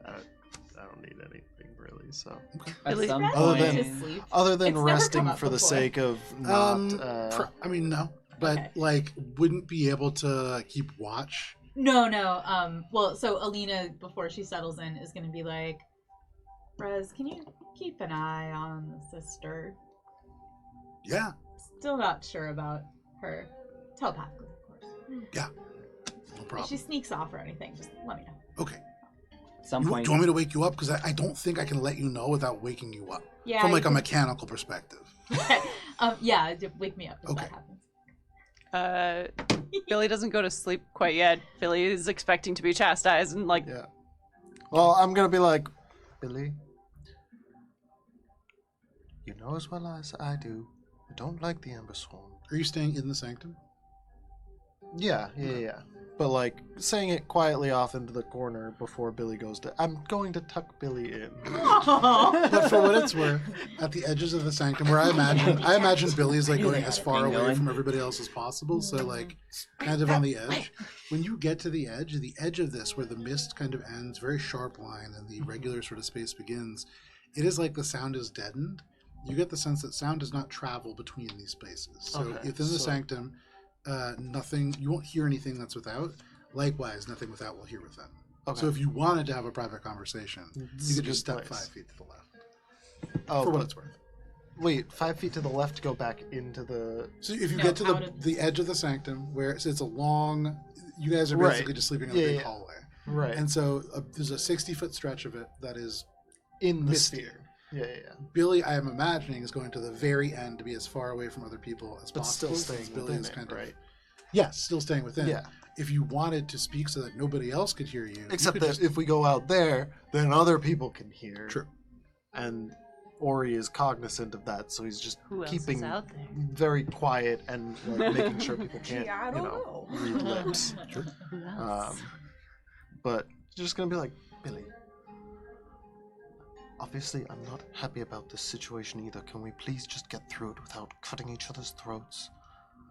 don't need anything really. So At some other point, than sleep. other than It's never resting come up for the before. sake of not. I mean, no. But, Okay. like, wouldn't be able to keep watch. No. Well, so Alina, before she settles in, is going to be like, Rez, can you keep an eye on the sister? Yeah. Still not sure about her. Telepathically, of course. Yeah. No If problem. she sneaks off or anything, just let me know. Okay. at some Do point, you want me to wake you up? Because I don't think I can let you know without waking you up. Yeah. From, like, you a mechanical perspective. yeah, wake me up if Okay. that happens. Billy doesn't go to sleep quite yet. Billy is expecting to be chastised and like, Yeah. Well, I'm gonna be like, Billy. You know as well as I do, I don't like the Ember Swarm. Are you staying in the sanctum? Yeah. But like saying it quietly off into the corner before Billy goes to. I'm going to tuck Billy in. But for what it's worth, at the edges of the sanctum, where I imagine Billy's like going as far away Going. from everybody else as possible. So like, kind of on the edge. When you get to the edge of this, where the mist kind of ends, very sharp line, and the regular sort of space begins, it is like the sound is deadened. You get the sense that sound does not travel between these spaces. So Okay, within the so- sanctum, nothing. You won't hear anything that's without. Likewise, nothing without will hear within. Okay. So if you wanted to have a private conversation, you could just step Place. 5 feet to the left. Oh, For what but- it's worth. Wait, 5 feet to the left to go back into the. So if you No, get to out of- the edge of the sanctum, where it's a long, you guys are Right. basically just sleeping in a Yeah, big yeah. hallway, Right. and so there's a 60-foot stretch of it that is in the misty. sphere. Yeah. Billy, I am imagining, is going to the very end to be as far away from other people as But possible. still since staying Billy within is it, kind right? of, yes, still staying within. Yeah. If you wanted to speak so that nobody else could hear you, Except you that could just, if we go out there, then other people can hear. True. And Ori is cognizant of that, so he's just who else keeping is out there? very quiet and like, making sure people can't, Gee, I don't know. read lips. Who else? But just gonna be like, Billy. Obviously, I'm not happy about this situation either. Can we please just get through it without cutting each other's throats?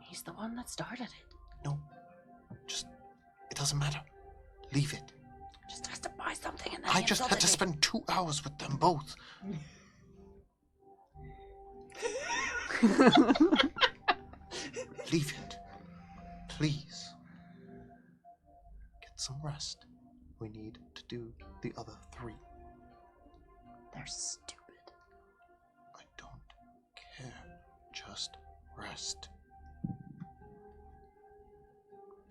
He's the one that started it. No. Just, it doesn't matter. Leave it. Just has to buy something and then I just had to spend 2 hours with them both. Leave it. Please. Get some rest. We need to do the other 3. They're stupid. I don't care. Just rest.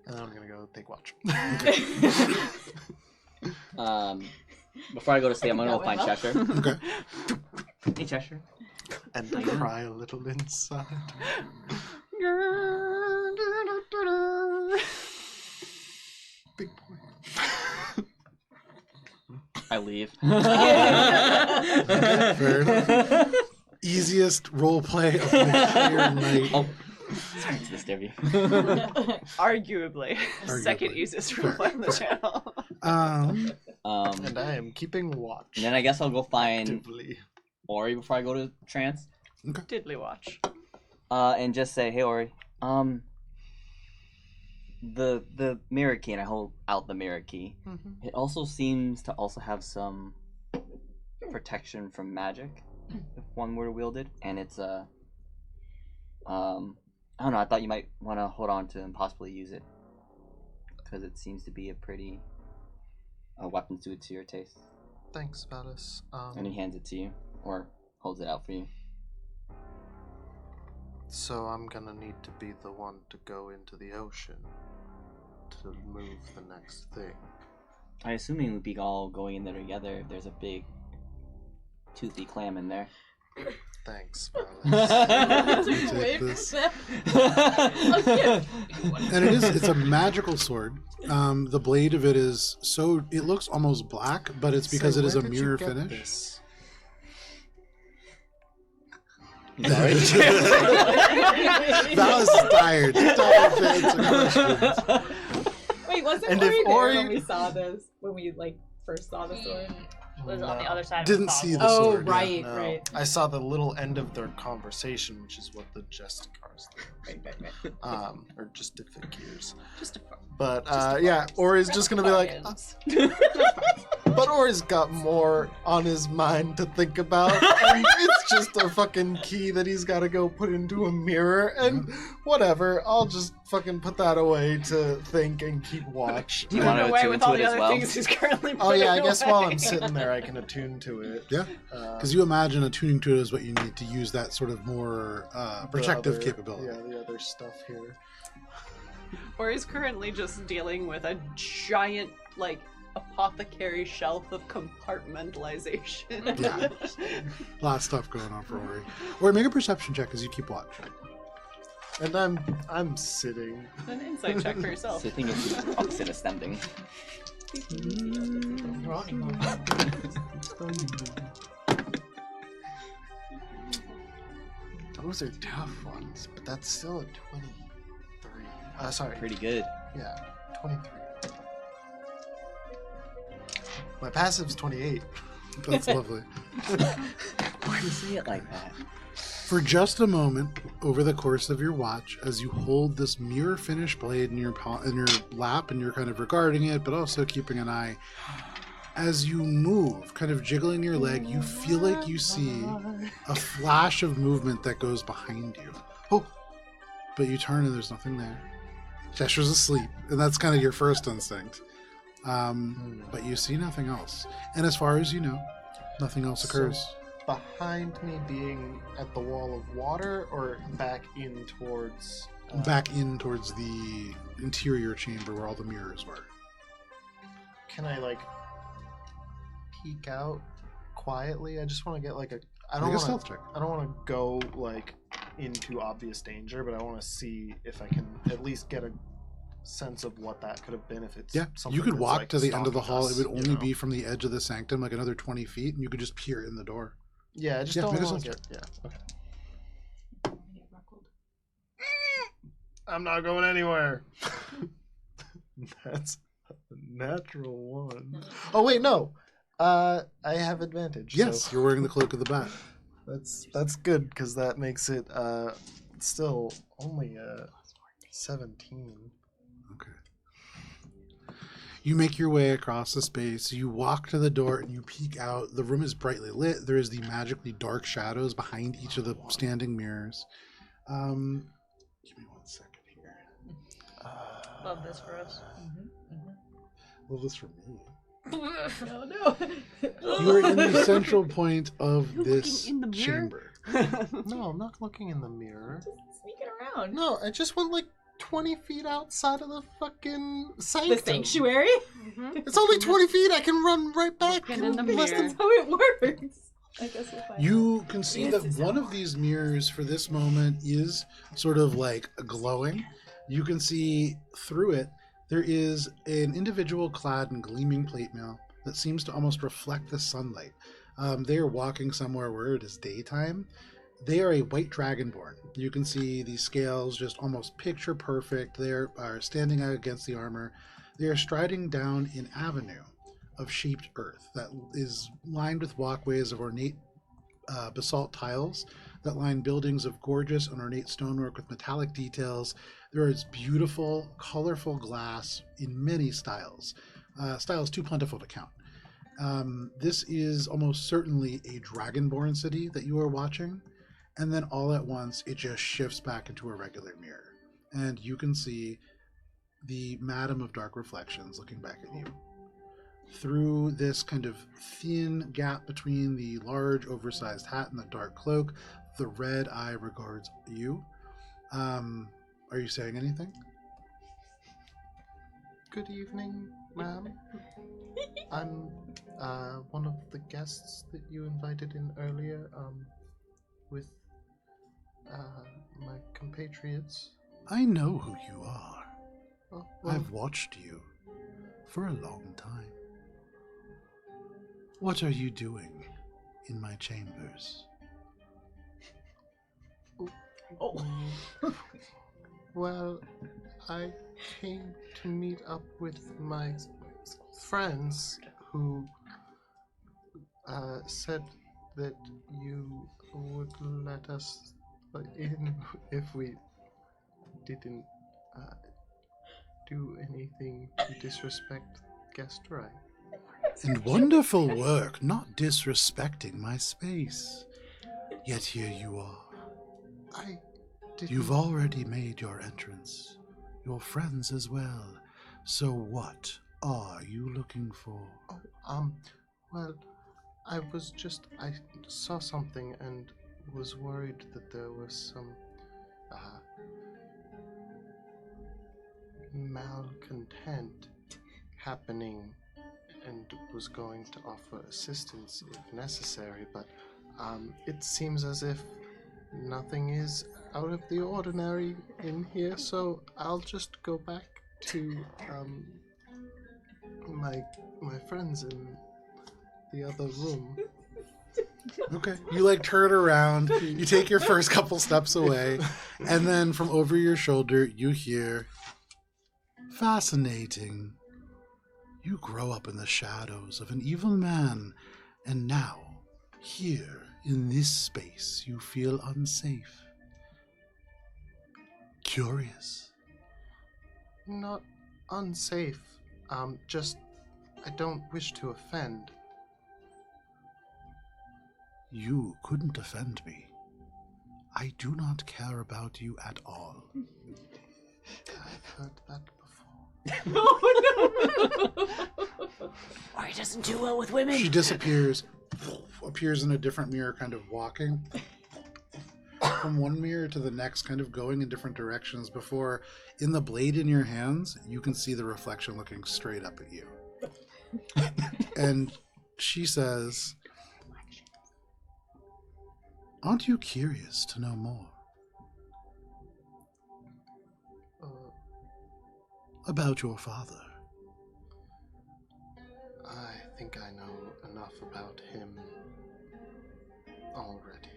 And then I'm gonna go take watch. Before I go to sleep, I'm gonna go find Cheshire. okay. Hey, Cheshire. And cry a little inside. Big boy. I leave. Fair enough. Easiest role play of the entire night. Oh, sorry to disturb you. Arguably. Second Arguably. easiest roleplay on the channel. And I am keeping watch. And then I guess I'll go find actively. Ori before I go to trance, Diddly watch. and just say, "Hey, Ori, the mirror key," and I hold out the mirror key. Mm-hmm. It also seems to also have some protection from magic, if one were wielded, and it's I don't know. I thought you might want to hold on to and possibly use it because it seems to be a pretty weapon suited to your taste. Thanks, Valis. And he hands it to you, or holds it out for you. So I'm gonna need to be the one to go into the ocean to move the next thing. I'm assuming we'd be all going in there together if there's a big toothy clam in there. Thanks, Valis. Take this. And it's a magical sword. The blade of it is it looks almost black, but it's because Say, it is a where did you mirror get finish. this? Valis is tired. He's tired to answer questions. Wait, wasn't And Ori if there Ori- when we saw this? When we first saw the sword? was on the other side Didn't of the see the foghorn. Oh, sword, yeah. right, No, right. I saw the little end of their conversation, which is what the Jesticars Right. or Justificators. Just a But yeah, Ori's just gonna be like, but Ori's got more on his mind to think about, and it's just a fucking key that he's got to go put into a mirror, and whatever. I'll just fucking put that away to think and keep watch. Do you want to away attune with to all it the as other well? things he's currently Oh yeah, I putting guess away. while I'm sitting there, I can attune to it. Yeah, because you imagine attuning to it is what you need to use that sort of more protective capability. Yeah, the other stuff here. Or is currently just dealing with a giant, like, apothecary shelf of compartmentalization. Yeah. A lot of stuff going on for Ori. Or make a perception check as you keep watch. And I'm sitting. An insight check for yourself. Sitting is the opposite of standing. Those are tough ones, but that's still a 23. Sorry. Pretty good. Yeah, 23. My passive's 28. That's lovely. Why do you say it like that? For just a moment, over the course of your watch, as you hold this mirror finished blade in your lap and you're kind of regarding it, but also keeping an eye, as you move, kind of jiggling your leg, you feel like you see a flash of movement that goes behind you. Oh, but you turn and there's nothing there. Chester's asleep, and that's kind of your first instinct. But you see nothing else. And as far as you know, nothing else occurs. Behind me being at the wall of water or back in towards... Back in towards the interior chamber where all the mirrors were. Can I, like, peek out quietly? I just want to get, like, I Make a don't stealth check. want to go, like, into obvious danger, but I want to see if I can at least get a sense of what that could have been if it's Yeah, something you could that's, walk like, to the end of the stalking hall. us, It would only you know? be from the edge of the sanctum, like another 20 feet, and you could just peer in the door. Yeah, I just Yeah, don't make a want to stealth get... Yeah, okay. I'm not going anywhere. That's a natural one. Oh, wait, no. I have advantage. Yes, so you're wearing the cloak of the bat. that's good, because that makes it still only 17. Okay. You make your way across the space. You walk to the door and you peek out. The room is brightly lit. There is the magically dark shadows behind each of the standing mirrors. Give me 1 second here. Love this for us. Love this for me. Oh no. You are in the central point of You're this looking in the mirror? chamber. No, I'm not looking in the mirror. Sneaking around. No, I just went like 20 feet outside of the fucking The sanctum. sanctuary? It's only 20 feet. I can run right back. Looking in the less than- mirror. How it works. I guess we'll find out. You can see that one of these mirrors for this moment is sort of like glowing. You can see through it, there is an individual clad in gleaming plate mail that seems to almost reflect the sunlight. They are walking somewhere where it is daytime. They are a white dragonborn. You can see the scales just almost picture perfect. They are standing out against the armor. They are striding down an avenue of shaped earth that is lined with walkways of ornate basalt tiles that line buildings of gorgeous and ornate stonework with metallic details. There is beautiful, colorful glass in many styles. Styles too plentiful to count. This is almost certainly a dragonborn city that you are watching. And then all at once, it just shifts back into a regular mirror. And you can see the Madam of Dark Reflections looking back at you. Through this kind of thin gap between the large, oversized hat and the dark cloak, the red eye regards you. Are you saying anything? Good evening, ma'am. I'm one of the guests that you invited in earlier with my compatriots. I know who you are. Oh, well, I've watched you for a long time. What are you doing in my chambers? well, I came to meet up with my friends who said that you would let us in if we didn't do anything to disrespect guest right. And wonderful work, not disrespecting my space. Yet here you are. I didn't... You've already made your entrance. Your friends as well. So what are you looking for? Oh, well, I saw something and was worried that there was some malcontent happening and was going to offer assistance if necessary, but it seems as if nothing is out of the ordinary in here, so I'll just go back to my friends in the other room. Okay. You turn around, you take your first couple steps away, and then from over your shoulder you hear, "Fascinating. You grow up in the shadows of an evil man, and now, here in this space, you feel unsafe. Curious." Not unsafe. Just I don't wish to offend. You couldn't offend me. I do not care about you at all. I've heard that before. Why he doesn't do well with women? She disappears, appears in a different mirror, kind of walking from one mirror to the next, kind of going in different directions before, in the blade in your hands, you can see the reflection looking straight up at you. And she says, "Aren't you curious to know more? About your father?" I think I know enough about him already.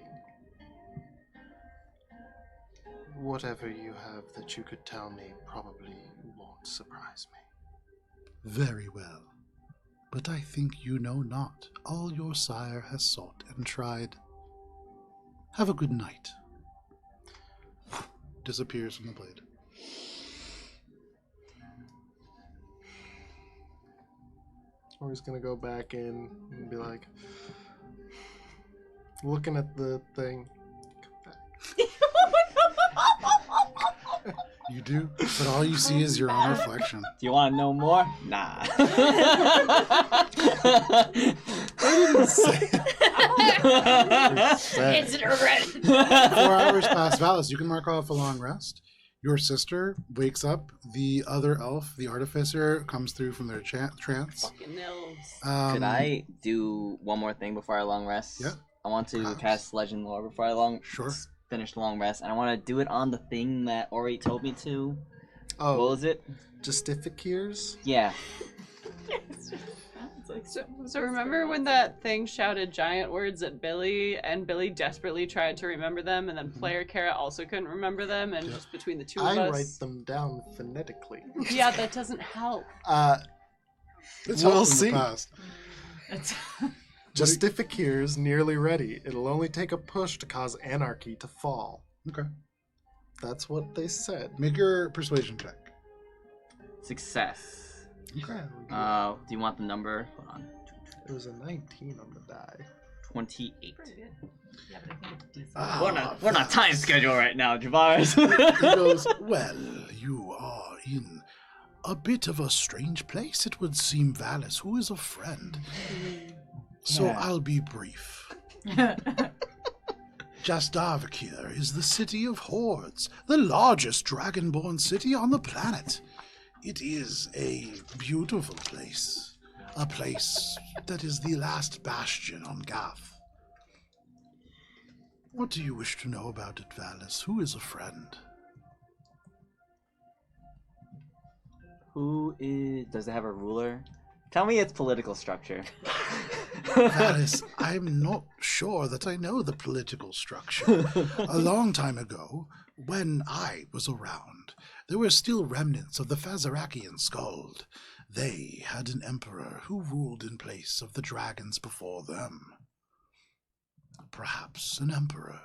Whatever you have that you could tell me probably won't surprise me. Very well. But I think you know not all your sire has sought and tried. Have a good night. Disappears from the blade. Or he's gonna go back in and be like, looking at the thing. You do, but all you see is your own reflection. Do you want to know more? Nah. I didn't say It's a regret. 4 hours past Valis, you can mark off a long rest. Your sister wakes up. The other elf, the artificer, comes through from their trance. Fucking elves. Could I do one more thing before I long rest? Yeah. I want to Perhaps. cast Legend Lore before I finish long rest, and I want to do it on the thing that Ori told me to. Oh, What was it? Justificares? Yeah. So remember when that thing shouted giant words at Billy, and Billy desperately tried to remember them, and then player Kara also couldn't remember them, and just between the two of I us... write them down phonetically. Yeah, that doesn't help. It's We'll helped in see. the past. Justificares nearly ready. It'll only take a push to cause anarchy to fall. Okay. That's what they said. Make your persuasion check. Success. Okay. Do you want the number? Hold on. It was a 19 on the die. 28. Yeah, but I think it's decent. We're not time schedule right now, Javaris. He goes, "Well, you are in a bit of a strange place, it would seem, Valis, who is a friend. So Yeah. I'll be brief. Jastarvakir is the city of hordes, the largest dragonborn city on the planet. It is a beautiful place, a place that is the last bastion on Gath. What do you wish to know about it, Valis? Who is a friend?" Does it have a ruler? Tell me its political structure. Valis, I'm not sure that I know the political structure. A long time ago, when I was around, there were still remnants of the Fazarakian Skald. They had an emperor who ruled in place of the dragons before them. Perhaps an emperor.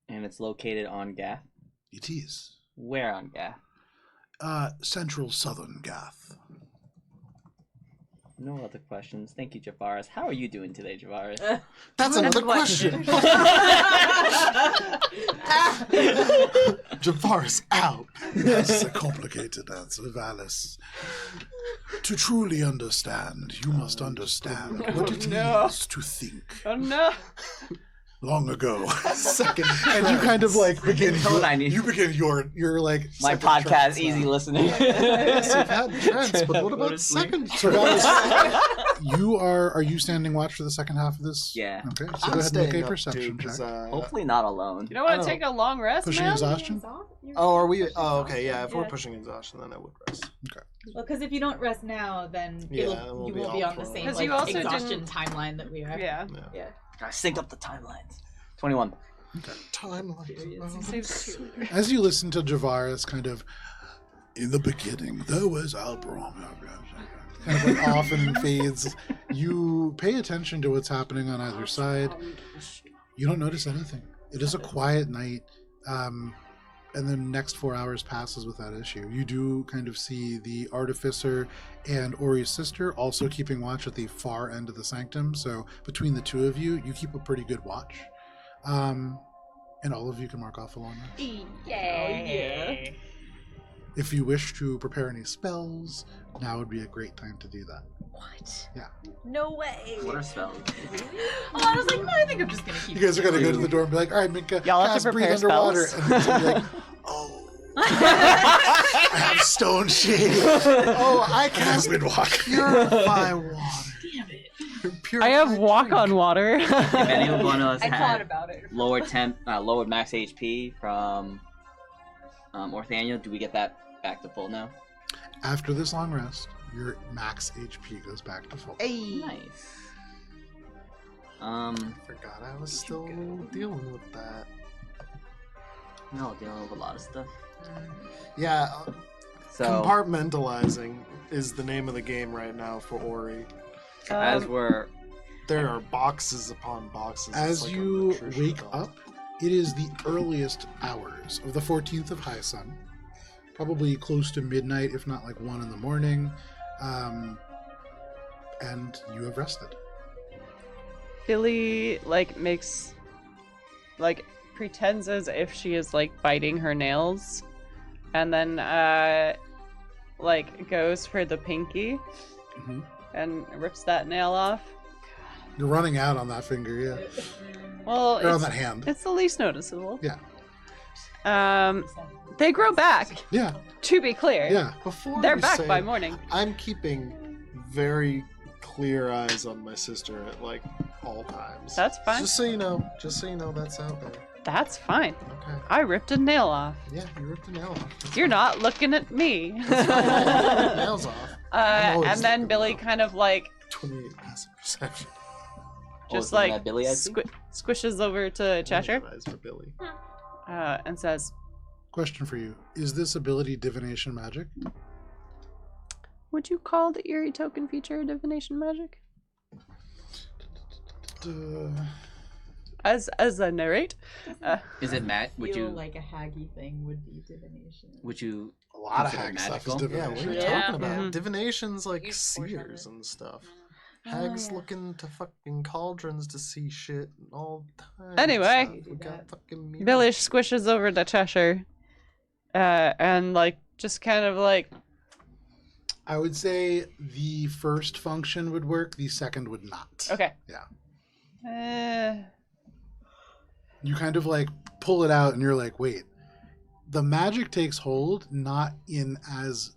And it's located on Gath? It is. Where on Gath? Central southern Gath. No other questions. Thank you, Javaris. How are you doing today, Javaris? That's another question. Javaris out. That's a complicated answer, Valis. To truly understand, you must understand what it is to think. Oh no! Long ago. Second. And you kind of like begin You begin your like My second podcast, trance easy now. listening. Yes, you've had trance, but what about second So Valis, you are you standing watch for the second half of this? Yeah. Okay. So I'm go ahead and staying make a up perception too, 'cause, check. Hopefully not alone. You don't want I to don't take a long rest, Pushing man? exhaustion? Oh, are we? Oh, okay, yeah. If we're Yeah. pushing exhaustion, then I would rest. Well, because if you don't rest now, then Yeah, you we'll won't be be all on the thrown same off. 'Cause you also exhaustion didn't- timeline that we are. Yeah. Yeah. Gotta sync up the timelines. 21. Timeline. As you listen to Javaris kind of, in the beginning, there was Albron. Kind of like often fades. You pay attention to what's happening on either side. You don't notice anything. It is a quiet night. And the next 4 hours passes without issue. You do kind of see the Artificer and Ori's sister also keeping watch at the far end of the sanctum. So between the two of you, you keep a pretty good watch. And all of you can mark off a long rest. Yeah. If you wish to prepare any spells, now would be a great time to do that. What? Yeah. No way. What are spells? Oh, I was like, no, I think I'm just gonna keep. You guys are going to go to the door and be like, all right, Minka, Y'all have to cast breathe prepare underwater. spells? And it's gonna be like, oh. I have stone shade. Oh, I Cast cast windwalk. purify water. Damn it. I have walk on water. If any one of us I thought had about it. lowered max HP from Orthaniel, do we get that back to full now? After this long rest, your max HP goes back to full. Nice. Forgot I was still dealing with that. No, dealing with a lot of stuff. Yeah, So compartmentalizing is the name of the game right now for Ori. as we're There are boxes upon boxes. It's As like a you nutrition wake box. up, it is the earliest hours of the 14th of High Sun. Probably close to midnight, if not like 1 in the morning. And you have rested. Billy pretends as if she is biting her nails, and then goes for the pinky Mhm. and rips that nail off. You're running out on that finger, yeah. Well, Or on that hand. it's the least noticeable. Yeah. They grow back. Yeah, To be clear, yeah. Before they're you back say, by morning. I'm keeping very clear eyes on my sister at all times. That's fine. Just so you know, that's out there. That's fine. Okay. I ripped a nail off. Yeah, you ripped a nail off. You're not looking at me. Nails off. I'm always And then looking Billy up. kind of 28 passive perception. just something that Billy has seen? squishes over to Cheshire Eyes for Billy. and says, Question for you. Is this ability divination magic? would you call the eerie token feature divination magic? As I narrate, is it Matt? Would feel you like a haggy thing would be divination. would you A lot of Consider hag stuff is magical? Yeah, what are you divination. talking about? Mhm. Divination's like Huge portion of seers it. and stuff. Oh, Hags yeah. looking to fucking cauldrons to see shit all the time. Anyway. stuff. We got fucking mirrors. Billy squishes over to Cheshire and just kind of I would say the first function would work, the second would not. okay. Yeah. You kind of pull it out and you're like, wait, the magic takes hold, not in as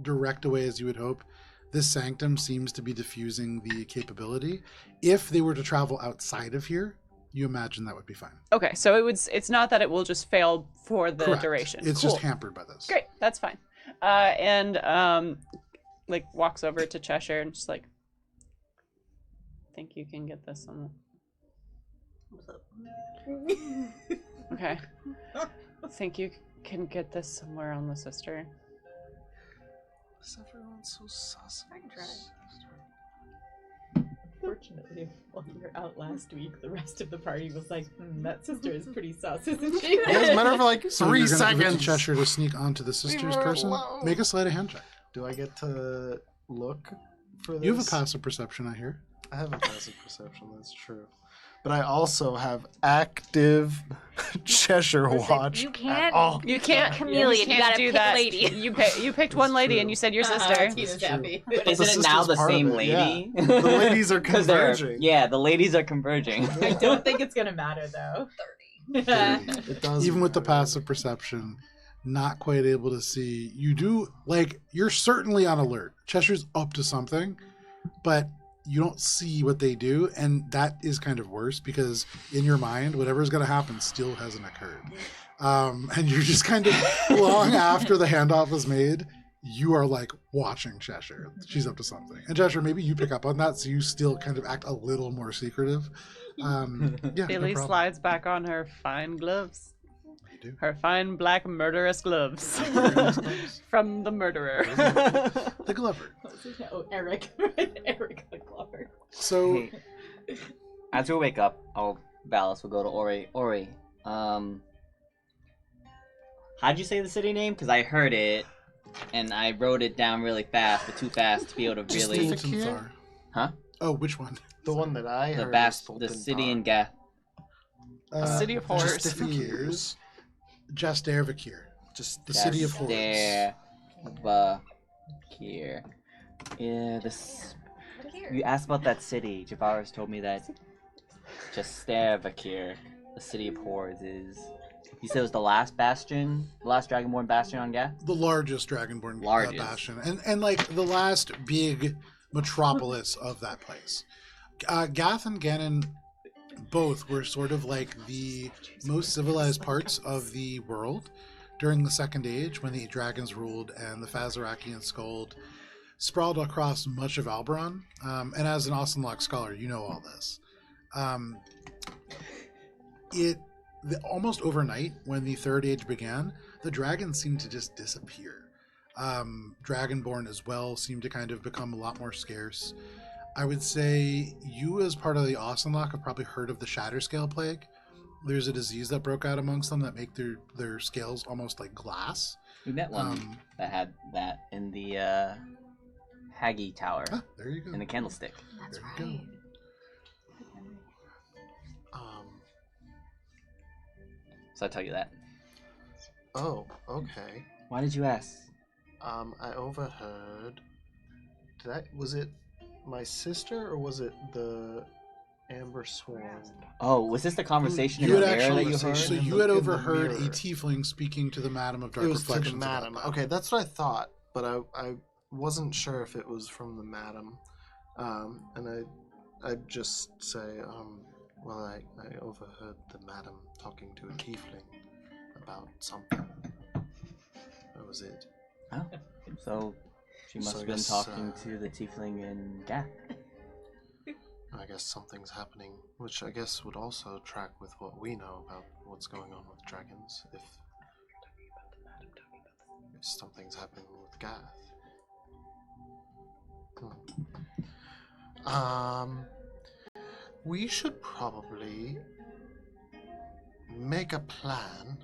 direct a way as you would hope. This sanctum seems to be diffusing the capability. If they were to travel outside of here, you imagine that would be fine. Okay, so it's not that it will just fail for the Correct. duration. It's Cool. just hampered by this. Great, that's fine. And walks over to Cheshire and just think you can get this on. Okay. Think you can get this somewhere on the sister. Is everyone so sus? I can try. Fortunately, while we were out last week, the rest of the party was like, that sister is pretty sus, isn't she? You guys met her for like So 3 you're gonna give it to seconds. Cheshire to sneak onto the sister's were person. alone. Make a sleight of hand check. Do I get to look for this? You have a passive perception, I hear. I have a passive perception, that's true. But I also have active Cheshire watch. You at can't. all. You can't Chameleon, you gotta do pick that. lady. You picked one lady and you said your sister. Tina's true. happy. Isn't it sister's now the part of same it, lady? yeah. The ladies are 'Cause they're- converging. Yeah, the ladies are converging. I don't think it's gonna matter though. 30. It does. Even with the matter. passive perception, not quite able to see. You do, like, you're certainly on alert. Cheshire's up to something, but you don't see what they do, and that is kind of worse because in your mind, whatever's going to happen still hasn't occurred. And you're just kind of, long after the handoff is made, you are like watching Cheshire. She's up to something. And Cheshire, maybe you pick up on that, so you still kind of act a little more secretive. Yeah, Billy no problem. slides back on her fine gloves. You do. Her fine black murderous gloves. From the murderer. The Glover. Oh, Eric. Eric the Glover. So, Hey, as we wake up, Valis will go to Ori. Ori, how'd you say the city name? Because I heard it, and I wrote it down really fast, but too fast to be able to really... Thar. Huh? Oh, which one? The one that I The heard. the city in Gath. City of Horrors. Justifiers. Jastervikir. Just The city of horrors. Here. Yeah, this... You asked about that city. Javaris told me that Jastervikir, the city of horrors, is... He said it was the last bastion, the last Dragonborn bastion on Gath? The largest Dragonborn Largest. bastion. And like the last big metropolis of that place. Gath and Ganon both were sort of like the most civilized parts of the world during the Second Age when the dragons ruled and the Fazaraki and Skuld sprawled across much of Alberon. And as an Austenloch scholar, you know all this. Almost overnight, when the Third Age began, the dragons seemed to just disappear. Dragonborn as well seemed to kind of become a lot more scarce. I would say you, as part of the Austenloch, have probably heard of the Shatterscale Plague. There's a disease that broke out amongst them that make their scales almost like glass. We met one that had that in the Haggy Tower, There you go. in the Candlestick. That's There you right. go. So I tell you that. Oh, okay. Why did you ask? I overheard. Was it my sister or was it the Amber Swarm? Oh, was this the conversation You in had the mirror actually, that you heard? so In you the- had in the overheard a mirror. tiefling speaking to the Madam of Dark It was to the Reflections. about madam. that. Okay, that's what I thought, but I wasn't sure if it was from the madam. And I'd just say, well, I overheard the madam talking to a tiefling about something. That was it. Oh, so she must So I have been guess, talking to the tiefling in Gath. I guess something's happening, which I guess would also track with what we know about what's going on with dragons. If something's happening with Gath. We should probably make a plan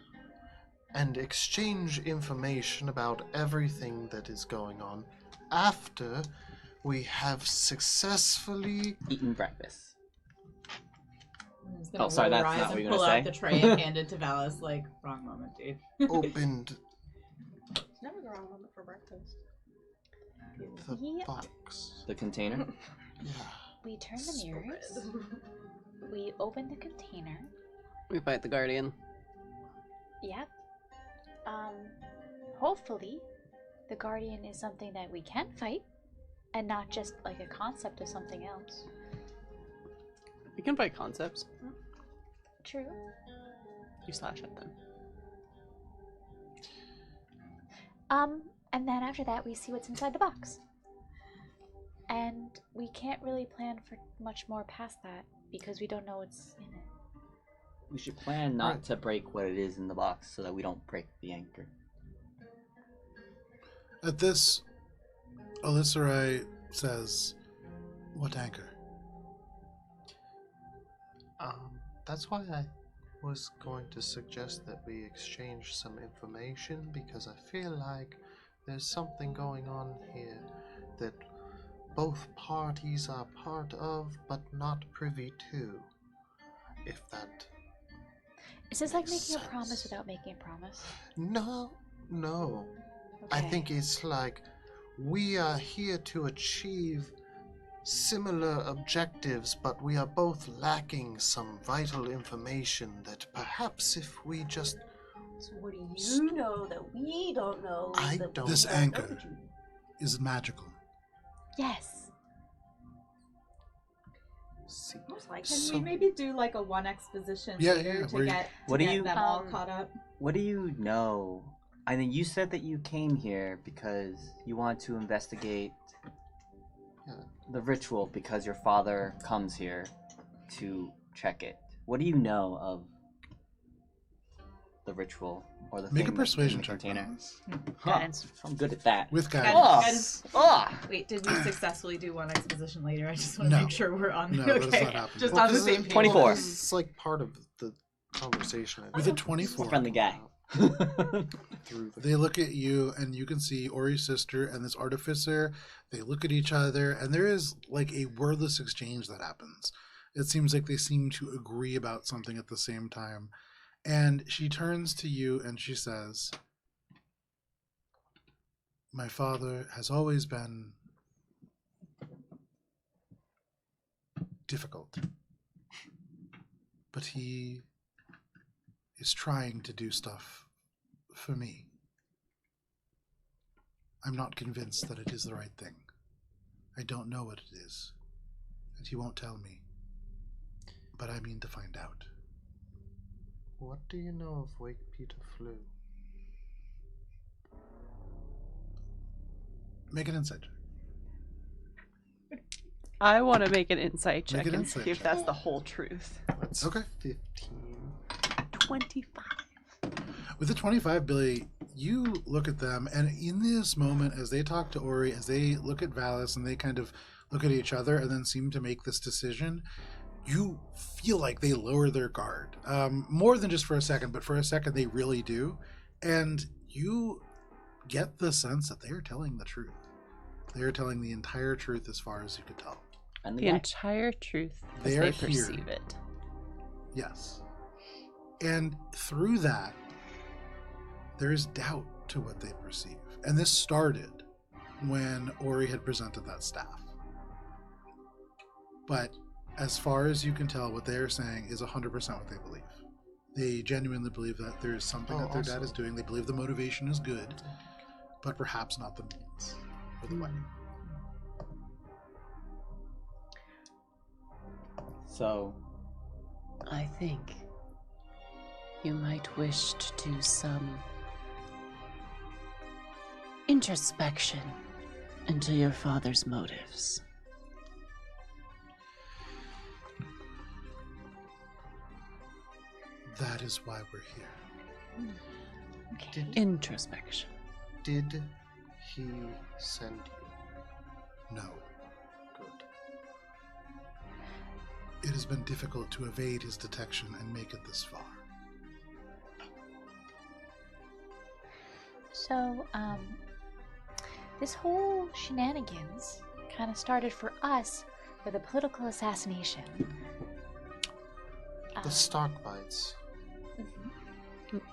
and exchange information about everything that is going on after we have successfully Eating breakfast. I'm just gonna Oh, sorry, roll that's her eyes not what and you were pull gonna out say. the tray and hand it to Valis, like, wrong moment, dude. opened It's never the wrong moment for breakfast. the Yeah. box. The container. Yeah. We turn the mirrors. We open the container. We fight the Guardian. Yep. Hopefully, the Guardian is something that we can fight, and not just like a concept of something else. We can fight concepts. True. You slash at them. And then after that, we see what's inside the box. And we can't really plan for much more past that because we don't know what's in it. We should plan not Right. to break what it is in the box so that we don't break the anchor. At this, Elissarai says, "What anchor?" That's why I was going to suggest that we exchange some information, because I feel like there's something going on here that both parties are part of but not privy to. If that... Is this like Makes making a promise sense. without making a promise? No. I Okay. think it's like we are here to achieve similar objectives, but we are both lacking some vital information that perhaps if we just... So what do you know that we don't know? I that don't- we This don't know anchor. that you know? Is magical. Yes. See. Most likely. So- Can we maybe do like a one exposition Yeah, later yeah, to where you- get, What do you- them all Um, caught up? What do you know? I mean, you said that you came here because you want to investigate Yeah. the ritual because your father comes here to check it. What do you know of the ritual or the Make thing a that's in persuasion the check. container? Dennis. Guidance. I'm good at that. With Guidance. guidance. Wait, did we successfully do one exposition later? I just want to No. make sure we're on. No, that has okay, not happened. just Well, on the this same is- page. 24. It's like part of the conversation. I With a think. 24. Friendly guy. Through the... They look at you, and you can see Ori's sister and this artificer. They look at each other, and there is like a wordless exchange that happens. It seems like they seem to agree about something at the same time. And she turns to you and she says, "My father has always been difficult, but he is trying to do stuff for me. I'm not convinced that it is the right thing. I don't know what it is, and he won't tell me. But I mean to find out." What do you know of Wake Peter Flew? Make an insight check. I want to make an insight Make check an and insight see if check. that's the whole truth. That's Okay. 15. 25. With the 25, Billy, you look at them, and in this moment, as they talk to Ori, as they look at Valis, and they kind of look at each other and then seem to make this decision, you feel like they lower their guard. More than just for a second, but for a second they really do. And you get the sense that they are telling the truth. They are telling the entire truth as far as you could tell. And The guy. entire truth as They are they here. perceive it. Yes. And through that, there is doubt to what they perceive. And this started when Ori had presented that staff. But as far as you can tell, what they are saying is 100% what they believe. They genuinely believe that there is something that their dad is doing. They believe the motivation is good, but perhaps not the means or the way. So, I think you might wish to do some introspection into your father's motives. That is why we're here. Okay. Introspection. Did he send you? No. Good. It has been difficult to evade his detection and make it this far. So, this whole shenanigans kind of started for us with a political assassination. The Starkbites.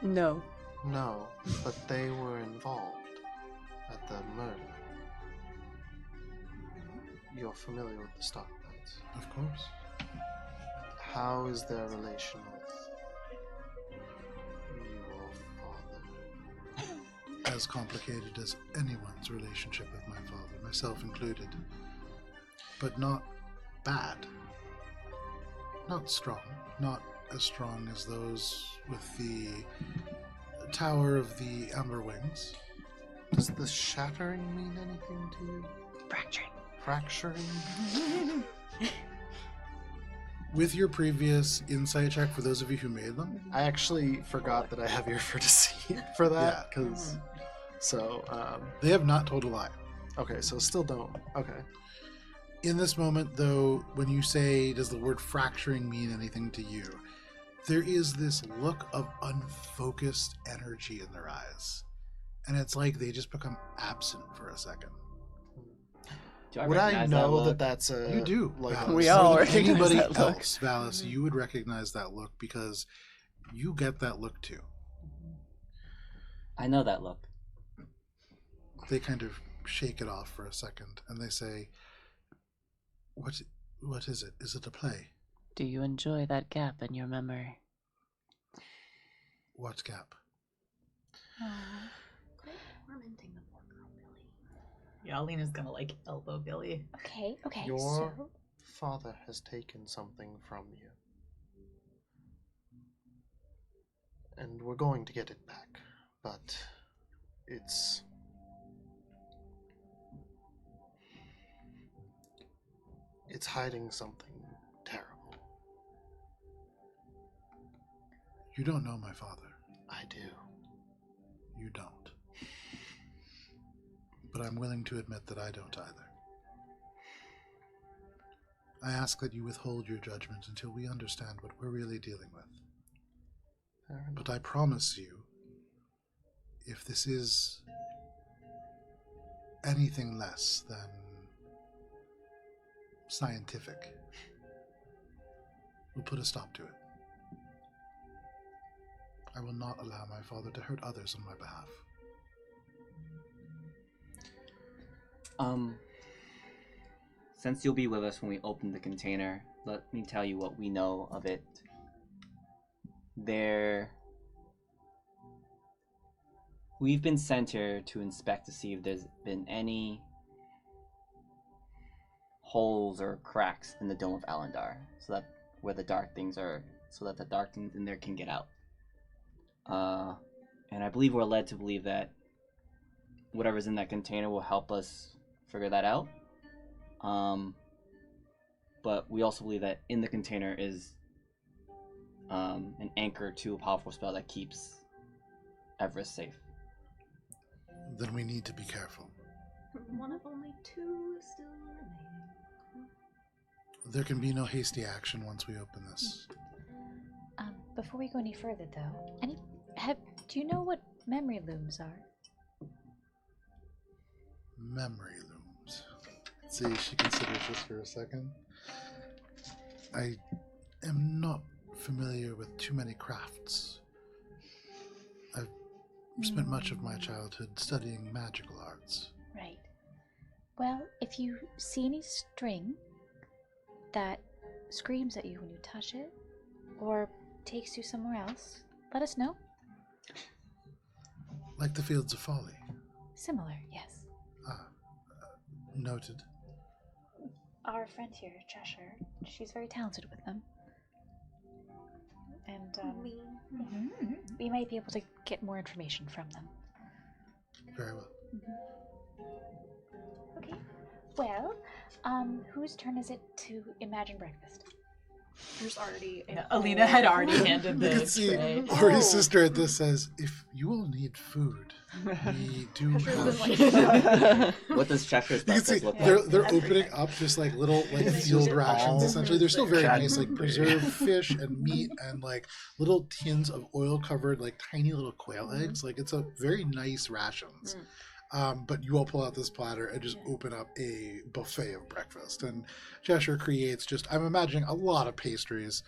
No. No, but they were involved at the murder. You're familiar with the Starkbites. Of course. How is their relation with your father? As complicated as anyone's relationship with my father, myself included. But not bad. Not strong. Not as strong as those with the Tower of the Amber Wings. Does the shattering mean anything to you? Fracturing. Fracturing? With your previous insight check, for those of you who made them, I actually forgot that I have ear for deceit for that, because they have not told a lie. okay, so still don't. Okay. In this moment, though, when you say, does the word fracturing mean anything to you? There is this look of unfocused energy in their eyes. And it's like they just become absent for a second. Would I recognize know look? that that's a... You do. Like Valis. We all More than recognize anybody that look. else, Valis, you would recognize that look because you get that look too. I know that look. They kind of shake it off for a second and they say, What is it? Is it a play? Do you enjoy that gap in your memory? What gap? Tormenting the poor girl, Billy. Yeah, Alina's gonna like elbow Billy. Okay, okay. Your So, father has taken something from you. And we're going to get it back. But it's hiding something terrible. You don't know my father. I do. You don't. But I'm willing to admit that I don't either. I ask that you withhold your judgment until we understand what we're really dealing with. Fair enough. But I promise you, if this is anything less than scientific, we'll put a stop to it. I will not allow my father to hurt others on my behalf. Since you'll be with us when we open the container, let me tell you what we know of it. We've been sent here to inspect to see if there's been any holes or cracks in the dome of Alendar, so that where the dark things are, so that the dark things in there can get out. And I believe we're led to believe that whatever's in that container will help us figure that out. But we also believe that in the container is an anchor to a powerful spell that keeps Everest safe. Then we need to be careful. One of only two still remaining. There can be no hasty action once we open this. before we go any further, though, do you know what memory looms are? Memory looms. Let's see, she considers this for a second. I am not familiar with too many crafts. I've spent much of my childhood studying magical arts. Right. Well, if you see any string that screams at you when you touch it, or takes you somewhere else, let us know. Like the Fields of Folly. Similar, yes. Noted. Our friend here, Cheshire, she's very talented with them. And we might be able to get more information from them. Very well. Okay. Well, whose turn is it to imagine breakfast? There's already Alina had already handed You the can see tray. Ori's sister at this says, if you all need food, we do have... What does Cheshire's You can see breakfast look they're like? they're opening up just like little like field rations essentially. They're still very nice, like preserved fish and meat and like little tins of oil covered like tiny little quail eggs. Like it's a very nice rations. But you all pull out this platter and just open up a buffet of breakfast. And Cheshire creates just, I'm imagining a lot of pastries.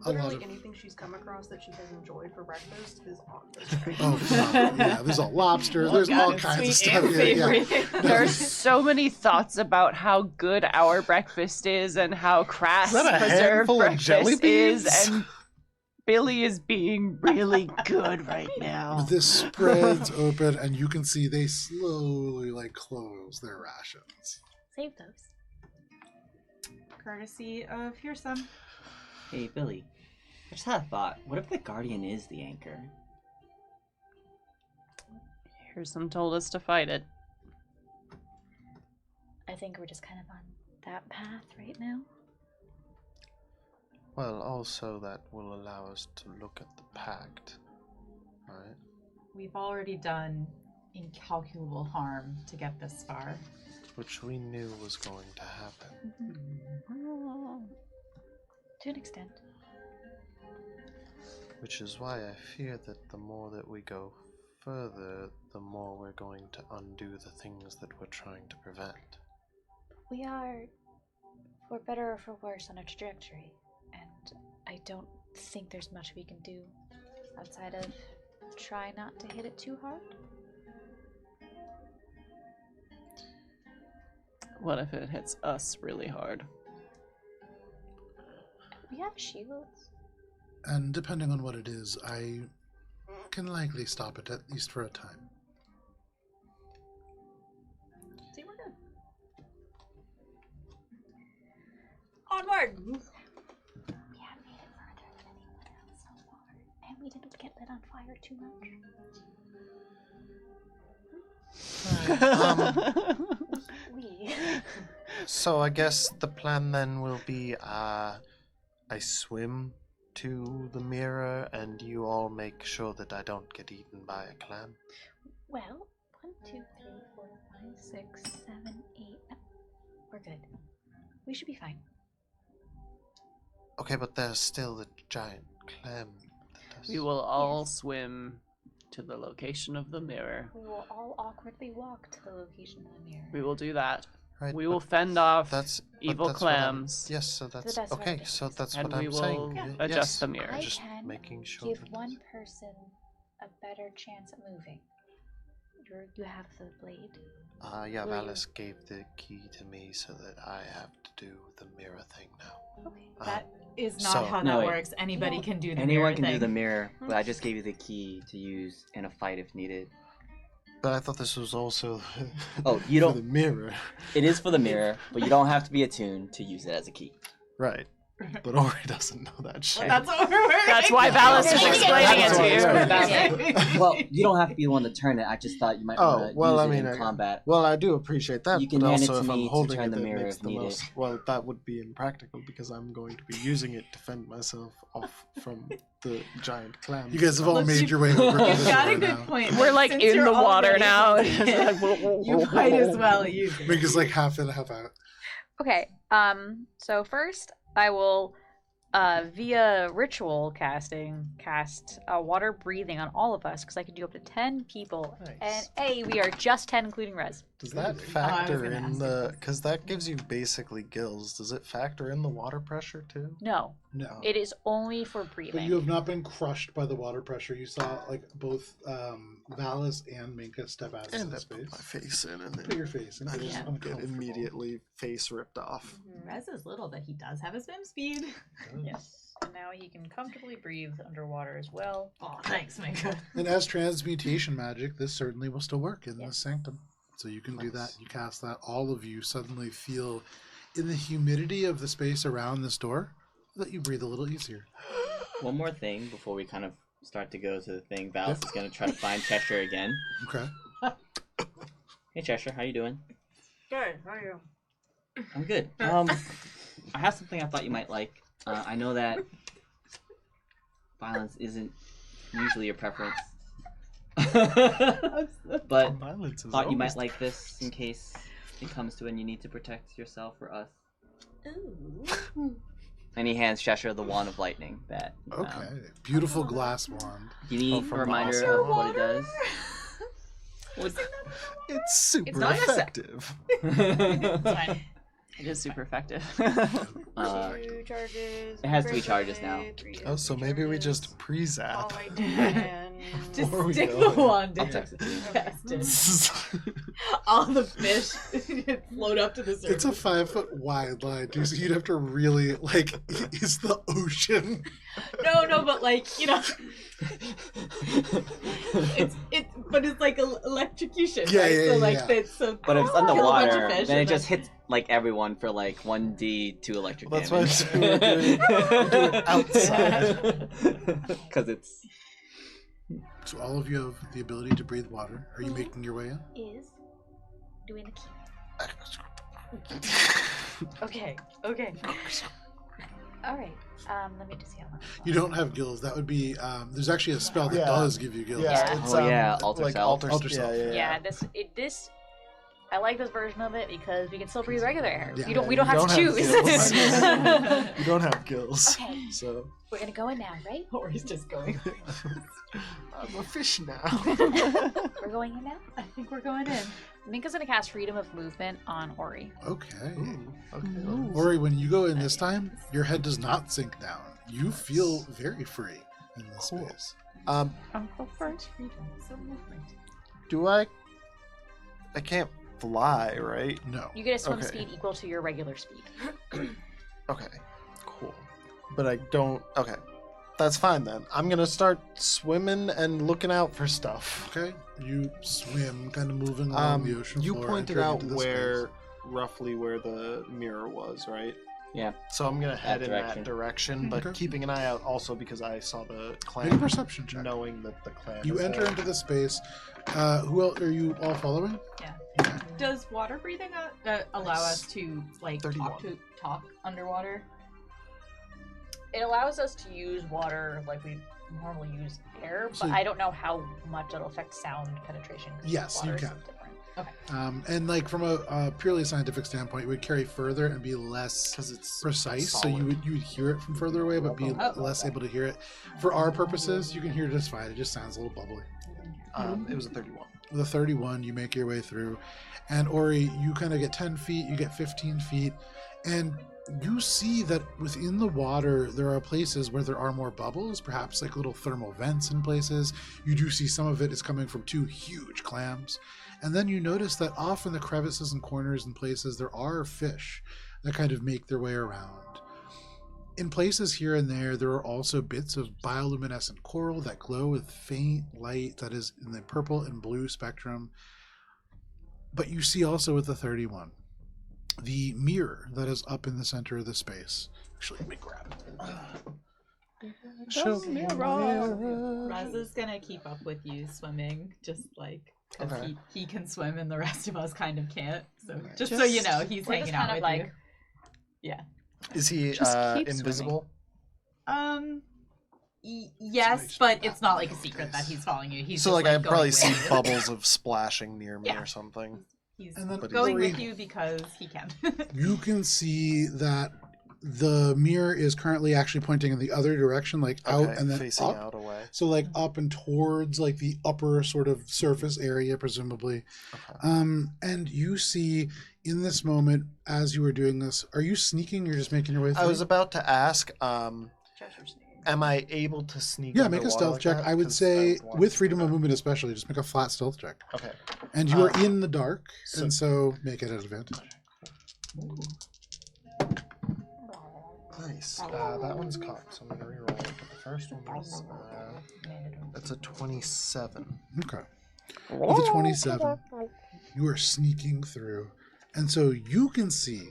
Literally anything she's come across that she has enjoyed for breakfast is on this tray. Oh, phenomenal. Yeah, there's all lobster. There's all kinds of stuff here. Yeah. There's so many thoughts about how good our breakfast is and how crass Is that a preserved handful of jelly breakfast is, beans? and Billy is being really good right now. This spreads open, and you can see they slowly like close their rations. Save those. Courtesy of Fearsome. Hey, Billy. I just had a thought. What if the Guardian is the anchor? Here's told us to fight it. I think we're just kind of on that path right now. Well, also that will allow us to look at the pact, right? We've already done incalculable harm to get this far. Which we knew was going to happen. To an extent. Which is why I fear that the more that we go further, the more we're going to undo the things that we're trying to prevent. We are, for better or for worse, on a trajectory. And I don't think there's much we can do outside of try not to hit it too hard. What if it hits us really hard? We have shields. And depending on what it is, I can likely stop it, at least for a time. See, we're good. Onward! We have made it further than anyone else so far. And we didn't get lit on fire too much. We. So I guess the plan then will be I swim to the mirror and you all make sure that I don't get eaten by a clam. Well, 1, 2, 3, 4, 5, 6, 7, 8. No, we're good. We should be fine. Okay, but there's still the giant clam. We will all swim to the location of the mirror. We will all awkwardly walk to the location of the mirror. We will do that. Right, We will fend off but evil that's what I'm- clams. Yes, so that's best way okay. to do So it. that's And what we I'm will saying. adjust Yes, the mirror. I just can making sure. give that one person a better chance at moving. You have the blade. Yeah, Will you- Valis gave the key to me so that I have to do the mirror thing now. Okay. That is not so- how No, that wait. works. Anybody No. can do the Anyone mirror can do thing. the mirror, but I just gave you the key to use in a fight if needed. But I thought this was also Oh, you for don't- the mirror. It is for the mirror, but you don't have to be attuned to use it as a key. Right. But Ori doesn't know that shit. Well, that's what we're That's why Valis is Yeah. explaining it That's to you. why- Well, you don't have to be the one to turn it. I just thought you might Oh, want to well, use I it mean, in combat. Well, I do appreciate that, You can but hand it also to if me I'm to holding turn it, the it mirror makes if the needed. most. Well, that would be impractical because I'm going to be using it to fend myself off from the giant clam. You guys have all Look, made you've- your way over to You've the got a door good now. point. We're like Since in you're the water already now. holding it, you might as well use it. Mink is like half in, half out. Okay. So first, I will, via ritual casting, cast water breathing on all of us because I can do up to 10 people. Nice. And we are just 10 including Rez. Does that Really? factor gonna in ask you the? this. Because that gives you basically gills. Does it factor in the water pressure too? No, No. it is only for But breathing. you have not been crushed by the water pressure. You saw like both Valis and Minka step out And into I space. put my face in, and Put then your face in. I It's just just get uncomfortable. immediately face ripped off. Rez is little, but he does have a swim speed. Yes. And now he can comfortably breathe underwater as well. Oh, thanks, Mika. And as transmutation magic, this certainly will still work in the Yes. sanctum. So you can do that. Nice. You cast that. All of you suddenly feel in the humidity of the space around this door that you breathe a little easier. One more thing before we kind of start to go to the thing. Valis is going to try to find Cheshire again. Okay. Hey, Cheshire, how you doing? Good. How are you? I'm good. I have something I thought you might like. I know that violence isn't usually your preference, but Violence is thought you always might like this in case it comes to it and you need to protect yourself or us. Ooh. And he hands Cheshire the wand of lightning that he found. Okay. Beautiful glass wand. You need a from reminder Awesome. of what it does. It's super not necessary. effective. Fine. It is super effective. 2 charges. It has 3 charges now. Oh, so maybe we just pre-zap. Oh, I can. Just Before we stick go. the wand I'll in. text it to you. Cast it. All the fish float up to the surface. It's a 5-foot wide line, too, so you'd have to really, like, it's the ocean. No, but like, you know, but it's like electrocution. Yeah, right? yeah, so yeah, like yeah. that's so. But if it's kill a bunch of underwater, fish then it and just hits like everyone for like 1d2 electric Well, that's why damage. I'm saying we do it outside. Because it's So all of you have the ability to breathe water. Are you making your way in? Is doing the key. Okay. All right. Let me just see how long. You don't have gills. That would be. There's actually a spell that Yeah. does give you gills. Yeah, it's, Oh, yeah, alter self. Alter self. Yeah, this. I like this version of it because we can still breathe regular air. Yeah. We don't have to choose. gills. You don't have gills. Okay. So We're gonna go in now, right? Ori's just going. I'm a fish now. We're going in now. I think we're going in. Minka's gonna cast Freedom of Movement on Ori. Okay. Ooh, okay. Ori, when you go in this time, your head does not sink down. You feel very free in this Cool. space. I'll go first. So movement. do I can't fly, right? No. You get a swim Okay. speed equal to your regular speed. Okay, cool. But I don't. Okay, that's fine then. I'm gonna start swimming and looking out for stuff. Okay. You swim, kind of moving along the ocean You floor. pointed entering out into this where, space. roughly where the mirror was, right? Yeah. So I'm gonna head in direction. that direction, but Okay. keeping an eye out also because I saw the Make a clan, perception check. knowing that the clan. You is enter there. into the space. Who else are you all following? Yeah. Does water breathing allow us to like 31. talk underwater? It allows us to use water like we normally use air, but So- I don't know how much it'll affect sound penetration. 'cause Yes, you water is can. different. And like from a purely scientific standpoint, it would carry further and be less because it's precise. So solid. you would hear it from further away, but be Oh. less able to hear it. For our purposes, you can hear it just fine. It just sounds a little bubbly. It was a 31. With a 31, you make your way through, and Ori, you kind of get 10 feet, you get 15 feet, and you see that within the water there are places where there are more bubbles, perhaps like little thermal vents in places. You do see some of it is coming from two huge clams. And then you notice that off in the crevices and corners and places there are fish that kind of make their way around. In places here and there are also bits of bioluminescent coral that glow with faint light that is in the purple and blue spectrum. But you see also with the 31 the mirror that is up in the center of the space. Actually, let me grab it. Show me a mirror. Raza's gonna keep up with you swimming, just like because Okay. he can swim and the rest of us kind of can't. So just so Just- you know, he's We're hanging just out kind of with like- you. Yeah. Is he Just keep invisible? Yes, but it's not like a secret that he's following you. He's So just, like I going probably with see you. bubbles of splashing near me Yeah. or something. He's And then But going Ori, with you because he can. you can see that the mirror is currently actually pointing in the other direction, like out Okay, and then facing up. out away. So like up and towards like the upper sort of surface area, presumably. Okay. And you see in this moment, as you were doing this, are you sneaking? You're just making your way through? I was about to ask, am I able to sneak? Yeah, make a underwater stealth like check. that? I would 'Cause say would want with to freedom do of that. movement, especially, just make a flat stealth check. Okay. And you are Um, in the dark, so- and so make it an advantage. Nice. That one's cocked, so I'm gonna reroll it. But the first one was that's a 27. Okay. With a 27, you are sneaking through. And so you can see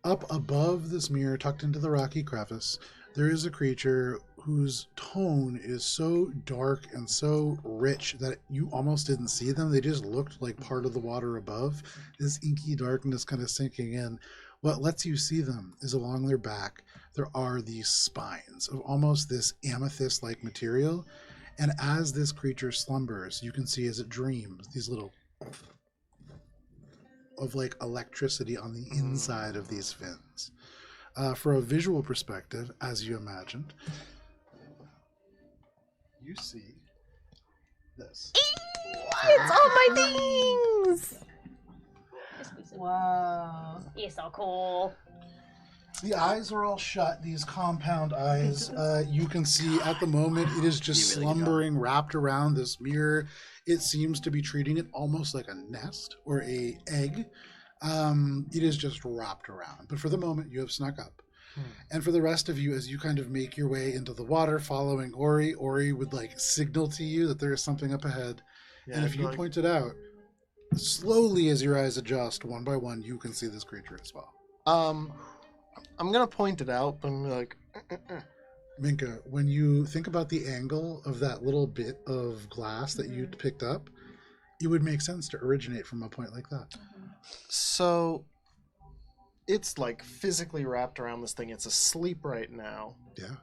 up above this mirror, tucked into the rocky crevice, there is a creature whose tone is so dark and so rich that you almost didn't see them. They just looked like part of the water above. This inky darkness kind of sinking in. What lets you see them is along their back, there are these spines of almost this amethyst-like material. And as this creature slumbers, you can see as it dreams these little of like electricity on the inside of these fins. For a visual perspective, as you imagined, you see this. It's all my things! Wow. He's so cool. The eyes are all shut, these compound eyes. You can see at the moment it is just You really good job. slumbering wrapped around this mirror. It seems to be treating it almost like a nest or a egg. It is just wrapped around. But for the moment, you have snuck up. And for the rest of you, as you kind of make your way into the water following Ori would like signal to you that there is something up ahead. Yeah, And if you like- point it out, slowly as your eyes adjust, one by one, you can see this creature as well. I'm gonna point it out, but I'm gonna be like, Minka, when you think about the angle of that little bit of glass that you picked up, it would make sense to originate from a point like that. so it's like physically wrapped around this thing. It's asleep right now. Yeah.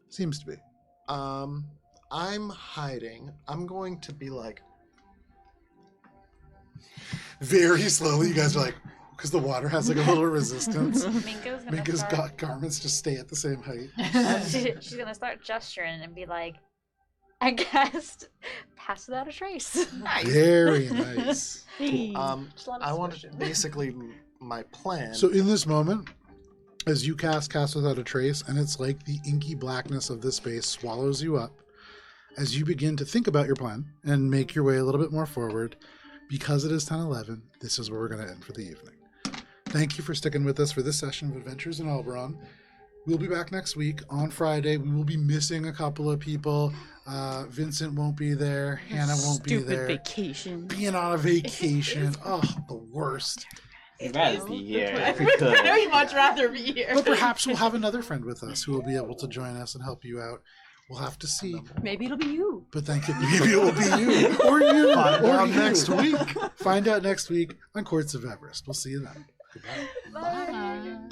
Seems to be. I'm hiding. I'm going to be like very slowly. You guys are like, because the water has like a little resistance. Minko's gonna Minka's start. garments just stay at the same height. She's gonna start gesturing and be like, I guessed pass without a trace. Very nice. I want to basically my plan. So in this moment, as you cast Without a Trace, and it's like the inky blackness of this space swallows you up, as you begin to think about your plan and make your way a little bit more forward, because it is 10:11, this is where we're going to end for the evening. Thank you for sticking with us for this session of Adventures in Oberon. We'll be back next week on Friday. We will be missing a couple of people. Vincent won't be there. Hannah won't be there. Stupid vacation. Being on a vacation. Oh, the worst. I'd rather be here if we could. I'd much rather be here. But perhaps we'll have another friend with us who will be able to join us and help you out. We'll have to see. Maybe it'll be you. But thank you. Maybe it will be you. Or you. Find or out you. next week. Find out next week on Courts of Everest. We'll see you then. Goodbye. Bye.